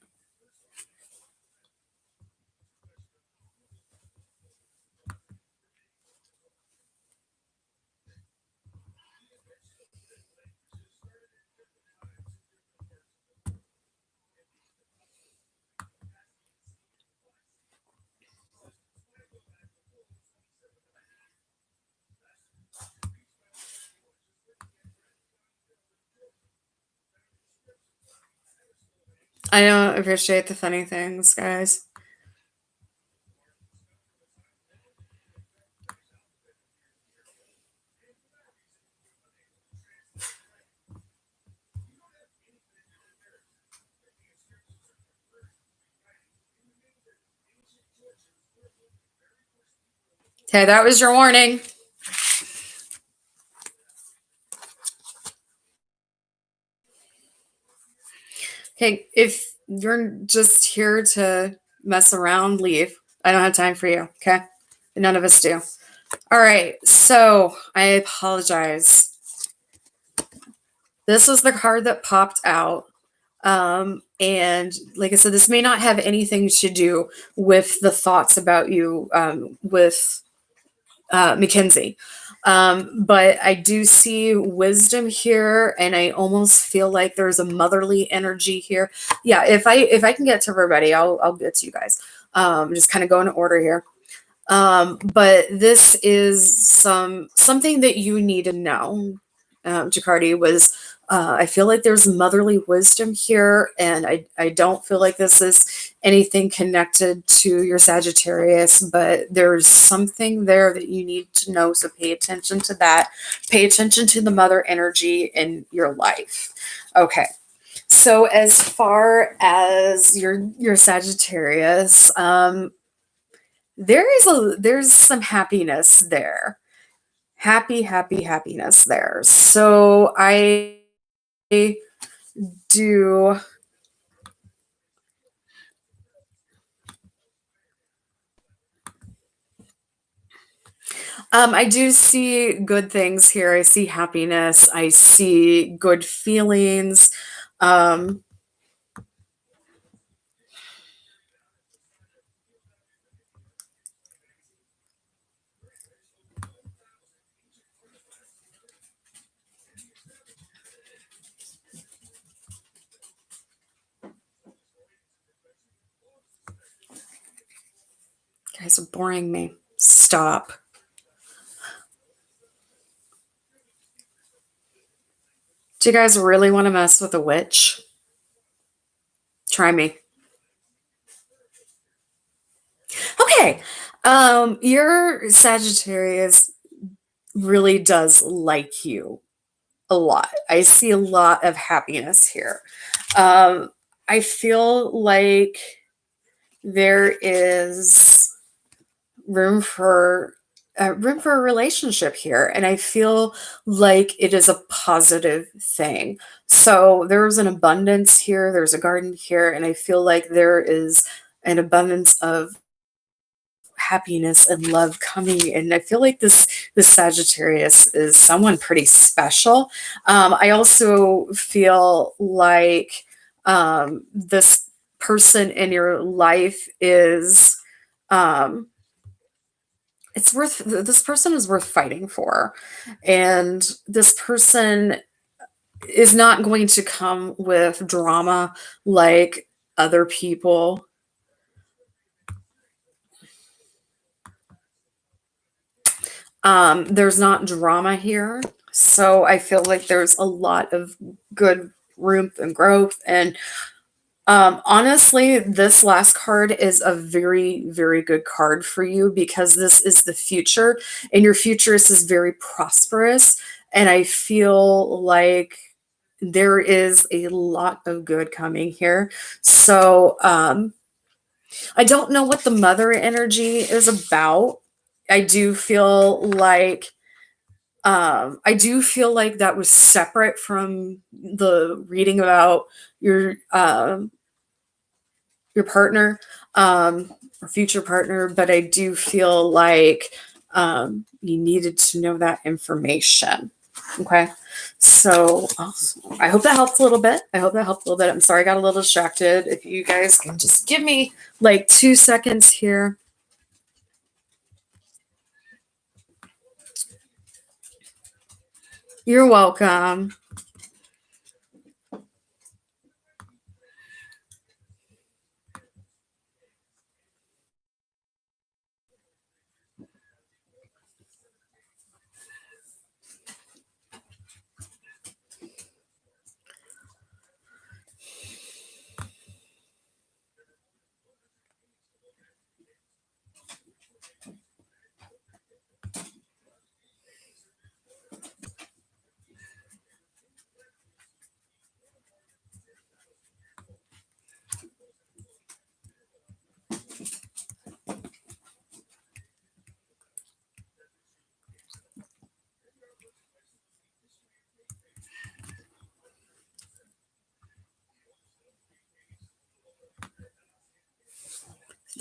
I don't appreciate the funny things, guys. Okay, that was your warning. Okay, if you're just here to mess around, leave. I don't have time for you, okay? None of us do. All right, so I apologize. This was the card that popped out. And like I said, this may not have anything to do with the thoughts about you with Mackenzie. But I do see wisdom here, and I almost feel like there's a motherly energy here. Yeah, if I can get to everybody, I'll get to you guys. Just kind of go in order here. But this is something that you need to know. Jacardi was I feel like there's motherly wisdom here, and I don't feel like this is anything connected to your Sagittarius, but there's something there that you need to know. So pay attention to that. Pay attention to the mother energy in your life. Okay. So as far as your Sagittarius, there's some happiness there. Happiness there. So I do I do see good things here. I see happiness. I see good feelings. Um, guys are boring me. Stop. Do you guys really want to mess with a witch? Try me. Okay. Your Sagittarius really does like you a lot. I see a lot of happiness here. Um, I feel like there is room for a relationship here, and I feel like it is a positive thing. So there's an abundance here, there's a garden here, and I feel like there is an abundance of happiness and love coming. And I feel like this Sagittarius is someone pretty special. I also feel like this person in your life is um, it's worth this person is worth fighting for, and this person is not going to come with drama like other people. There's not drama here. So I feel like there's a lot of good room and growth. And honestly, this last card is a very, very good card for you because this is the future, and your future is very prosperous. And I feel like there is a lot of good coming here. So I don't know what the mother energy is about. I do feel like I do feel like that was separate from the reading about your um, your partner or future partner, but I do feel like you needed to know that information. Okay. So I hope that helped a little bit. I hope that helped a little bit. I'm sorry I got a little distracted. If you guys can just give me like 2 seconds here. You're welcome.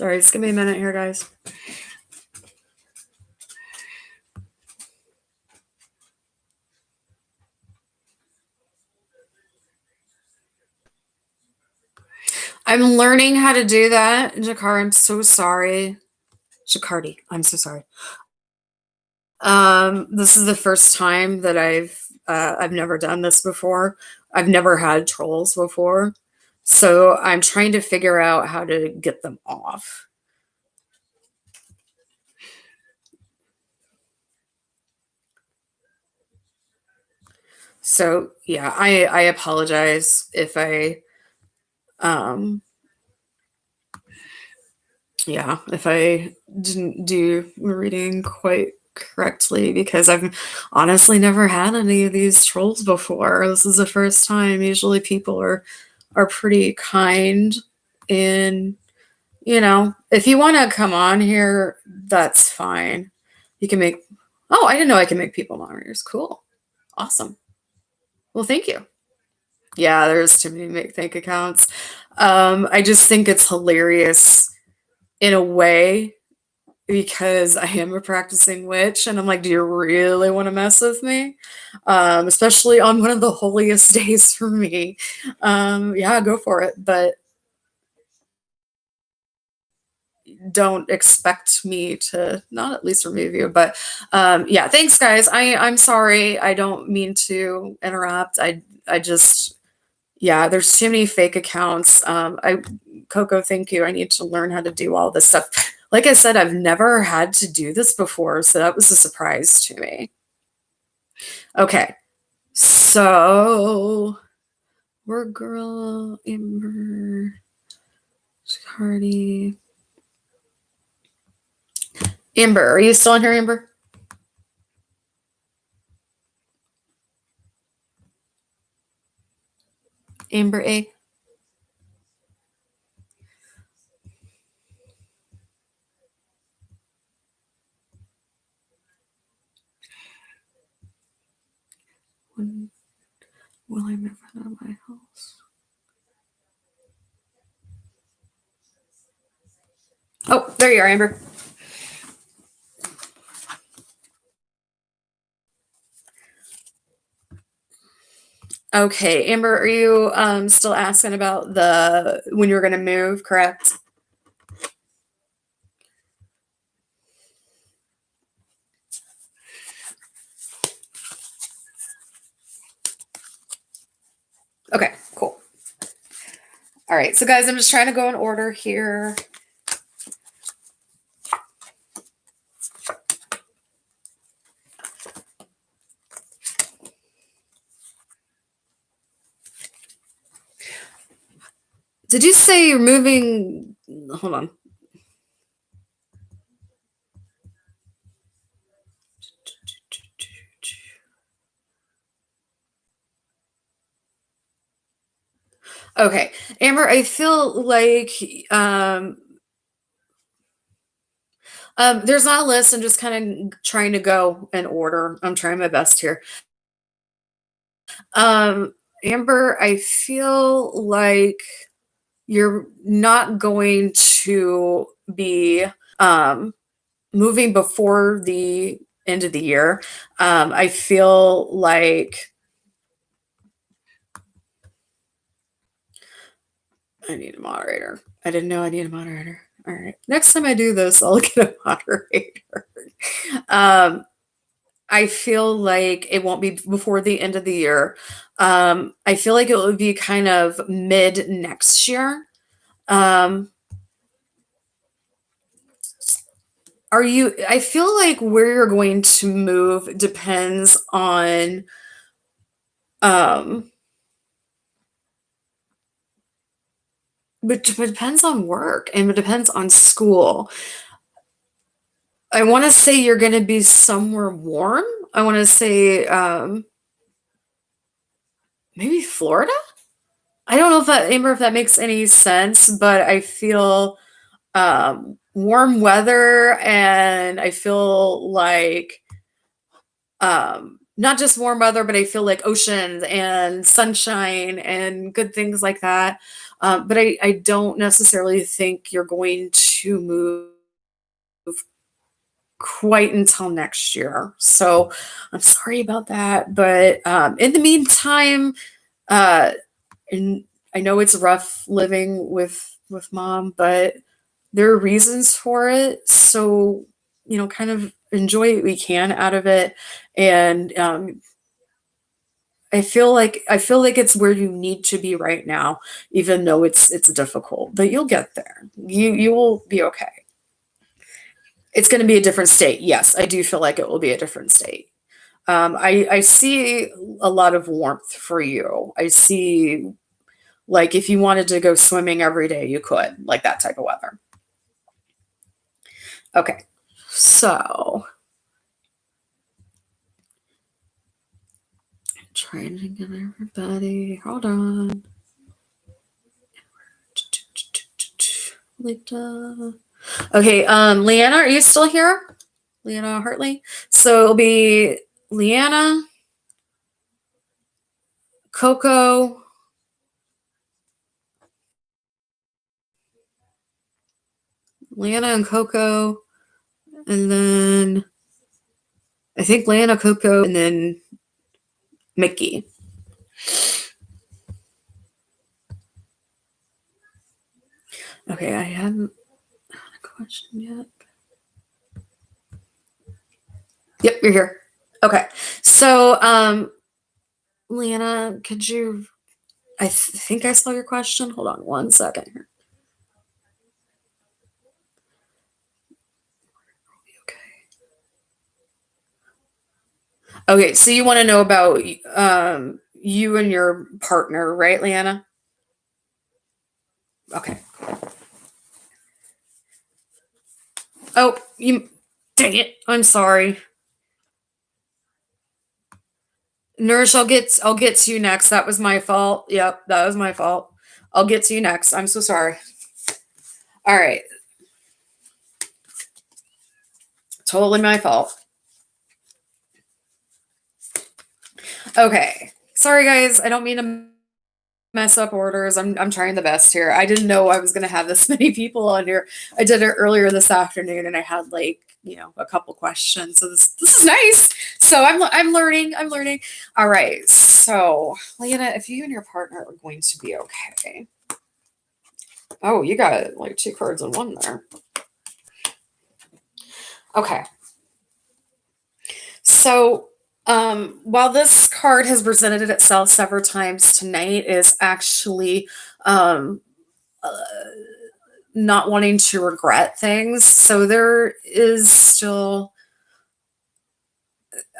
Sorry, just give me a minute here, guys. I'm learning how to do that. Jakar, I'm so sorry. Jakardi, I'm so sorry. This is the first time that I've never done this before. I've never had trolls before. So I'm trying to figure out how to get them off. So yeah, I apologize if I um yeah, if I didn't do reading quite correctly because I've honestly never had any of these trolls before. This is the first time. Usually people are pretty kind and if you want to come on here, that's fine. You can make Oh, I didn't know I can make people moderators. Cool. Awesome. Well, thank you. Yeah, there's too many fake accounts. I just think it's hilarious in a way because I am a practicing witch, and I'm like, do you really want to mess with me? Especially on one of the holiest days for me. Yeah, go for it, but don't expect me to not at least remove you. But yeah, thanks, guys. I'm sorry. I don't mean to interrupt. I just yeah, there's too many fake accounts. Coco, thank you. I need to learn how to do all this stuff. Like I said, I've never had to do this before, so that was a surprise to me. Okay, so we're girl, Amber, Cardi. Amber, are you still in here, Amber? Amber A. When will I move out of my house? Oh, there you are, Amber. Okay, Amber, are you still asking about the when you're going to move? Correct. Okay, cool. All right, so guys, I'm just trying to go in order here. Did you say you're moving? Hold on. Okay, Amber, I feel like there's not a list. I'm just kind of trying to go in order. I'm trying my best here. Amber, I feel like you're not going to be moving before the end of the year. I feel like I need a moderator. I didn't know I need a moderator. All right. Next time I do this, I'll get a moderator. I feel like it won't be before the end of the year. I feel like it would be kind of mid next year. I feel like where you're going to move depends on but it depends on work and it depends on school. I want to say you're going to be somewhere warm. I want to say maybe Florida. I don't know if that Amber, if that makes any sense, but I feel warm weather, and I feel like not just warm weather, but I feel like oceans and sunshine and good things like that. But I don't necessarily think you're going to move quite until next year. So I'm sorry about that. But in the meantime, and I know it's rough living with mom, but there are reasons for it. So kind of enjoy what we can out of it, and I feel like it's where you need to be right now, even though it's difficult. But you'll get there. You will be okay. It's going to be a different state. Yes, I do feel like it will be a different state. I see a lot of warmth for you. I see, like, if you wanted to go swimming every day, you could, like that type of weather. Okay, so trying to get everybody. Hold on. Lita. Okay, Leanna, are you still here? Leanna Hartley. So it'll be Leanna, Coco, Leanna and Coco, and then I think Leanna, Coco, and then Mickey. Okay, I hadn't had a question yet. Yep, you're here. Okay, so Leanna, could you? I think I saw your question. Hold on one second here. Okay, so you want to know about you and your partner, right, Leanna? Okay. Oh, you dang it. I'm sorry. Nurse, I'll get to you next. That was my fault. Yep, that was my fault. I'll get to you next. I'm so sorry. All right. Totally my fault. Okay. Sorry guys, I don't mean to mess up orders. I'm trying the best here. I didn't know I was going to have this many people on here. I did it earlier this afternoon and I had like, a couple questions. So this is nice. So I'm learning. All right. So, Leanna, if you and your partner are going to be okay. Oh, you got like 2 cards in one there. Okay. So, while this card has presented itself several times tonight, is actually um, uh, not wanting to regret things. So there is still,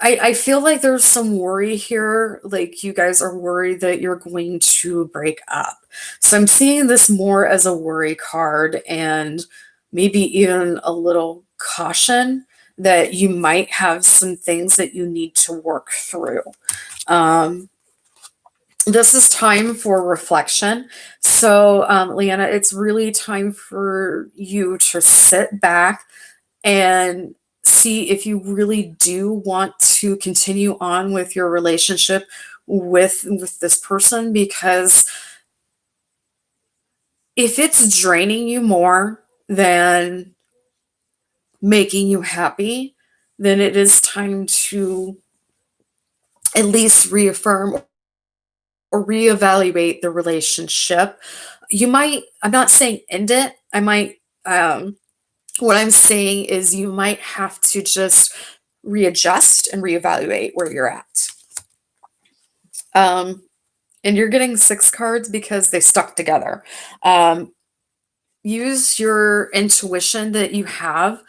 I feel like there's some worry here. Like you guys are worried that you're going to break up. So I'm seeing this more as a worry card and maybe even a little caution that you might have some things that you need to work through. This is time for reflection. So, Leanna, it's really time for you to sit back and see if you really do want to continue on with your relationship with this person, because if it's draining you more than making you happy, then it is time to at least reaffirm or reevaluate the relationship. You might, I'm not saying end it. I might, what I'm saying is you might have to just readjust and reevaluate where you're at. And you're getting 6 cards because they stuck together. Use your intuition that you have,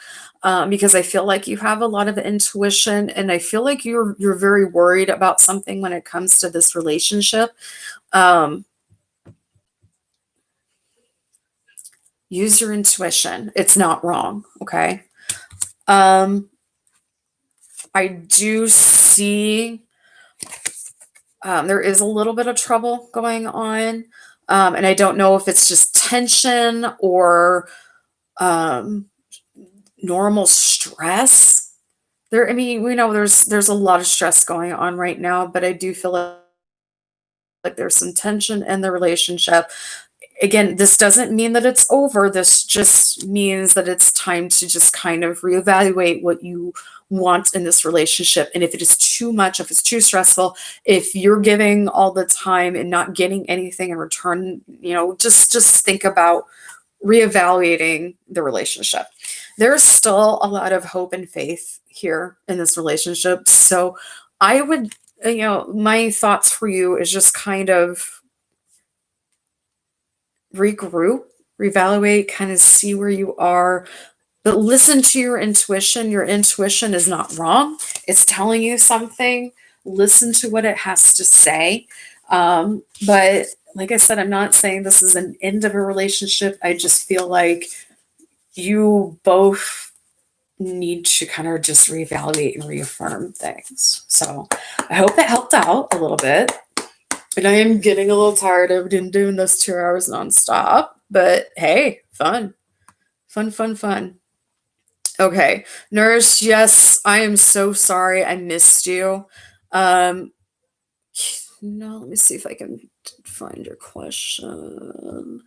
because I feel like you have a lot of intuition, and I feel like you're very worried about something when it comes to this relationship. Use your intuition. It's not wrong. Okay. I do see there is a little bit of trouble going on. And I don't know if it's just tension or normal stress. I mean, we know there's a lot of stress going on right now, but I do feel like there's some tension in the relationship. Again, this doesn't mean that it's over. This just means that it's time to just kind of reevaluate what you want in this relationship. And if it is too much, if it's too stressful, if you're giving all the time and not getting anything in return, just think about reevaluating the relationship. There's still a lot of hope and faith here in this relationship. So I would, my thoughts for you is just kind of regroup, reevaluate, kind of see where you are. But listen to your intuition. Your intuition is not wrong. It's telling you something. Listen to what it has to say. But like I said, I'm not saying this is an end of a relationship. I just feel like you both need to kind of just reevaluate and reaffirm things. So I hope that helped out a little bit. And I am getting a little tired of doing this 2 hours nonstop. But hey, fun. Fun, fun, fun. Okay. Nourish, yes, I am so sorry I missed you. Um, no, let me see if I can find your question.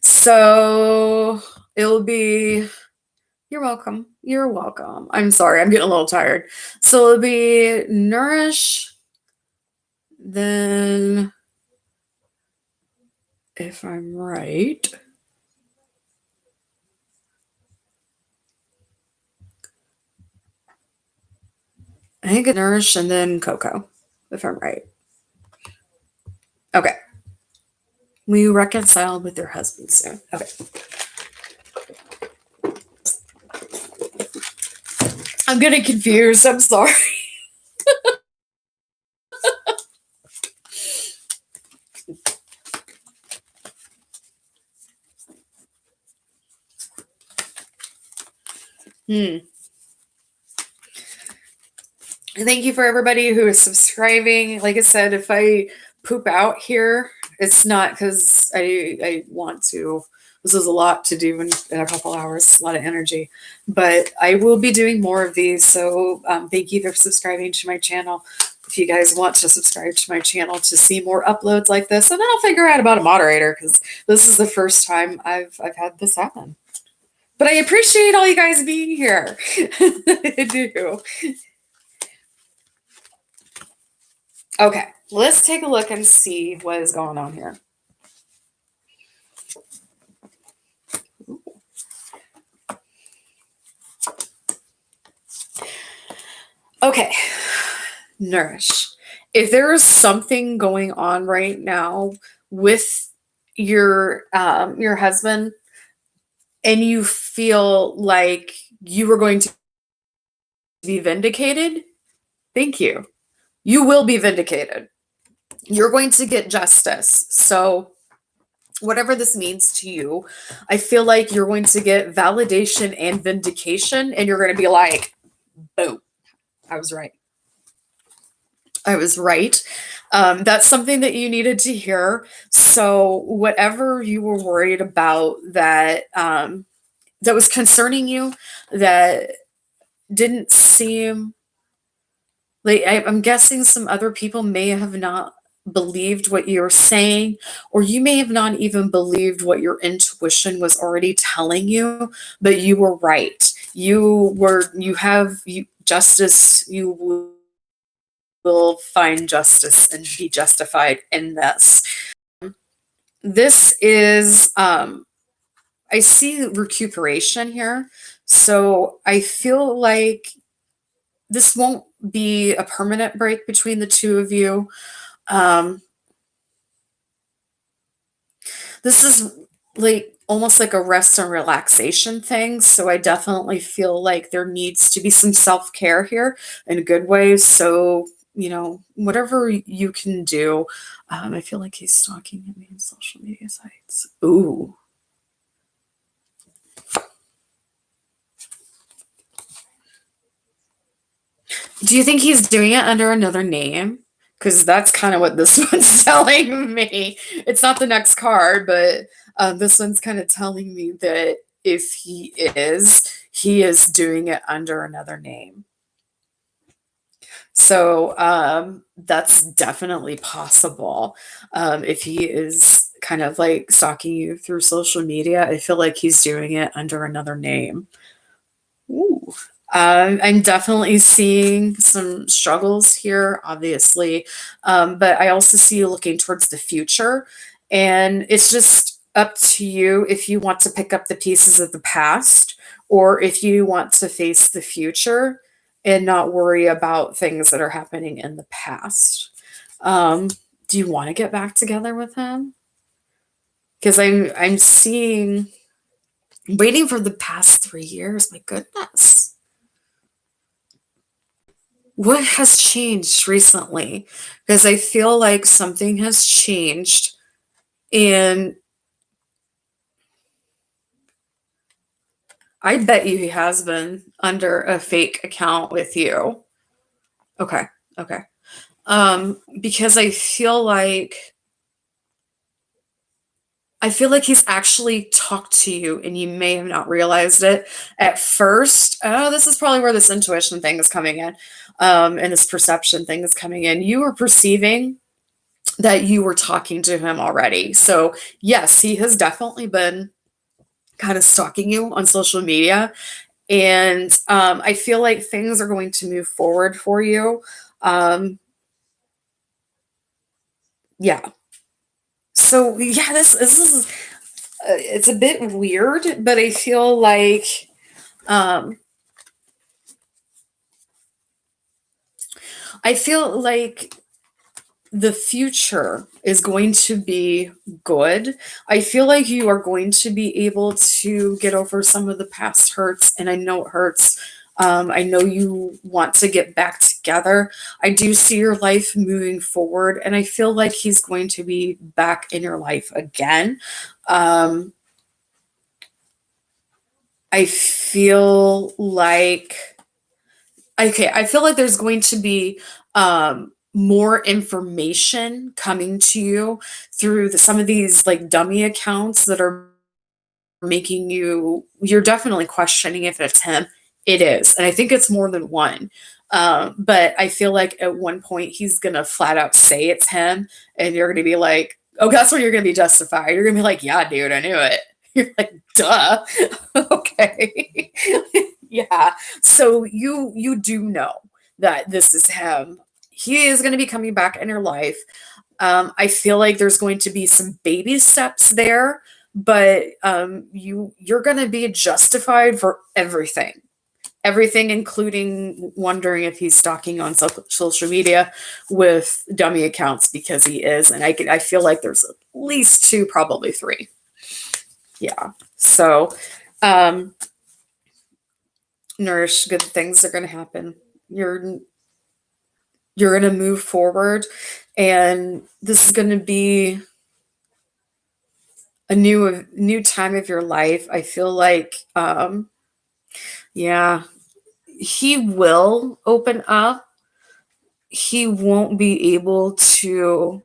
So it'll be, you're welcome. You're welcome. I'm sorry, I'm getting a little tired. So it'll be nourish, then, if I'm right, I think it's nourish and then Coco, if I'm right. Okay. Will you reconcile with your husband soon? Okay. I'm getting confused. I'm sorry. Thank you for everybody who is subscribing. Like I said, if I poop out here, it's not because I want to. This is a lot to do in a couple hours, a lot of energy. But I will be doing more of these. So thank you for subscribing to my channel. If you guys want to subscribe to my channel to see more uploads like this, and then I'll figure out about a moderator because this is the first time I've had this happen. But I appreciate all you guys being here. I do. Okay, let's take a look and see what is going on here. Okay, nourish. If there is something going on right now with your husband, and you feel like you are going to be vindicated, thank you. You will be vindicated. You're going to get justice. So whatever this means to you, I feel like you're going to get validation and vindication, and you're going to be like, boom, I was right. I was right. That's something that you needed to hear. So whatever you were worried about that that was concerning you, that didn't seem like, I'm guessing some other people may have not believed what you were saying, or you may have not even believed what your intuition was already telling you, but you were right. You have justice. You will find justice and be justified in this. This is, I see recuperation here. So I feel like this won't be a permanent break between the two of you. This is like almost like a rest and relaxation thing. So I definitely feel like there needs to be some self-care here in a good way. So, whatever you can do. I feel like he's stalking me on social media sites. Ooh. Do you think he's doing it under another name? Because that's kind of what this one's telling me. It's not the next card, but this one's kind of telling me that if he is doing it under another name. So that's definitely possible. If he is kind of like stalking you through social media, I feel like he's doing it under another name. Ooh. I'm definitely seeing some struggles here, obviously, but I also see you looking towards the future, and it's just up to you if you want to pick up the pieces of the past or if you want to face the future and not worry about things that are happening in the past. Do you want to get back together with him? Because I'm seeing waiting for the past 3 years. My goodness. What has changed recently? Because I feel like something has changed, and I bet you he has been under a fake account with you. Okay. Okay. Because I feel like he's actually talked to you and you may have not realized it at first. Oh, this is probably where this intuition thing is coming in, and this perception thing is coming in. You were perceiving that you were talking to him already. So, yes, he has definitely been kind of stalking you on social media. And I feel like things are going to move forward for you. Yeah. So, yeah, this is it's a bit weird, but I feel like um, I feel like the future is going to be good. I feel like you are going to be able to get over some of the past hurts, and I know it hurts. I know you want to get back together. I do see your life moving forward, and I feel like he's going to be back in your life again. Um, I feel like okay, I feel like there's going to be more information coming to you through some of these like dummy accounts that are making you're definitely questioning if it's him. It is. And I think it's more than one. But I feel like at one point he's going to flat out say it's him. And you're going to be like, oh, that's where you're going to be justified. You're going to be like, yeah, dude, I knew it. You're like, duh. Okay. Yeah. So you do know that this is him. He is going to be coming back in your life. I feel like there's going to be some baby steps there, but you're going to be justified for everything. Everything, including wondering if he's stalking on social media with dummy accounts because he is, and I feel like there's at least two, probably three. Yeah. So, um, nourish, good things are going to happen. You're going to move forward, and this is going to be a new time of your life. I feel like yeah, he will open up. He won't be able to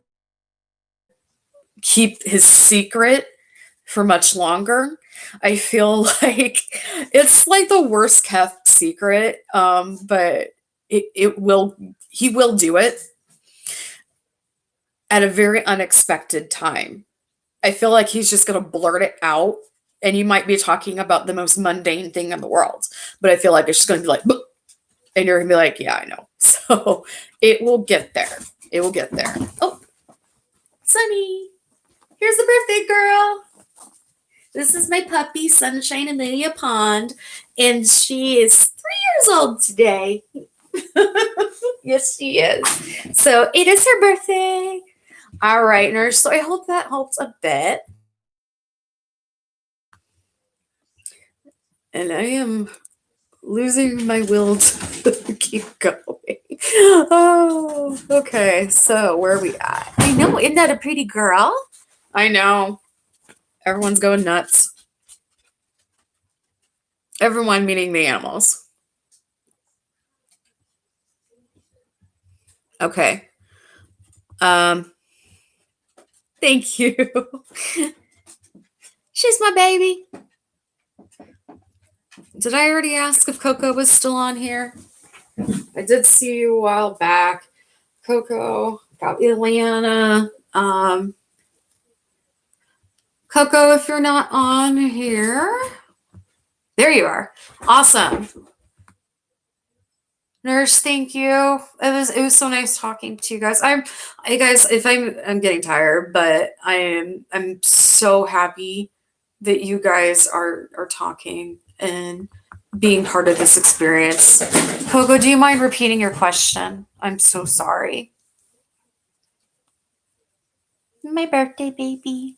keep his secret for much longer. I feel like it's like the worst kept secret, but it will he will do it at a very unexpected time. I feel like he's just going to blurt it out, and you might be talking about the most mundane thing in the world, but I feel like it's just going to be like, "Boop," and you're going to be like, yeah, I know. So it will get there. It will get there. Oh, Sunny, here's the birthday girl. This is my puppy, Sunshine Amelia Pond, and she is 3 years old today. Yes, she is. So it is her birthday. All right, nurse. So I hope that helps a bit. And I am losing my will to keep going. Oh, okay. So where are we at? I know. Isn't that a pretty girl? I know. Everyone's going nuts. Everyone meaning the animals. Okay. Thank you. She's my baby. Did I already ask if Coco was still on here? I did see you a while back. Coco, got Atlanta. Coco, if you're not on here, there you are. Awesome. Nurse, thank you. It was so nice talking to you guys. Hey guys, if I'm getting tired, but I'm so happy that you guys are talking, and being part of this experience. Pogo, do you mind repeating your question? I'm so sorry. My birthday baby.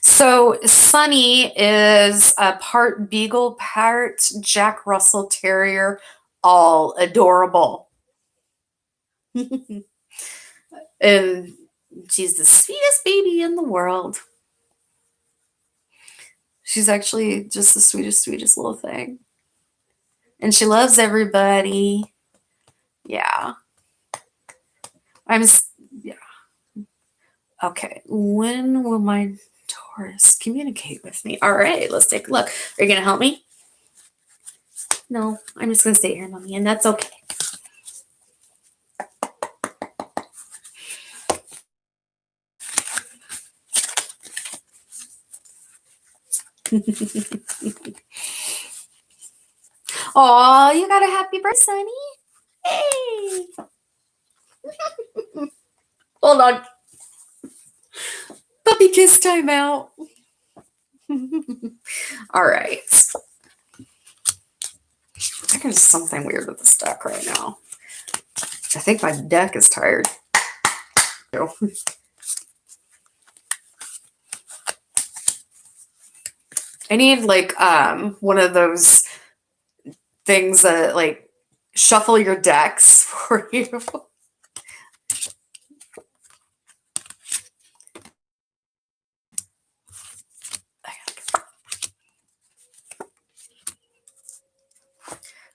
So Sunny is a part Beagle, part Jack Russell Terrier, all adorable. And she's the sweetest baby in the world. She's actually just the sweetest little thing. And she loves everybody. Yeah. Yeah. Okay. When will my Taurus communicate with me? All right, let's take a look. Are you going to help me? No, I'm just going to stay here, Mommy, and that's okay. Oh, you got a happy birthday, Sunny. Hey. Hold on. Puppy kiss time out. All right. I think there's something weird with this deck right now. I think my deck is tired. I need like one of those things that like shuffle your decks for you.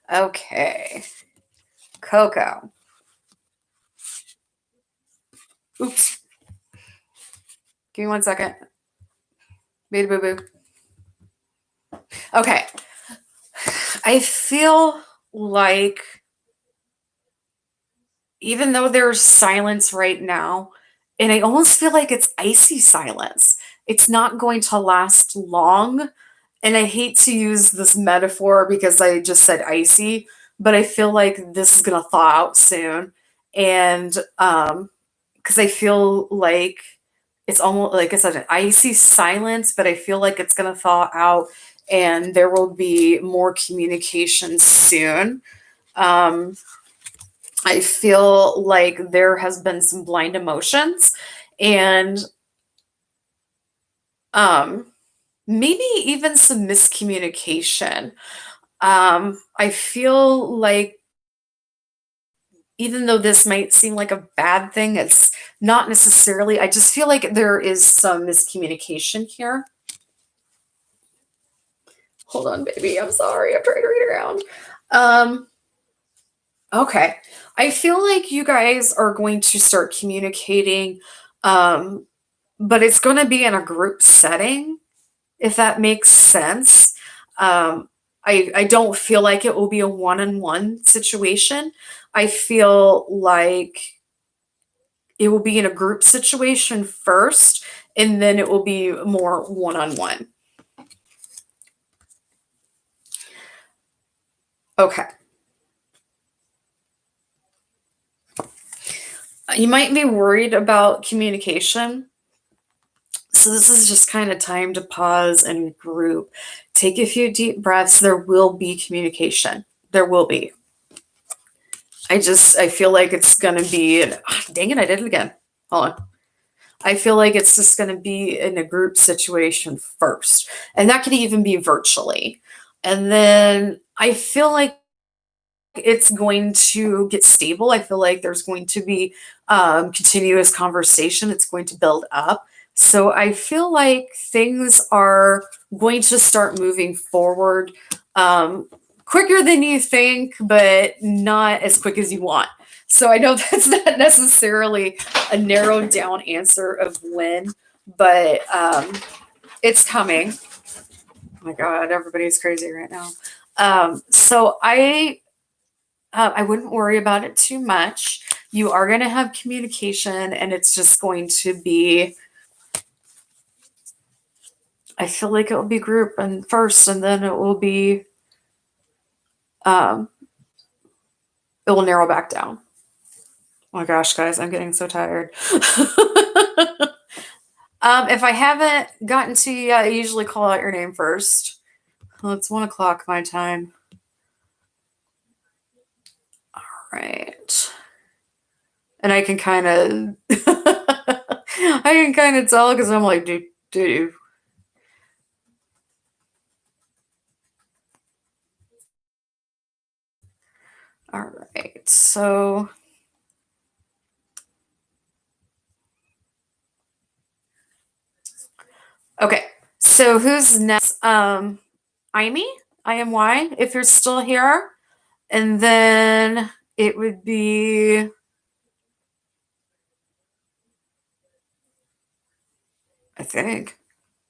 Okay. Coco. Oops. Give me 1 second. Beta boo boo. Okay. I feel like even though there's silence right now, and I almost feel like it's icy silence, it's not going to last long. And I hate to use this metaphor because I just said icy, but I feel like this is going to thaw out soon. And because I feel like it's almost like I said, an icy silence, but I feel like it's going to thaw out and there will be more communication soon. I feel like there has been some blind emotions and maybe even some miscommunication. I feel like even though this might seem like a bad thing, it's not necessarily. I just feel like there is some miscommunication here. Hold on, baby. I'm sorry. I'm trying to read around. Okay. I feel like you guys are going to start communicating, but it's going to be in a group setting, if that makes sense. I don't feel like it will be a one-on-one situation. I feel like it will be in a group situation first, and then it will be more one-on-one. Okay. You might be worried about communication. So this is just kind of time to pause and regroup. Take a few deep breaths. There will be communication. There will be. I feel like it's going to be, dang it, I did it again. Hold on. I feel like it's just going to be in a group situation first. And that could even be virtually. And then I feel like it's going to get stable. I feel like there's going to be continuous conversation. It's going to build up. So I feel like things are going to start moving forward quicker than you think, but not as quick as you want. So I know that's not necessarily a narrowed down answer of when, but it's coming. Oh my God, everybody's crazy right now. So I wouldn't worry about it too much. You are going to have communication, and it's just going to be, I feel like it will be group and first, and then it will be, it will narrow back down. Oh my gosh, guys, I'm getting so tired. If I haven't gotten to you yet, I usually call out your name first. Well, it's 1 o'clock my time. All right. And I can kind of, I can kind of tell because I'm like, do. All right. So, okay. So who's next? Imy, IMY, if you're still here. And then it would be, I think.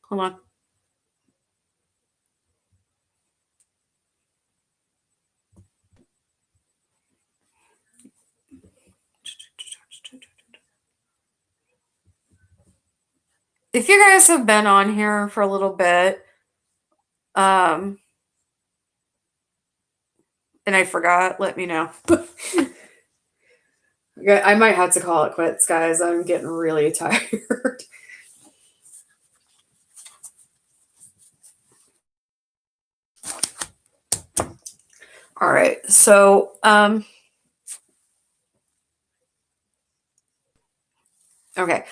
Hold on. If you guys have been on here for a little bit, and I forgot, let me know. Okay, I might have to call it quits, guys. I'm getting really tired. All right. So, okay.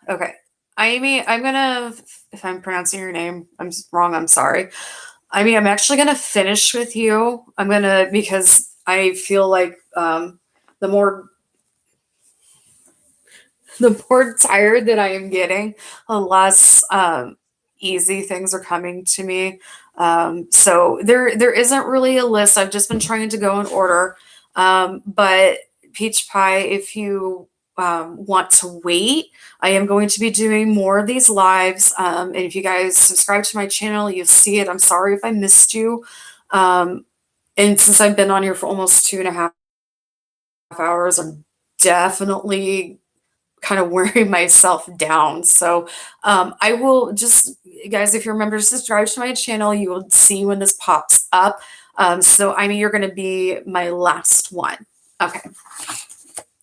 Okay. Amy, I'm gonna, if I'm pronouncing your name, wrong, I'm sorry. I mean, I'm actually gonna finish with you. Because I feel like the more the more tired that I am getting, the less easy things are coming to me. So there isn't really a list. I've just been trying to go in order. But Peach Pie, if you want to wait, I am going to be doing more of these lives. And if you guys subscribe to my channel, you'll see it. I'm sorry if I missed you. And since I've been on here for almost 2.5 hours, I'm definitely kind of wearing myself down. So I will just, guys, if you remember to subscribe to my channel, you will see when this pops up. So I mean, you're going to be my last one. Okay.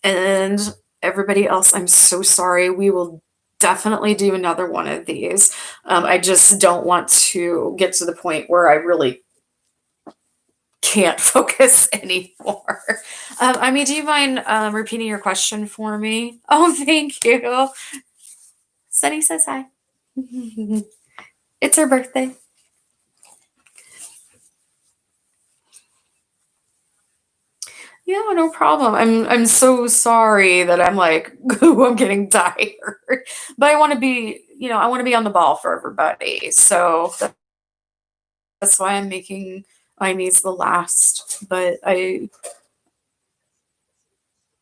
And everybody else, I'm so sorry. We will definitely do another one of these. I just don't want to get to the point where I really can't focus anymore. I mean, do you mind repeating your question for me? Oh, thank you. Sunny says hi. It's her birthday. Yeah, no problem. I'm so sorry that I'm like, ooh, I'm getting tired. But I want to be, I want to be on the ball for everybody. So that's why I'm making my niece the last. But I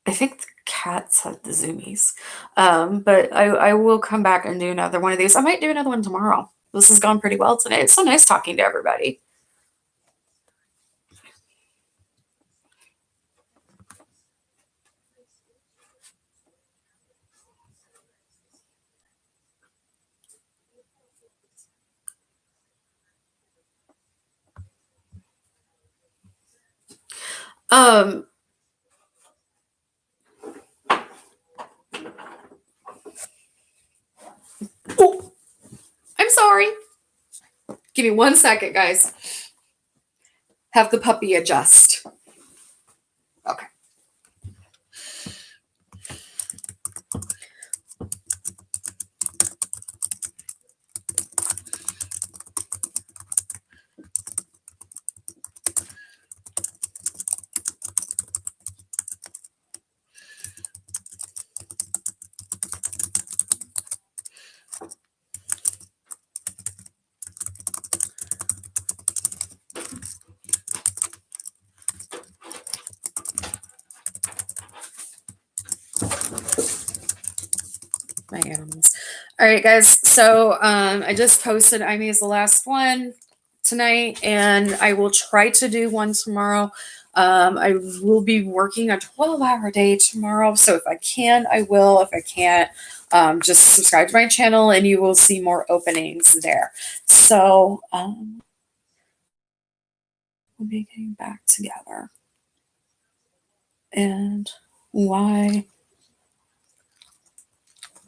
think the cats have the zoomies. But I will come back and do another one of these. I might do another one tomorrow. This has gone pretty well today. It's so nice talking to everybody. Um, oh, I'm sorry. Give me 1 second, guys. Have the puppy adjust. Okay. My animals. All right, guys. So I just posted Amy is the last one tonight, and I will try to do one tomorrow. I will be working a 12-hour day tomorrow. So if I can, I will. If I can't, just subscribe to my channel and you will see more openings there. So we'll be getting back together. And why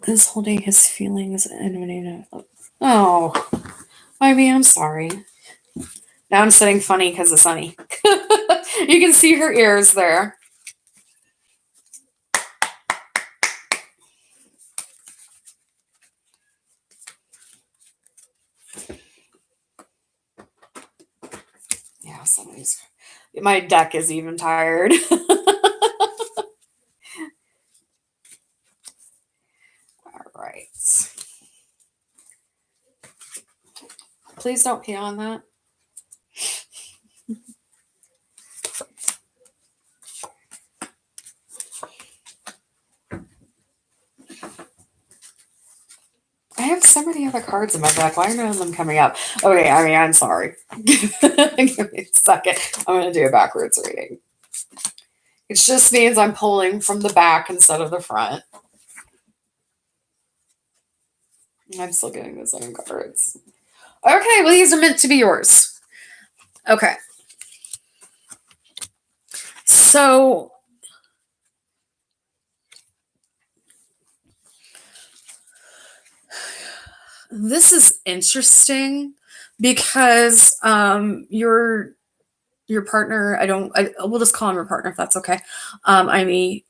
is holding his feelings and Oh, I mean, I'm sorry. Now I'm sitting funny because of Sunny. You can see her ears there. Yeah, Sunny's. My deck is even tired. All right. Please don't pee on that. I have so many other cards in my deck. Why are none of them coming up? Okay, I mean, I'm sorry. Give me a second. I'm going to do a backwards reading. It just means I'm pulling from the back instead of the front. I'm still getting the same cards. Okay, well, these are meant to be yours. Okay. So, this is interesting because your partner, we'll just call him your partner if that's okay. I mean,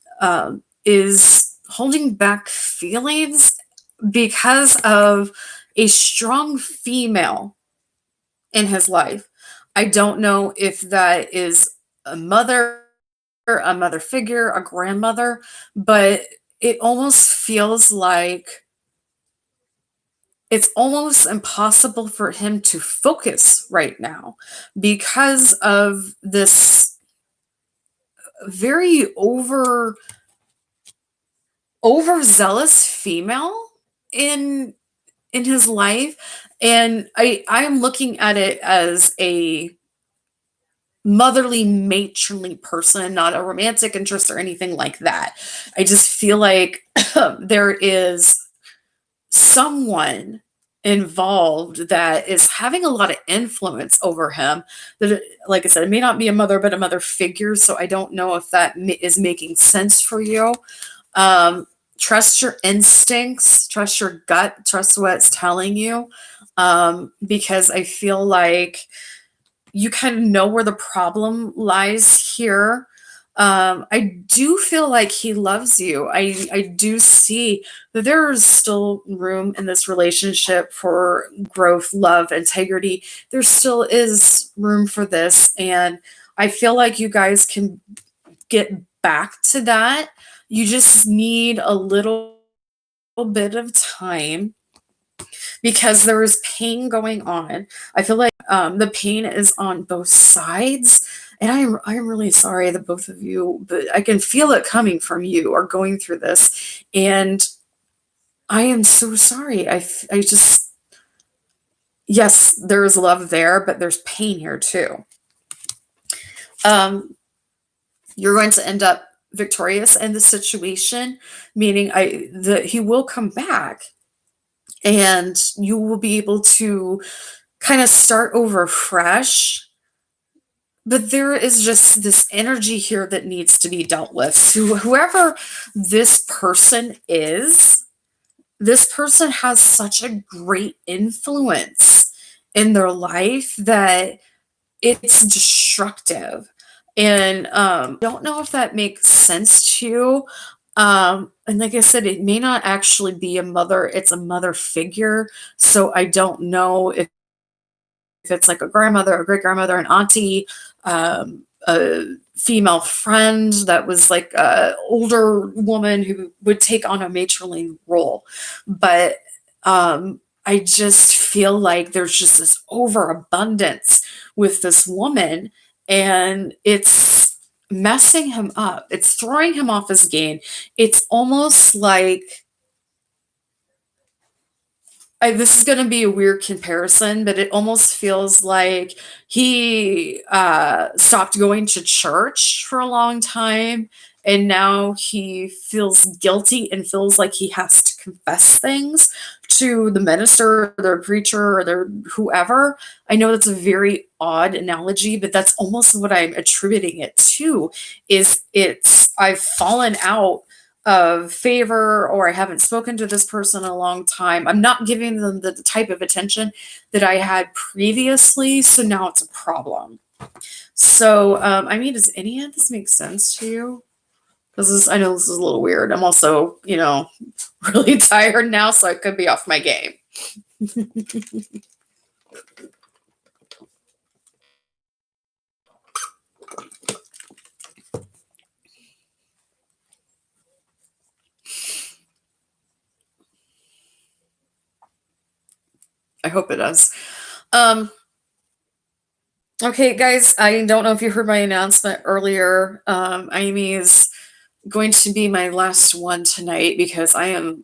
is holding back feelings because of a strong female in his life. I don't know if that is a mother figure, a grandmother, but it almost feels like it's almost impossible for him to focus right now because of this very overzealous female in his life, and I'm looking at it as a motherly matronly person, not a romantic interest or anything like that. I just feel like there is someone involved that is having a lot of influence over him that, like I said, it may not be a mother but a mother figure, so I don't know if that is making sense for you. Trust your instincts, trust your gut, trust what it's telling you, because I feel like you kind of know where the problem lies here. I do feel like he loves you. I do see that there is still room in this relationship for growth, love, integrity. There still is room for this. And I feel like you guys can get back to that. You just need a little bit of time because there is pain going on. I feel like the pain is on both sides, and I'm really sorry that both of you, but I can feel it coming from you, are going through this, and I am so sorry. I just, yes, there is love there, but there's pain here too. You're going to end up victorious in the situation, meaning he will come back and you will be able to kind of start over fresh. But there is just this energy here that needs to be dealt with. So, whoever this person is, this person has such a great influence in their life that it's destructive. And don't know if that makes sense to you. And like I said, it may not actually be a mother, it's a mother figure. So I don't know if it's like a grandmother, a great grandmother, an auntie, a female friend that was like a older woman who would take on a matronly role. But I just feel like there's just this overabundance with this woman, and it's messing him up. It's throwing him off his game. It's almost like this is going to be a weird comparison, but it almost feels like he stopped going to church for a long time, and now he feels guilty and feels like he has to confess things to the minister or the preacher or the whoever. I know that's a very odd analogy, but that's almost what I'm attributing it to. Is I've fallen out of favor, or I haven't spoken to this person in a long time, I'm not giving them the type of attention that I had previously. So now it's a problem. So, I mean, does any of this make sense to you? Because I know this is a little weird. I'm also, really tired now, so I could be off my game. I hope it does. Okay, guys, I don't know if you heard my announcement earlier. Amy is going to be my last one tonight because I'm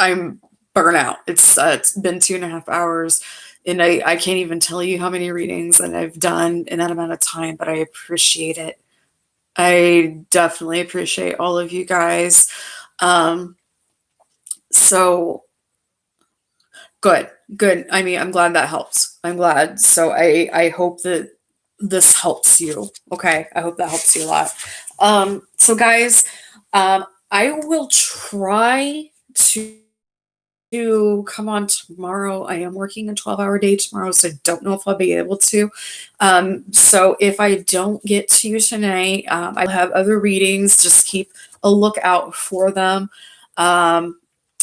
burnout. It's been 2.5 hours, and I can't even tell you how many readings that I've done in that amount of time, but I appreciate it. I definitely appreciate all of you guys. So good. I mean, I'm glad that helps. I'm glad. So I hope that this helps you. Okay. I hope that helps you a lot. So guys, I will try to come on tomorrow. I am working a 12-hour day tomorrow, so I don't know if I'll be able to. So if I don't get to you tonight, I will have other readings. Just keep a lookout for them.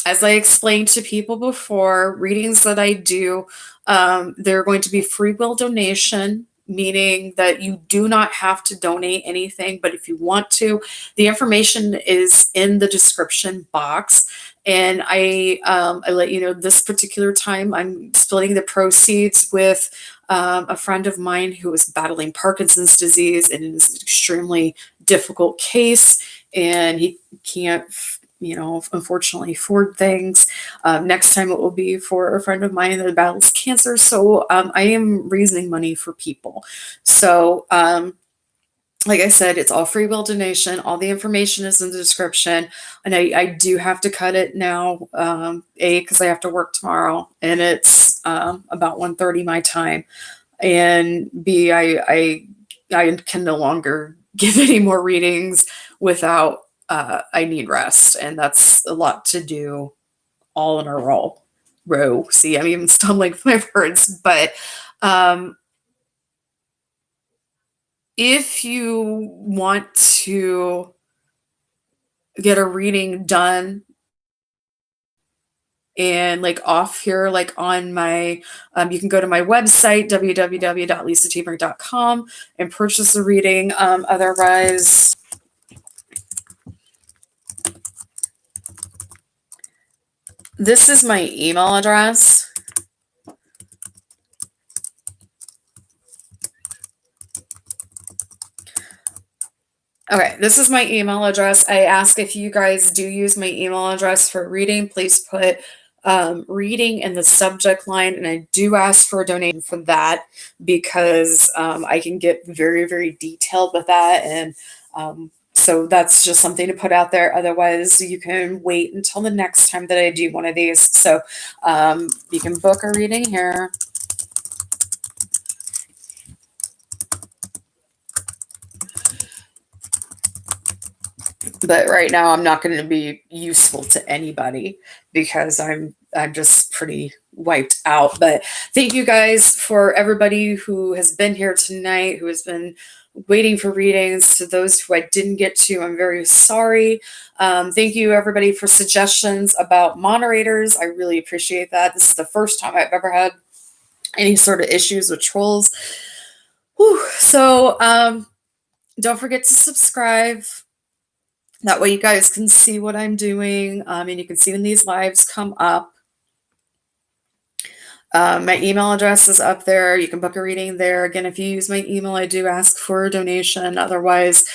As I explained to people before, readings that I do, they're going to be free will donation, meaning that you do not have to donate anything, but if you want to, the information is in the description box. And I let you know this particular time I'm splitting the proceeds with a friend of mine who is battling Parkinson's disease, and it is an extremely difficult case, and he can't unfortunately afford things. Next time it will be for a friend of mine that battles cancer. So I am raising money for people. So like I said, it's all free will donation. All the information is in the description. And I do have to cut it now, because I have to work tomorrow, and it's about 1:30 my time. And B, I can no longer give any more readings without I need rest, and that's a lot to do all in a row. See, I'm even stumbling with my words, but if you want to get a reading done and like off here, like on my, you can go to my website, www.lisatbrink.com, and purchase a reading. Otherwise, this is my email address. Okay, this is my email address. I ask if you guys do use my email address for reading, please put reading in the subject line. And I do ask for a donation for that, because I can get very, very detailed with that. And so that's just something to put out there. Otherwise, you can wait until the next time that I do one of these. So you can book a reading here. But right now I'm not going to be useful to anybody because I'm just pretty wiped out. But thank you guys for everybody who has been here tonight, who has been waiting for readings. To those who I didn't get to, I'm very sorry. Thank you everybody for suggestions about moderators. I really appreciate that. This is the first time I've ever had any sort of issues with trolls. Whew. So don't forget to subscribe. That way you guys can see what I'm doing, and you can see when these lives come up. My email address is up there. You can book a reading there. Again, if you use my email, I do ask for a donation. Otherwise,